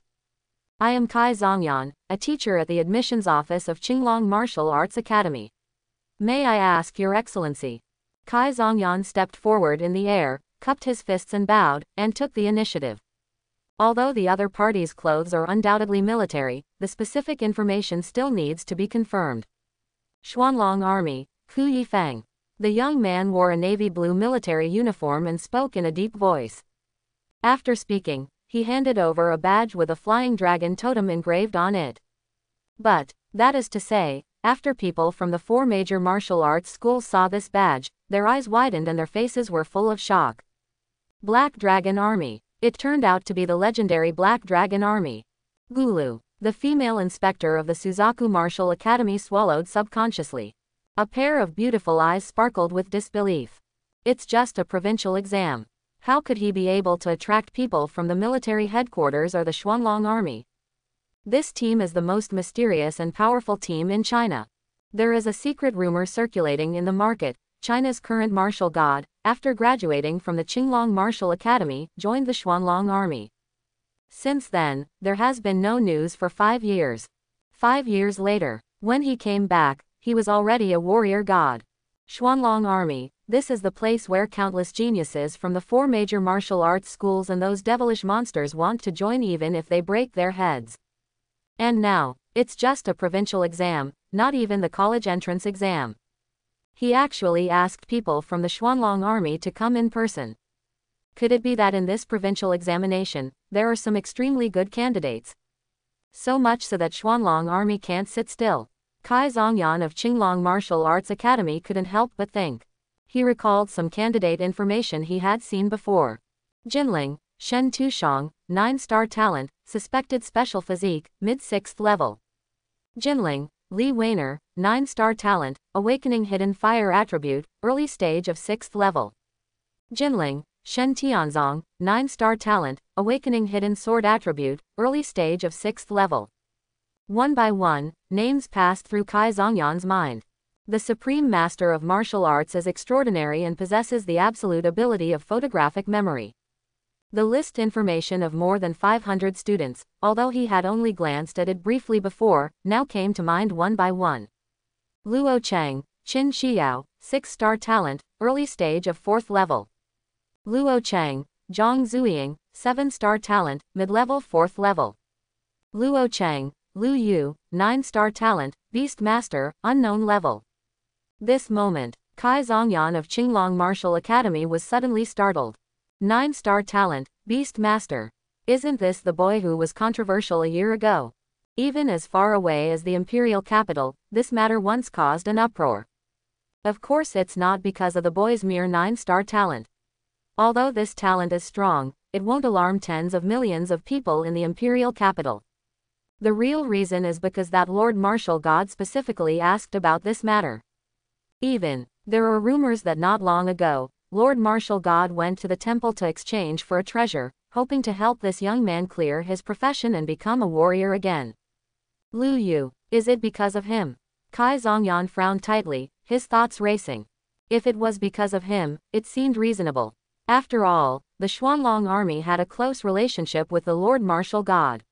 I am Kai Zongyan, a teacher at the admissions office of Qinglong Martial Arts Academy. May I ask Your Excellency? Kai Zongyan stepped forward in the air, cupped his fists and bowed, and took the initiative. Although the other party's clothes are undoubtedly military, the specific information still needs to be confirmed. Xuanlong Army, Ku Yifeng. The young man wore a navy blue military uniform and spoke in a deep voice. After speaking, he handed over a badge with a flying dragon totem engraved on it. But, that is to say, after people from the 4 major martial arts schools saw this badge, their eyes widened and their faces were full of shock. Black Dragon Army. It turned out to be the legendary Black Dragon Army. Gulu, the female inspector of the Suzaku Martial Academy, swallowed subconsciously. A pair of beautiful eyes sparkled with disbelief. It's just a provincial exam. How could he be able to attract people from the military headquarters or the Xuanlong Army? This team is the most mysterious and powerful team in China. There is a secret rumor circulating in the market. China's current martial god, after graduating from the Qinglong Martial Academy, joined the Xuanlong Army. Since then, there has been no news for 5 years. 5 years later, when he came back, he was already a warrior god. Xuanlong Army, this is the place where countless geniuses from the 4 major martial arts schools and those devilish monsters want to join even if they break their heads. And now, it's just a provincial exam, not even the college entrance exam. He actually asked people from the Xuanlong Army to come in person. Could it be that in this provincial examination, there are some extremely good candidates? So much so that Xuanlong Army can't sit still. Kai Zongyan of Qinglong Martial Arts Academy couldn't help but think. He recalled some candidate information he had seen before. Jinling, Shen Tushang, 9-star talent, suspected special physique, mid-6th level. Jinling, Li Weiner, 9-star talent, awakening hidden fire attribute, early stage of 6th level. Jinling, Shen Tianzong, 9-star talent, awakening hidden sword attribute, early stage of 6th level. One by one, names passed through Kai Zongyan's mind. The supreme master of martial arts is extraordinary and possesses the absolute ability of photographic memory. The list information of more than 500 students, although he had only glanced at it briefly before, now came to mind one by one. Luo Cheng, Qin Xiao, 6-star talent, early stage of 4th level. Luo Cheng, Zhang Zuying, 7-star talent, mid-level 4th level. Luo Cheng, Lu Yu, 9-star talent, beast master, unknown level. This moment, Kai Zongyan of Qinglong Martial Academy was suddenly startled. 9-star talent, beast master. Isn't this the boy who was controversial a year ago? Even as far away as the imperial capital, this matter once caused an uproar. Of course it's not because of the boy's mere 9-star talent. Although this talent is strong, it won't alarm tens of millions of people in the imperial capital. The real reason is because that Lord Martial God specifically asked about this matter. There are rumors that not long ago, Lord Martial God went to the temple to exchange for a treasure, hoping to help this young man clear his profession and become a warrior again. Lu Yu, is it because of him? Kai Zongyan frowned tightly, his thoughts racing. If it was because of him, it seemed reasonable. After all, the Xuanlong Army had a close relationship with the Lord Martial God.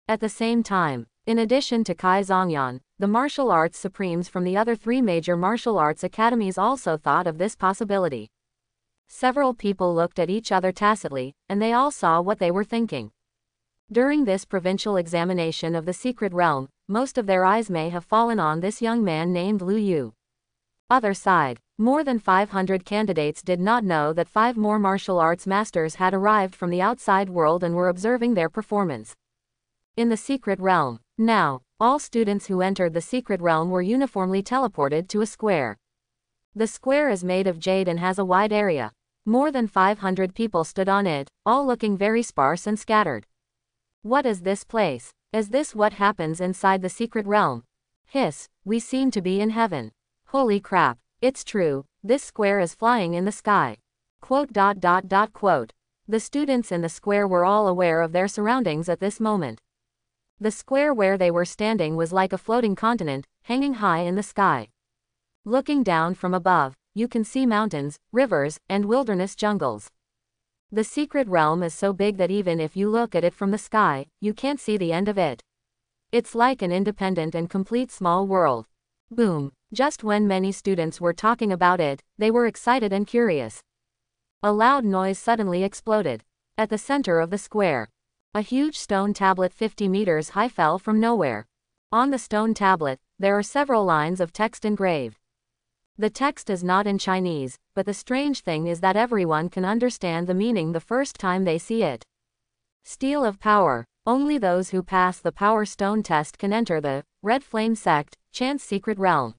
At the same time, in addition to Kai Zongyan, the martial arts supremes from the other 3 major martial arts academies also thought of this possibility. Several people looked at each other tacitly, and they all saw what they were thinking. During this provincial examination of the secret realm, most of their eyes may have fallen on this young man named Lu Yu. Other side, more than 500 candidates did not know that 5 more martial arts masters had arrived from the outside world and were observing their performance. In the secret realm, now, all students who entered the secret realm were uniformly teleported to a square. The square is made of jade and has a wide area. More than 500 people stood on it, all looking very sparse and scattered. What is this place? Is this what happens inside the secret realm? Hiss, we seem to be in heaven. Holy crap, it's true, this square is flying in the sky. Quote. The students in the square were all aware of their surroundings at this moment. The square where they were standing was like a floating continent, hanging high in the sky. Looking down from above, you can see mountains, rivers, and wilderness jungles. The secret realm is so big that even if you look at it from the sky, you can't see the end of it. It's like an independent and complete small world. Boom! Just when many students were talking about it, they were excited and curious. A loud noise suddenly exploded. At the center of the square, a huge stone tablet 50 meters high fell from nowhere. On the stone tablet, there are several lines of text engraved. The text is not in Chinese, but the strange thing is that everyone can understand the meaning the first time they see it. Steel of Power. Only those who pass the Power Stone test can enter the Red Flame Sect, Chance Secret Realm.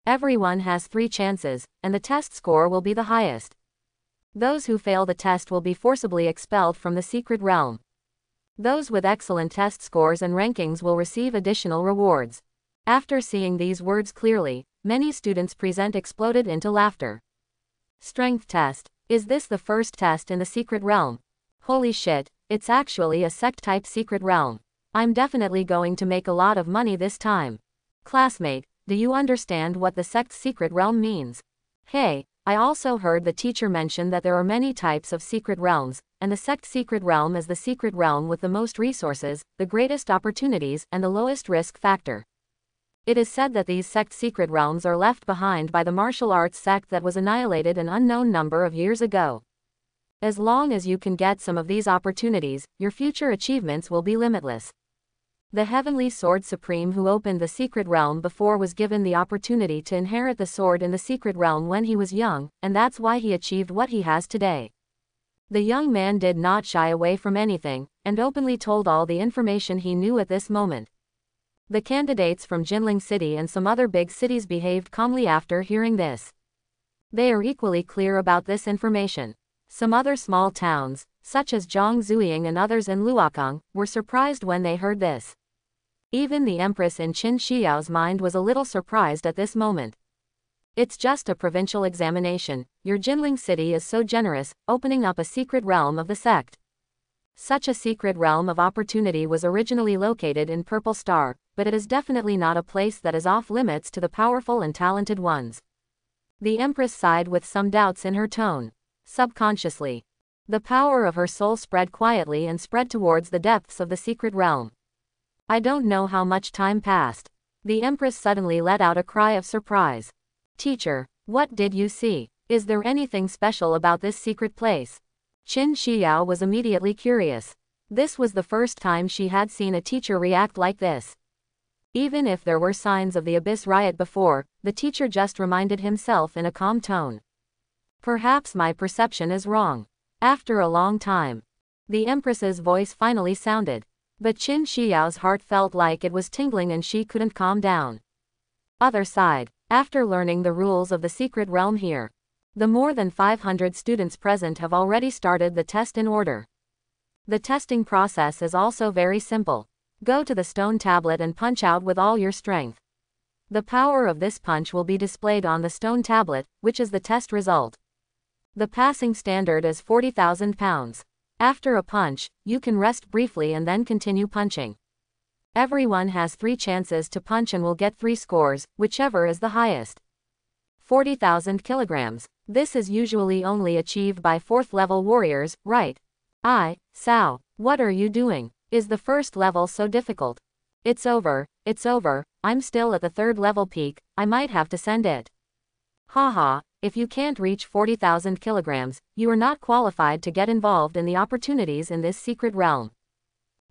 Everyone has 3 chances, and the test score will be the highest. Those who fail the test will be forcibly expelled from the secret realm. Those with excellent test scores and rankings will receive additional rewards. After seeing these words clearly, many students present exploded into laughter. Strength test. Is this the first test in the secret realm? Holy shit, it's actually a sect-type secret realm. I'm definitely going to make a lot of money this time. Classmate, do you understand what the sect's secret realm means? Hey, I also heard the teacher mention that there are many types of secret realms, and the sect secret realm is the secret realm with the most resources, the greatest opportunities, and the lowest risk factor. It is said that these sect secret realms are left behind by the martial arts sect that was annihilated an unknown number of years ago. As long as you can get some of these opportunities, your future achievements will be limitless. The Heavenly Sword Supreme who opened the secret realm before was given the opportunity to inherit the sword in the secret realm when he was young, and that's why he achieved what he has today. The young man did not shy away from anything, and openly told all the information he knew at this moment. The candidates from Jinling City and some other big cities behaved calmly after hearing this. They are equally clear about this information. Some other small towns, such as Zhongzuying and others in Luokong, were surprised when they heard this. Even the Empress in Qin Shiyao's mind was a little surprised at this moment. It's just a provincial examination. Your Jinling City is so generous, opening up a secret realm of the sect. Such a secret realm of opportunity was originally located in Purple Star, but it is definitely not a place that is off limits to the powerful and talented ones. The Empress sighed with some doubts in her tone. Subconsciously, the power of her soul spread quietly and spread towards the depths of the secret realm. I don't know how much time passed. The Empress suddenly let out a cry of surprise. Teacher, what did you see? Is there anything special about this secret place? Qin Shiyao was immediately curious. This was the first time she had seen a teacher react like this. Even if there were signs of the Abyss riot before, the teacher just reminded himself in a calm tone. Perhaps my perception is wrong. After a long time, the Empress's voice finally sounded. But Qin Shiyao's heart felt like it was tingling and she couldn't calm down. Other side, after learning the rules of the secret realm here, the more than 500 students present have already started the test in order. The testing process is also very simple. Go to the stone tablet and punch out with all your strength. The power of this punch will be displayed on the stone tablet, which is the test result. The passing standard is 40,000 pounds. After a punch, you can rest briefly and then continue punching. Everyone has 3 chances to punch and will get 3 scores, whichever is the highest. 40,000 kilograms. This is usually only achieved by 4th level warriors, right? Sao, what are you doing? Is the first level so difficult? It's over, I'm still at the 3rd level peak, I might have to send it. Haha. If you can't reach 40,000 kilograms, you are not qualified to get involved in the opportunities in this secret realm.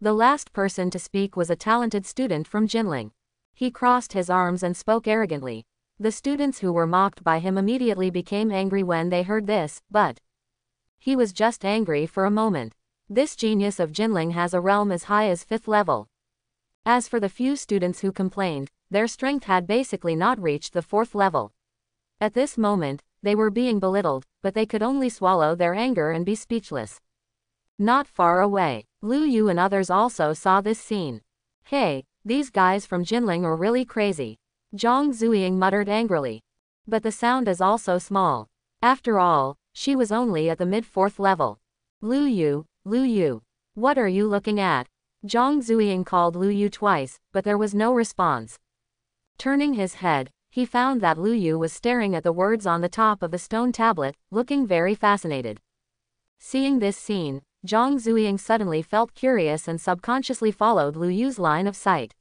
The last person to speak was a talented student from Jinling. He crossed his arms and spoke arrogantly. The students who were mocked by him immediately became angry when they heard this, but he was just angry for a moment. This genius of Jinling has a realm as high as 5th level. As for the few students who complained, their strength had basically not reached the 4th level. At this moment, they were being belittled, but they could only swallow their anger and be speechless. Not far away, Lu Yu and others also saw this scene. Hey, these guys from Jinling are really crazy. Zhang Zuying muttered angrily. But the sound is also small. After all, she was only at the mid-4th level. Lu Yu, what are you looking at? Zhang Zuying called Lu Yu twice, but there was no response. Turning his head, he found that Lu Yu was staring at the words on the top of the stone tablet, looking very fascinated. Seeing this scene, Zhang Zuying suddenly felt curious and subconsciously followed Lu Yu's line of sight.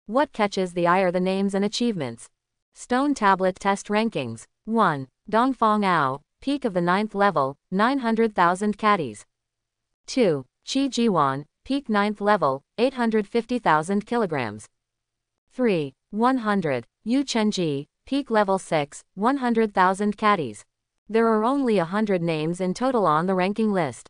What catches the eye are the names and achievements. Stone tablet test rankings. 1. Dongfang Ao, peak of the 9th level, 900,000 caddies. 2. Qi Jiwan, peak 9th level, 850,000 kilograms. 3. 100. Yu Chenji, Peak level 6, 100,000 caddies. There are only 100 names in total on the ranking list.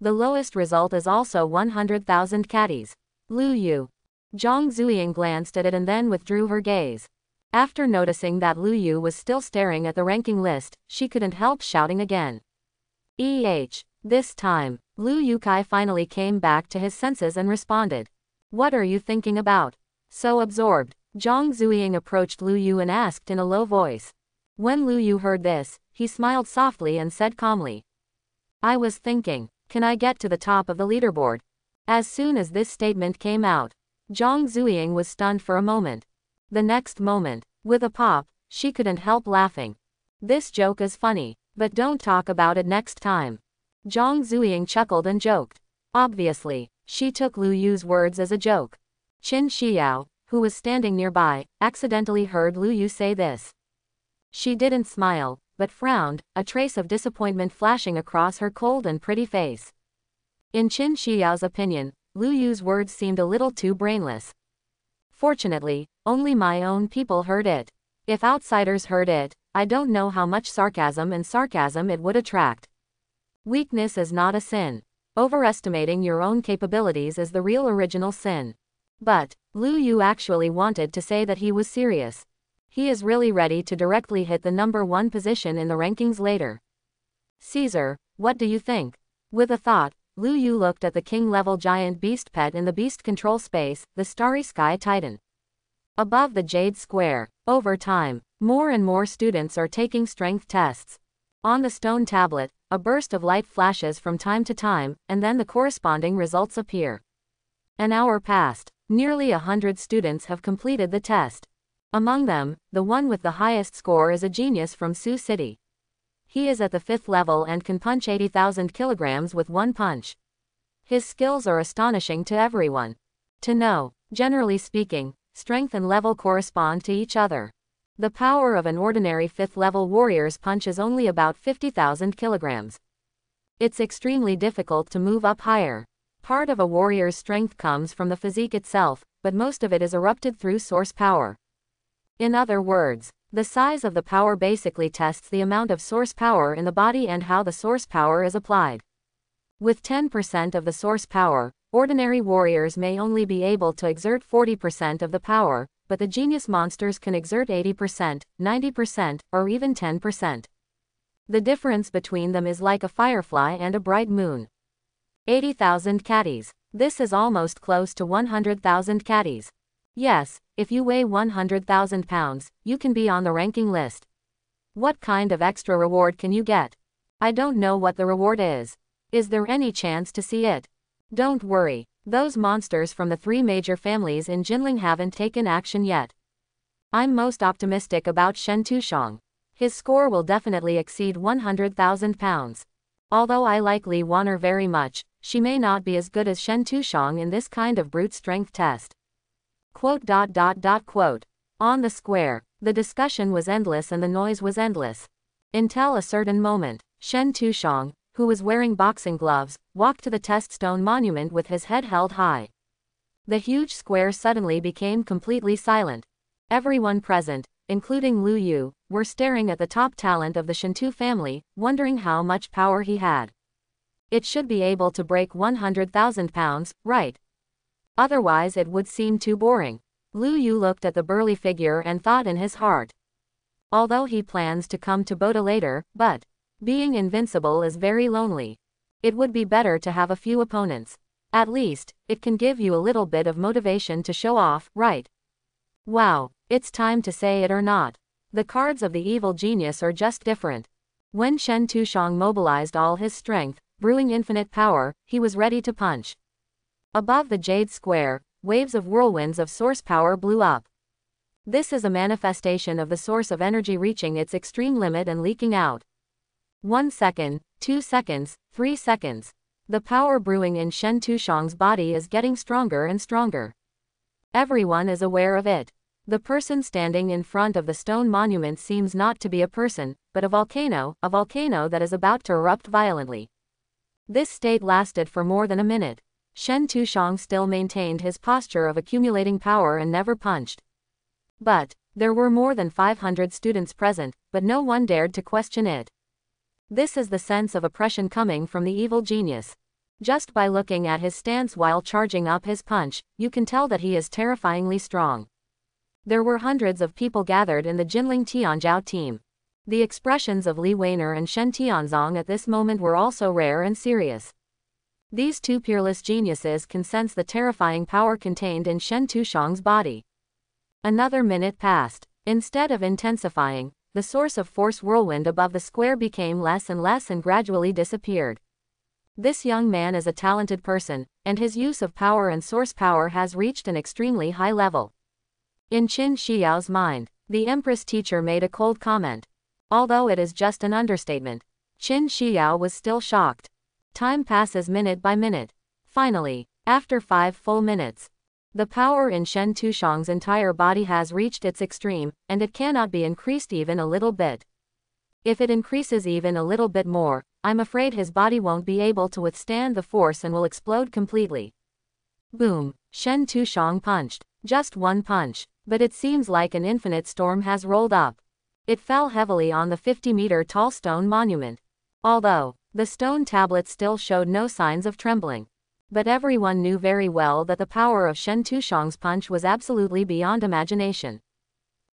The lowest result is also 100,000 caddies. Lu Yu. Zhang Zuiying glanced at it and then withdrew her gaze. After noticing that Lu Yu was still staring at the ranking list, she couldn't help shouting again. This time, Lu Yukai finally came back to his senses and responded. What are you thinking about? So absorbed. Zhang Zuiying approached Lu Yu and asked in a low voice. When Lu Yu heard this, he smiled softly and said calmly. I was thinking, can I get to the top of the leaderboard? As soon as this statement came out, Zhang Zuiying was stunned for a moment. The next moment, with a pop, she couldn't help laughing. This joke is funny, but don't talk about it next time. Zhang Zuiying chuckled and joked. Obviously, she took Lu Yu's words as a joke. Qin Xiao, who was standing nearby, accidentally heard Lu Yu say this. She didn't smile, but frowned, a trace of disappointment flashing across her cold and pretty face. In Qin Xiao's opinion, Lu Yu's words seemed a little too brainless. Fortunately, only my own people heard it. If outsiders heard it, I don't know how much sarcasm it would attract. Weakness is not a sin. Overestimating your own capabilities is the real original sin. But, Lu Yu actually wanted to say that he was serious. He is really ready to directly hit the #1 position in the rankings later. Caesar, what do you think? With a thought, Lu Yu looked at the king-level giant beast pet in the beast control space, the Starry Sky Titan. Above the Jade Square, over time, more and more students are taking strength tests. On the stone tablet, a burst of light flashes from time to time, and then the corresponding results appear. An hour passed. Nearly 100 students have completed the test. Among them, the one with the highest score is a genius from Sioux City. He is at the 5th level and can punch 80,000 kilograms with one punch. His skills are astonishing to everyone. To know, generally speaking, strength and level correspond to each other. The power of an ordinary 5th level warrior's punch is only about 50,000 kilograms. It's extremely difficult to move up higher. Part of a warrior's strength comes from the physique itself, but most of it is erupted through source power. In other words, the size of the power basically tests the amount of source power in the body and how the source power is applied. With 10% of the source power, ordinary warriors may only be able to exert 40% of the power, but the genius monsters can exert 80%, 90%, or even 10%. The difference between them is like a firefly and a bright moon. 80,000 caddies. This is almost close to 100,000 caddies. Yes, if you weigh 100,000 pounds, you can be on the ranking list. What kind of extra reward can you get? I don't know what the reward is. Is there any chance to see it? Don't worry, those monsters from the 3 major families in Jinling haven't taken action yet. I'm most optimistic about Shen Tushang. His score will definitely exceed 100,000 pounds. Although I like Li Wan'er very much, she may not be as good as Shen Tushang in this kind of brute strength test. On the square, the discussion was endless and the noise was endless. Until a certain moment, Shen Tushang, who was wearing boxing gloves, walked to the test stone monument with his head held high. The huge square suddenly became completely silent. Everyone present, including Lu Yu, were staring at the top talent of the Shentu family, wondering how much power he had. It should be able to break 100,000 pounds, right? Otherwise it would seem too boring. Lu Yu looked at the burly figure and thought in his heart. Although he plans to come to Boda later, but being invincible is very lonely. It would be better to have a few opponents. At least, it can give you a little bit of motivation to show off, right? Wow, it's time to say it or not. The cards of the evil genius are just different. When Shen Tushang mobilized all his strength, brewing infinite power, he was ready to punch. Above the Jade Square, waves of whirlwinds of source power blew up. This is a manifestation of the source of energy reaching its extreme limit and leaking out. 1 second, 2 seconds, 3 seconds. The power brewing in Shen Tushang's body is getting stronger and stronger. Everyone is aware of it. The person standing in front of the stone monument seems not to be a person, but a volcano that is about to erupt violently. This state lasted for more than a minute. Shen Tushang still maintained his posture of accumulating power and never punched. But, There were more than 500 students present, but no one dared to question it. This is the sense of oppression coming from the evil genius. Just by looking at his stance while charging up his punch, you can tell that he is terrifyingly strong. There were hundreds of people gathered in the Jinling Tianzhao team. The expressions of Li Weiner and Shen Tianzong at this moment were also rare and serious. These two peerless geniuses can sense the terrifying power contained in Shen Tushang's body. Another minute passed. Instead of intensifying, the source of force whirlwind above the square became less and less and gradually disappeared. This young man is a talented person, and his use of power and source power has reached an extremely high level. In Qin Xiao's mind, the Empress teacher made a cold comment. Although it is just an understatement, Qin Xiao was still shocked. Time passes minute by minute. Finally, after 5 full minutes, the power in Shen Tushang's entire body has reached its extreme, and it cannot be increased even a little bit. If it increases even a little bit more, I'm afraid his body won't be able to withstand the force and will explode completely. Boom! Shen Tushang punched. Just one punch, but it seems like an infinite storm has rolled up. It fell heavily on the 50-meter-tall stone monument. Although the stone tablet still showed no signs of trembling. But everyone knew very well that the power of Shen Tushang's punch was absolutely beyond imagination.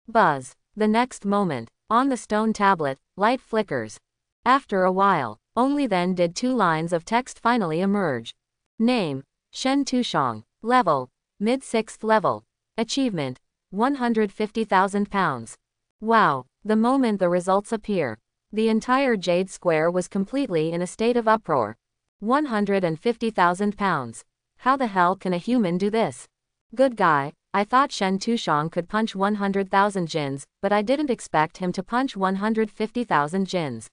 Buzz. The next moment, on the stone tablet, light flickers. After a while, only then did 2 lines of text finally emerge. Name: Shen Tushang. Level: mid-6th level. Achievement: 150,000 pounds. Wow! The moment the results appear, the entire Jade Square was completely in a state of uproar. 150,000 pounds. How the hell can a human do this? Good guy, I thought Shen Tushang could punch 100,000 jins, but I didn't expect him to punch 150,000 jins.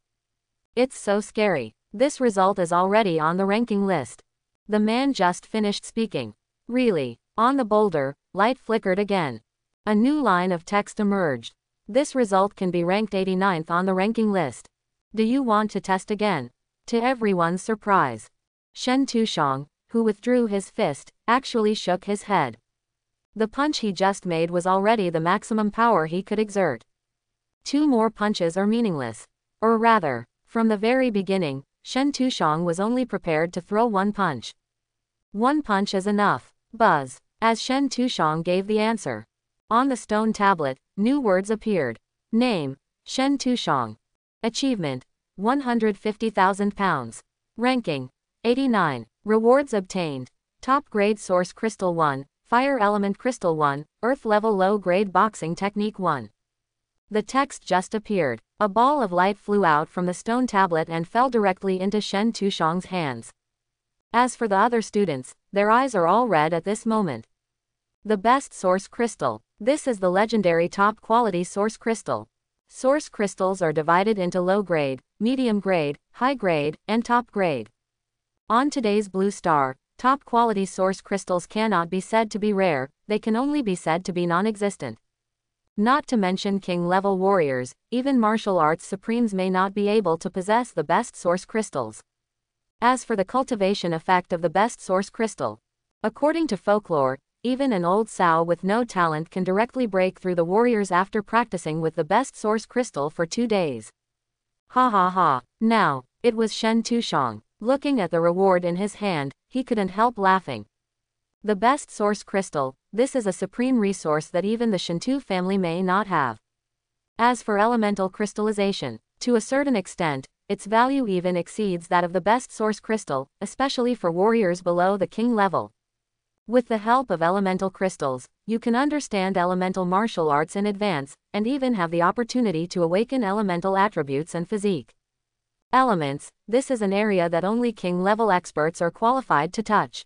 It's so scary. This result is already on the ranking list. The man just finished speaking. Really? On the boulder, light flickered again. A new line of text emerged. This result can be ranked 89th on the ranking list. Do you want to test again? To everyone's surprise, Shen Tushang, who withdrew his fist, actually shook his head. The punch he just made was already the maximum power he could exert. 2 more punches are meaningless. Or rather, from the very beginning, Shen Tushang was only prepared to throw 1 punch. 1 punch is enough. Buzz. As Shen Tushang gave the answer. On the stone tablet, new words appeared. Name: Shen Tushang. Achievement: 150,000 pounds. Ranking: 89. Rewards obtained: Top grade Source Crystal 1, Fire Element Crystal 1, Earth Level Low Grade Boxing Technique 1. The text just appeared. A ball of light flew out from the stone tablet and fell directly into Shen Tushang's hands. As for the other students, their eyes are all red at this moment. The best source crystal. This is the legendary top quality source crystal. Source crystals are divided into low grade, medium grade, high grade, and top grade. On today's Blue Star, top quality source crystals cannot be said to be rare, they can only be said to be non-existent. Not to mention king-level warriors, even martial arts supremes may not be able to possess the best source crystals. As for the cultivation effect of the best source crystal, according to folklore, even an old sow with no talent can directly break through the warriors after practicing with the best source crystal for 2 days. Ha ha ha. Now, it was Shen Tushang. Looking at the reward in his hand, he couldn't help laughing. The best source crystal, this is a supreme resource that even the Shintu family may not have. As for elemental crystallization, to a certain extent, its value even exceeds that of the best source crystal, especially for warriors below the king level. With the help of elemental crystals, you can understand elemental martial arts in advance, and even have the opportunity to awaken elemental attributes and physique. Elements, this is an area that only king-level experts are qualified to touch.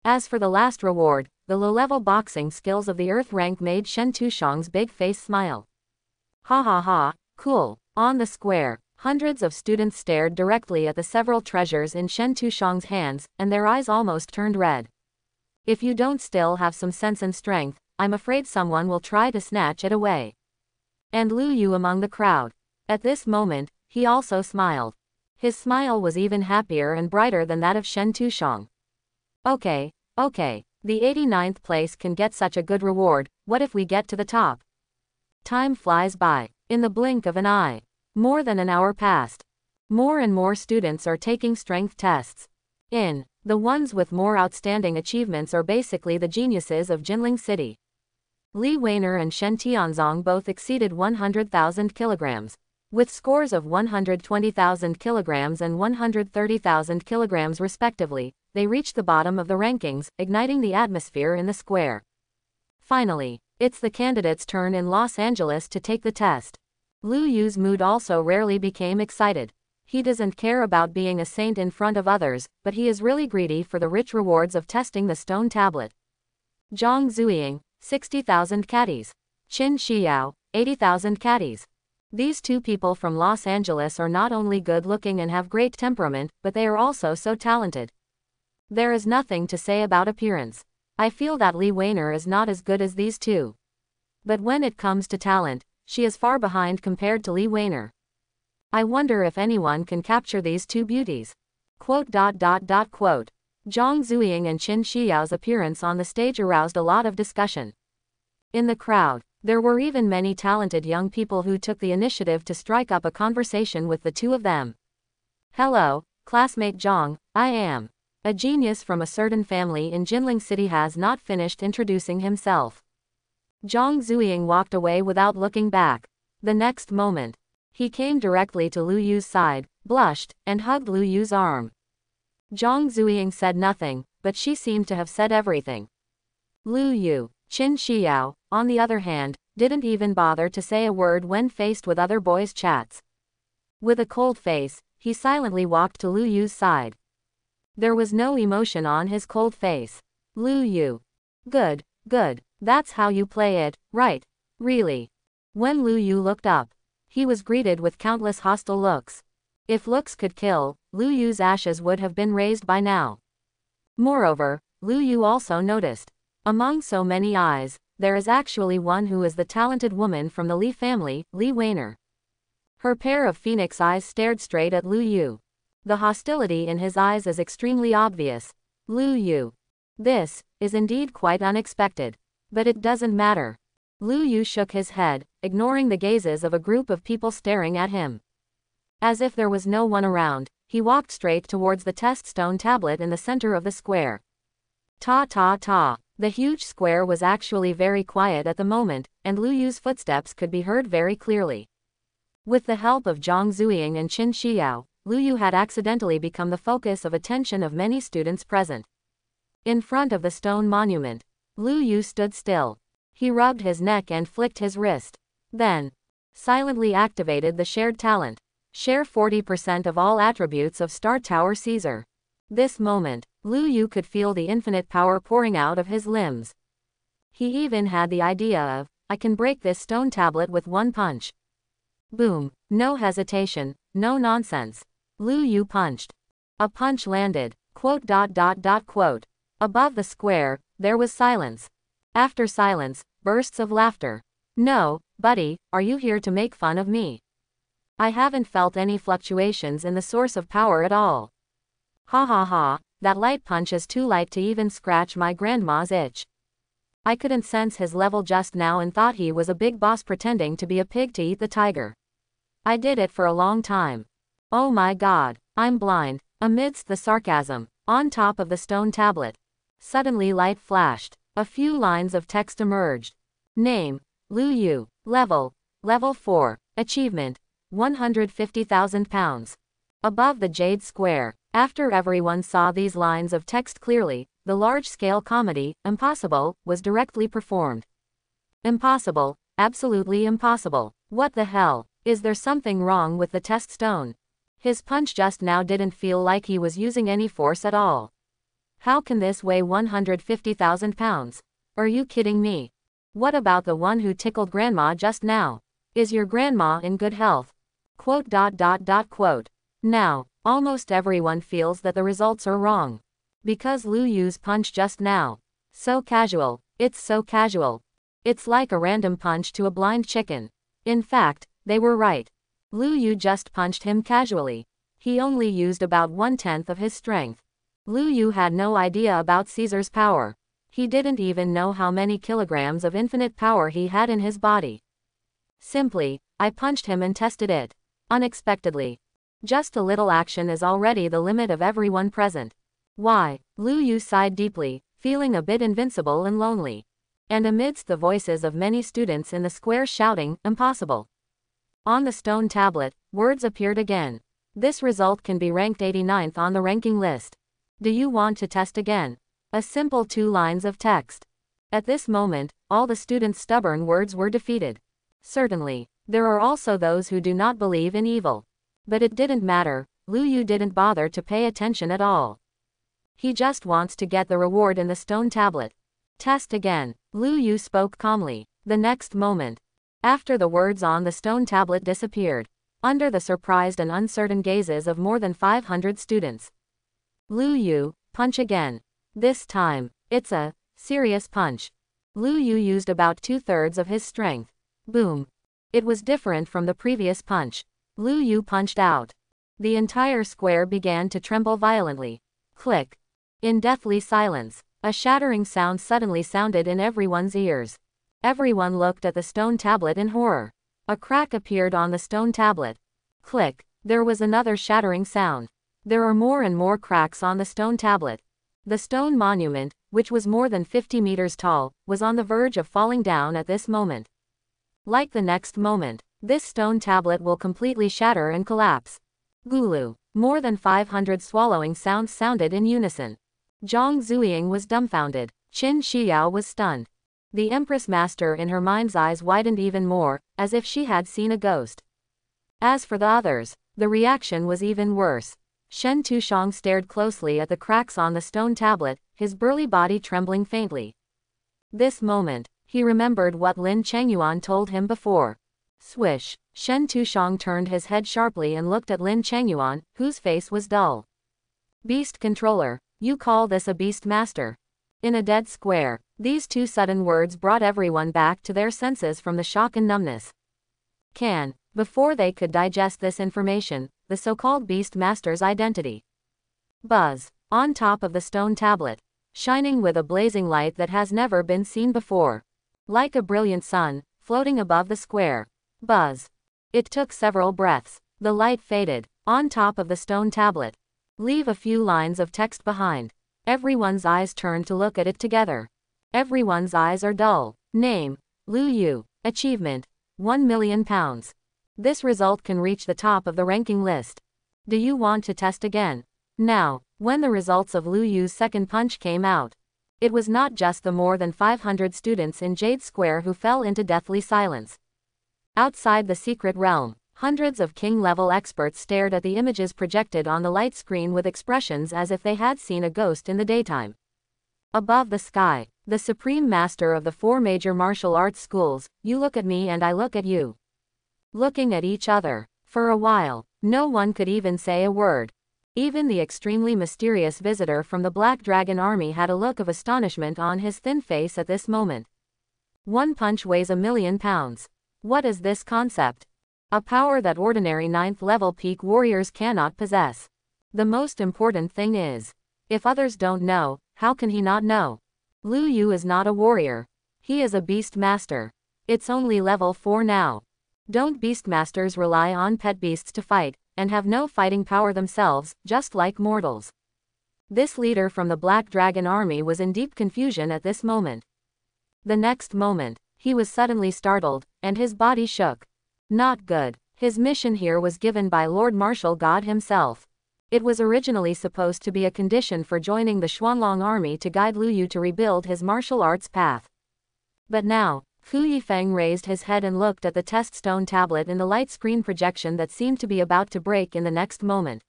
As for the last reward, the low-level boxing skills of the Earth rank made Shen Tushang's big face smile. Ha ha ha, cool. On the square, hundreds of students stared directly at the several treasures in Shen Tushang's hands, and their eyes almost turned red. If you don't still have some sense and strength, I'm afraid someone will try to snatch it away. And Lu Yu among the crowd. At this moment, he also smiled. His smile was even happier and brighter than that of Shen Tushang. Okay, the 89th place can get such a good reward, what if we get to the top? Time flies by. In the blink of an eye. More than an hour passed. More and more students are taking strength tests. The ones with more outstanding achievements are basically the geniuses of Jinling City. Li Weiner and Shen Tianzong both exceeded 100,000 kilograms. With scores of 120,000 kilograms and 130,000 kilograms respectively, they reached the bottom of the rankings, igniting the atmosphere in the square. Finally, it's the candidates' turn in Los Angeles to take the test. Lu Yu's mood also rarely became excited. He doesn't care about being a saint in front of others, but he is really greedy for the rich rewards of testing the stone tablet. Zhang Zuying, 60,000 caddies. Qin Xiao, 80,000 caddies. These two people from Los Angeles are not only good-looking and have great temperament, but they are also so talented. There is nothing to say about appearance. I feel that Li Weiner is not as good as these two. But when it comes to talent, she is far behind compared to Li Weiner. I wonder if anyone can capture these two beauties. Quote. Zhang Zuying and Qin Xiao's appearance on the stage aroused a lot of discussion. In the crowd, there were even many talented young people who took the initiative to strike up a conversation with the two of them. Hello, classmate Zhang, I am a genius from a certain family in Jinling City has not finished introducing himself. Zhang Zuying walked away without looking back. The next moment, he came directly to Lu Yu's side, blushed, and hugged Lu Yu's arm. Zhang Zuying said nothing, but she seemed to have said everything. Lu Yu, Qin Xiao, on the other hand, didn't even bother to say a word when faced with other boys' chats. With a cold face, he silently walked to Lu Yu's side. There was no emotion on his cold face. Lu Yu. Good, that's how you play it, right? Really? When Lu Yu looked up, he was greeted with countless hostile looks. If looks could kill, Lu Yu's ashes would have been raised by now. Moreover, Lu Yu also noticed. Among so many eyes, there is actually one who is the talented woman from the Li family, Li Weiner. Her pair of phoenix eyes stared straight at Lu Yu. The hostility in his eyes is extremely obvious. Lu Yu. This is indeed quite unexpected. But it doesn't matter. Lu Yu shook his head, ignoring the gazes of a group of people staring at him. As if there was no one around, he walked straight towards the test stone tablet in the center of the square. Ta. The huge square was actually very quiet at the moment, and Lu Yu's footsteps could be heard very clearly. With the help of Zhang Zuying and Qin Xiao, Lu Yu had accidentally become the focus of attention of many students present. In front of the stone monument, Lu Yu stood still. He rubbed his neck and flicked his wrist. Then, silently activated the shared talent. Share 40% of all attributes of Star Tower Caesar. This moment, Lu Yu could feel the infinite power pouring out of his limbs. He even had the idea of, I can break this stone tablet with one punch. Boom, no hesitation, no nonsense. Lu Yu punched. A punch landed. Quote. Above the square, there was silence. After silence, bursts of laughter. No, buddy, are you here to make fun of me? I haven't felt any fluctuations in the source of power at all. Ha, that light punch is too light to even scratch my grandma's itch. I couldn't sense his level just now and thought he was a big boss pretending to be a pig to eat the tiger. I did it for a long time. Oh my god, I'm blind. Amidst the sarcasm, on top of the stone tablet, suddenly light flashed. A few lines of text emerged. Name, Lu Yu. Level 4. Achievement, 150,000 pounds. Above the jade square. After everyone saw these lines of text clearly, the large-scale comedy, impossible, was directly performed. Impossible, absolutely impossible. What the hell? Is there something wrong with the test stone? His punch just now didn't feel like he was using any force at all. How can this weigh 150,000 pounds? Are you kidding me? What about the one who tickled grandma just now? Is your grandma in good health? Quote. Now, almost everyone feels that the results are wrong. Because Lu Yu's punch just now. So casual, it's so casual. It's like a random punch to a blind chicken. In fact, they were right. Lu Yu just punched him casually. He only used about 1/10 of his strength. Lu Yu had no idea about Caesar's power. He didn't even know how many kilograms of infinite power he had in his body. Simply, I punched him and tested it. Unexpectedly. Just a little action is already the limit of everyone present. Why? Lu Yu sighed deeply, feeling a bit invincible and lonely. And amidst the voices of many students in the square shouting, impossible. On the stone tablet, words appeared again. This result can be ranked 89th on the ranking list. Do you want to test again? A simple 2 lines of text. At this moment, all the students' stubborn words were defeated. Certainly, there are also those who do not believe in evil. But it didn't matter, Lu Yu didn't bother to pay attention at all. He just wants to get the reward in the stone tablet. Test again, Lu Yu spoke calmly. The next moment, after the words on the stone tablet disappeared, under the surprised and uncertain gazes of more than 500 students. Lu Yu, punch again. This time, it's a serious punch. Lu Yu used about 2/3 of his strength. Boom. It was different from the previous punch. Lu Yu punched out. The entire square began to tremble violently. Click. In deathly silence, a shattering sound suddenly sounded in everyone's ears. Everyone looked at the stone tablet in horror. A crack appeared on the stone tablet. Click. There was another shattering sound. There are more and more cracks on the stone tablet. The stone monument, which was more than 50 meters tall, was on the verge of falling down at this moment. Like the next moment, this stone tablet will completely shatter and collapse. Gulu. More than 500 swallowing sounds sounded in unison. Zhang Zuying was dumbfounded. Qin Shiyao was stunned. The Empress Master in her mind's eyes widened even more, as if she had seen a ghost. As for the others, the reaction was even worse. Shen Tushang stared closely at the cracks on the stone tablet, his burly body trembling faintly. This moment, he remembered what Lin Chengyuan told him before. Swish. Shen Tushang turned his head sharply and looked at Lin Chengyuan, whose face was dull. Beast Controller, you call this a Beast Master? In a dead square, these 2 sudden words brought everyone back to their senses from the shock and numbness. Before they could digest this information, the so-called Beast Master's identity. Buzz. On top of the stone tablet. Shining with a blazing light that has never been seen before. Like a brilliant sun, floating above the square. Buzz. It took several breaths. The light faded. On top of the stone tablet. Leave a few lines of text behind. Everyone's eyes turned to look at it together. Everyone's eyes are dull. Name. Lu Yu. Achievement. 1 million pounds. This result can reach the top of the ranking list. Do you want to test again? Now, when the results of Lu Yu's second punch came out, it was not just the more than 500 students in Jade Square who fell into deathly silence. Outside the secret realm, hundreds of king-level experts stared at the images projected on the light screen with expressions as if they had seen a ghost in the daytime. Above the sky, the supreme master of the 4 major martial arts schools, you look at me and I look at you. Looking at each other. For a while, no one could even say a word. Even the extremely mysterious visitor from the Black Dragon Army had a look of astonishment on his thin face at this moment. 1 punch weighs 1 million pounds. What is this concept? A power that ordinary 9th level peak warriors cannot possess. The most important thing is, if others don't know, how can he not know? Lu Yu is not a warrior. He is a beast master. It's only level 4 now. Don't beastmasters rely on pet beasts to fight, and have no fighting power themselves, just like mortals? This leader from the Black Dragon Army was in deep confusion at this moment. The next moment, he was suddenly startled, and his body shook. Not good. His mission here was given by Lord Martial God himself. It was originally supposed to be a condition for joining the Xuanlong Army to guide Lu Yu to rebuild his martial arts path. But now, Fu Yifeng raised his head and looked at the test stone tablet in the light screen projection that seemed to be about to break in the next moment.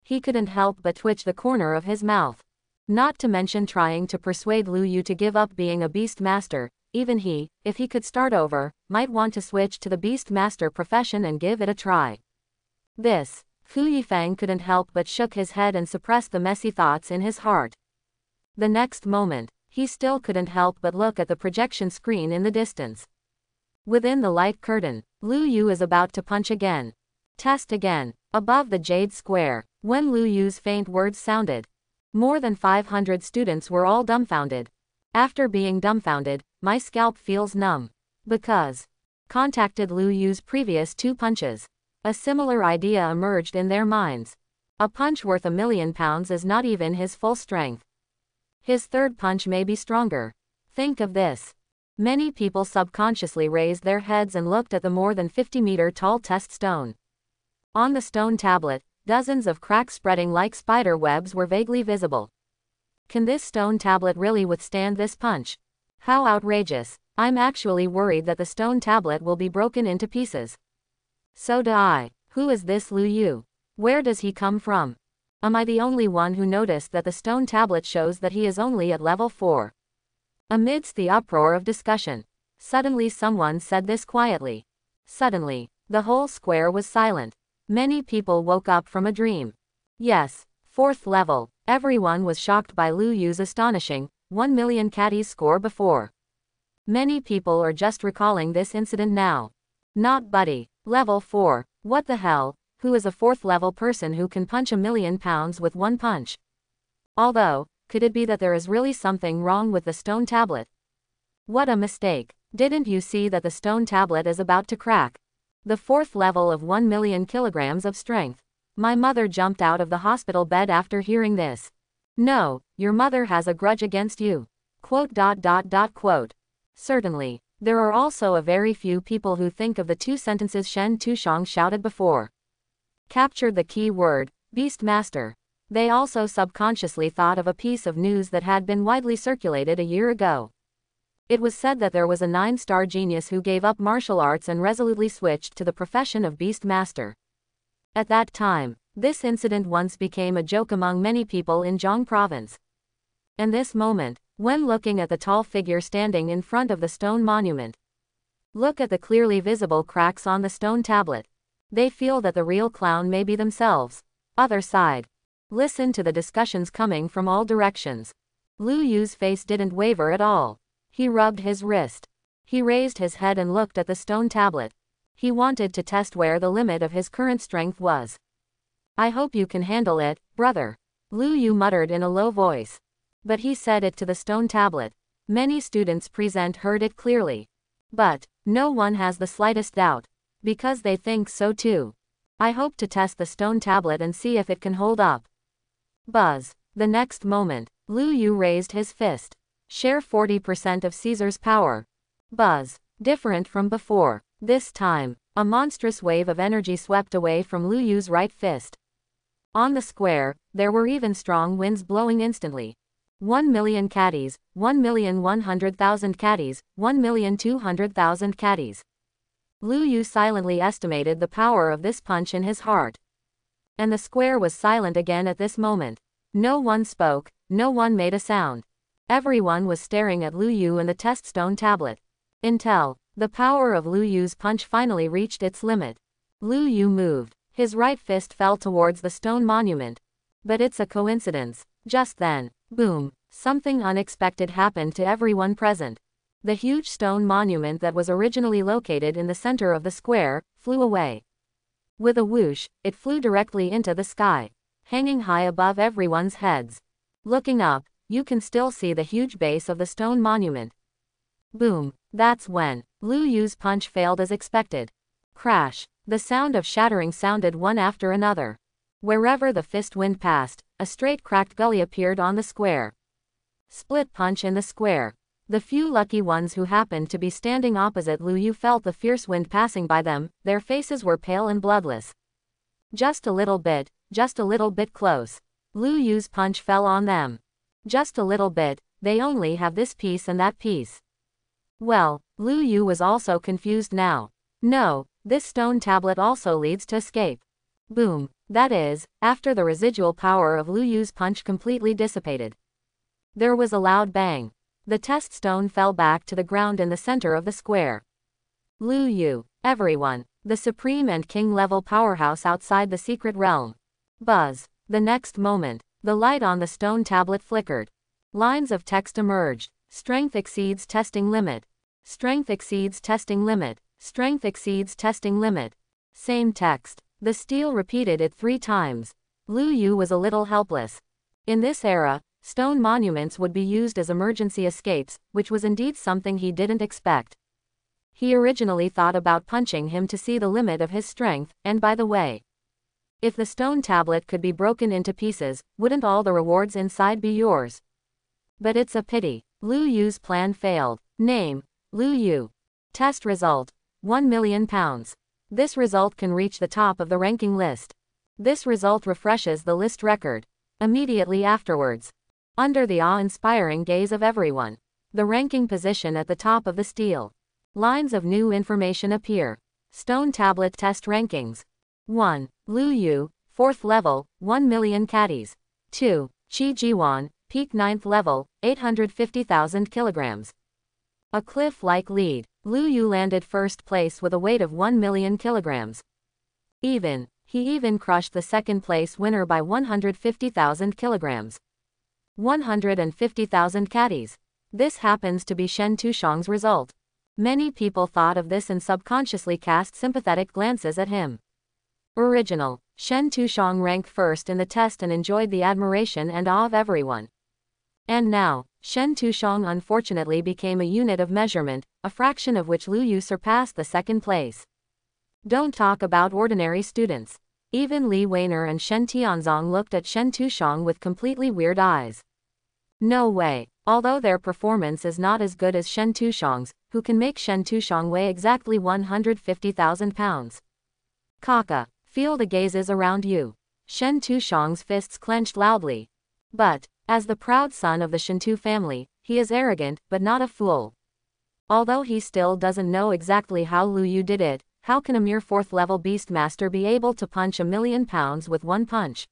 He couldn't help but twitch the corner of his mouth. Not to mention trying to persuade Lu Yu to give up being a beast master, even he, if he could start over, might want to switch to the beast master profession and give it a try. Fu Yifeng couldn't help but shook his head and suppressed the messy thoughts in his heart. The next moment, he still couldn't help but look at the projection screen in the distance. Within the light curtain, Lu Yu is about to punch again. Test again. Above the Jade Square, when Lu Yu's faint words sounded, more than 500 students were all dumbfounded. After being dumbfounded, my scalp feels numb. Because contacted Lu Yu's previous 2 punches. A similar idea emerged in their minds. A punch worth £1,000,000 is not even his full strength. His third punch may be stronger. Think of this. Many people subconsciously raised their heads and looked at the more than 50-meter tall test stone. On the stone tablet, dozens of cracks spreading like spider webs were vaguely visible. Can this stone tablet really withstand this punch? How outrageous. I'm actually worried that the stone tablet will be broken into pieces. So do I. Who is this Lu Yu? Where does he come from? Am I the only one who noticed that the stone tablet shows that he is only at level 4? Amidst the uproar of discussion, suddenly someone said this quietly. Suddenly, the whole square was silent. Many people woke up from a dream. Yes, 4th level. Everyone was shocked by Lu Yu's astonishing 1,000,000 caddies score before. Many people are just recalling this incident now. Not Buddy. Level 4. What the hell? Who is a 4th level person who can punch £1,000,000 with 1 punch? Although, could it be that there is really something wrong with the stone tablet? What a mistake. Didn't you see that the stone tablet is about to crack? The 4th level of 1,000,000 kilograms of strength. My mother jumped out of the hospital bed after hearing this. No, your mother has a grudge against you. Quote. Certainly, there are also a very few people who think of the 2 sentences Shen Tushang shouted before. Captured the key word, Beastmaster. They also subconsciously thought of a piece of news that had been widely circulated a year ago. It was said that there was a 9-star genius who gave up martial arts and resolutely switched to the profession of Beastmaster. At that time, this incident once became a joke among many people in Zhang province. And this moment, when looking at the tall figure standing in front of the stone monument. Look at the clearly visible cracks on the stone tablet. They feel that the real clown may be themselves. Other side. Listen to the discussions coming from all directions. Lu Yu's face didn't waver at all. He rubbed his wrist. He raised his head and looked at the stone tablet. He wanted to test where the limit of his current strength was. I hope you can handle it, brother. Lu Yu muttered in a low voice. But he said it to the stone tablet. Many students present heard it clearly. But no one has the slightest doubt. Because they think so too. I hope to test the stone tablet and see if it can hold up. Buzz. The next moment, Lu Yu raised his fist. Share 40% of Caesar's power. Buzz. Different from before. This time, a monstrous wave of energy swept away from Lu Yu's right fist. On the square, there were even strong winds blowing instantly. 1,000,000 caddies, 1,100,000 caddies, 1,200,000 caddies. Lu Yu silently estimated the power of this punch in his heart. And the square was silent again at this moment. No one spoke, no one made a sound. Everyone was staring at Lu Yu and the test stone tablet. Until the power of Lu Yu's punch finally reached its limit. Lu Yu moved. His right fist fell towards the stone monument. But it's a coincidence. Just then, boom, something unexpected happened to everyone present. The huge stone monument that was originally located in the center of the square flew away. With a whoosh, it flew directly into the sky, hanging high above everyone's heads. Looking up, you can still see the huge base of the stone monument. Boom. That's when Lu Yu's punch failed as expected. Crash. The sound of shattering sounded one after another. Wherever the fist wind passed, a straight cracked gully appeared on the square. Split punch in the square. The few lucky ones who happened to be standing opposite Lu Yu felt the fierce wind passing by them. Their faces were pale and bloodless. Just a little bit close. Lu Yu's punch fell on them. Just a little bit, they only have this piece and that piece. Well, Lu Yu was also confused now. No, this stone tablet also leads to escape. Boom. That is, after the residual power of Lu Yu's punch completely dissipated. There was a loud bang. The test stone fell back to the ground in the center of the square. Lu Yu. Everyone. The supreme and king-level powerhouse outside the secret realm. Buzz. The next moment, the light on the stone tablet flickered. Lines of text emerged. Strength exceeds testing limit. Strength exceeds testing limit. Strength exceeds testing limit. Same text. The steel repeated it 3 times. Lu Yu was a little helpless. In this era, stone monuments would be used as emergency escapes, which was indeed something he didn't expect. He originally thought about punching him to see the limit of his strength, and by the way, if the stone tablet could be broken into pieces, wouldn't all the rewards inside be yours? But it's a pity. Lu Yu's plan failed. Name: Lu Yu. Test result: 1 million pounds. This result can reach the top of the ranking list. This result refreshes the list record. Immediately afterwards, under the awe-inspiring gaze of everyone, the ranking position at the top of the steel lines of new information appear. Stone tablet test rankings. 1. Lu Yu, 4th level, 1 million caddies. 2. Qi Jiwan, peak 9th level, 850,000 kilograms. A cliff-like lead. Lu Yu landed first place with a weight of 1 million kilograms. He even crushed the second place winner by 150,000 kilograms. 150,000 caddies. This happens to be Shen Tushang's result. Many people thought of this and subconsciously cast sympathetic glances at him. Original. Shen Tushang ranked first in the test and enjoyed the admiration and awe of everyone. And now, Shen Tushang unfortunately became a unit of measurement, a fraction of which Lu Yu surpassed the second place. Don't talk about ordinary students. Even Li Weiner and Shen Tianzong looked at Shen Tushang with completely weird eyes. No way. Although their performance is not as good as Shen Tushang's, who can make Shen Tushang weigh exactly 150,000 pounds. Kaka, feel the gazes around you. Shen Tushang's fists clenched loudly. But, as the proud son of the Shentu family, he is arrogant, but not a fool. Although he still doesn't know exactly how Lu Yu did it, how can a mere 4th level beastmaster be able to punch 1 million pounds with one punch?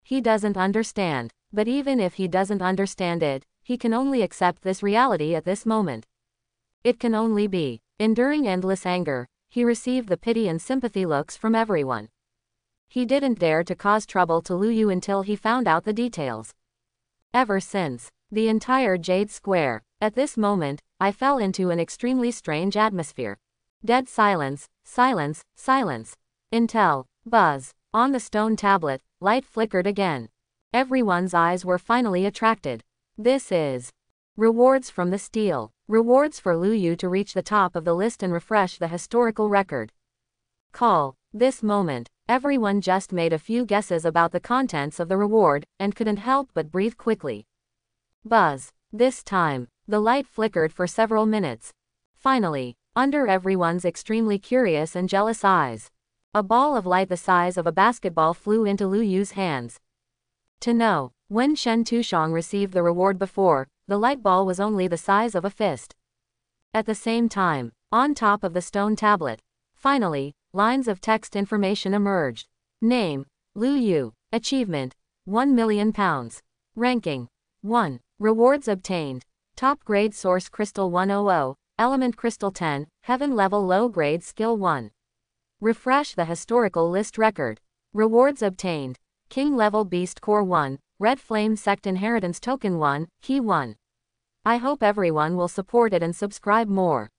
He doesn't understand. But even if he doesn't understand it, he can only accept this reality at this moment. It can only be. Enduring endless anger, he received the pity and sympathy looks from everyone. He didn't dare to cause trouble to Lu Yu until he found out the details. Ever since, the entire Jade Square, at this moment, I fell into an extremely strange atmosphere. Dead silence, silence, silence. Until, buzz, on the stone tablet, light flickered again. Everyone's eyes were finally attracted. This is rewards from the steel. Rewards for Lu Yu to reach the top of the list and refresh the historical record. Call. This moment, everyone just made a few guesses about the contents of the reward, and couldn't help but breathe quickly. Buzz. This time, the light flickered for several minutes. Finally, under everyone's extremely curious and jealous eyes, a ball of light the size of a basketball flew into Lu Yu's hands. To know, when Shen Tushang received the reward before, the light ball was only the size of a fist. At the same time, on top of the stone tablet, finally, lines of text information emerged. Name: Lu Yu. Achievement: 1 million pounds. Ranking: 1. Rewards obtained: Top grade Source Crystal 100, Element Crystal 10, Heaven Level Low Grade Skill 1. Refresh the historical list record. Rewards obtained: King Level Beast Core 1, Red Flame Sect Inheritance Token 1, Key 1. I hope everyone will support it and subscribe more.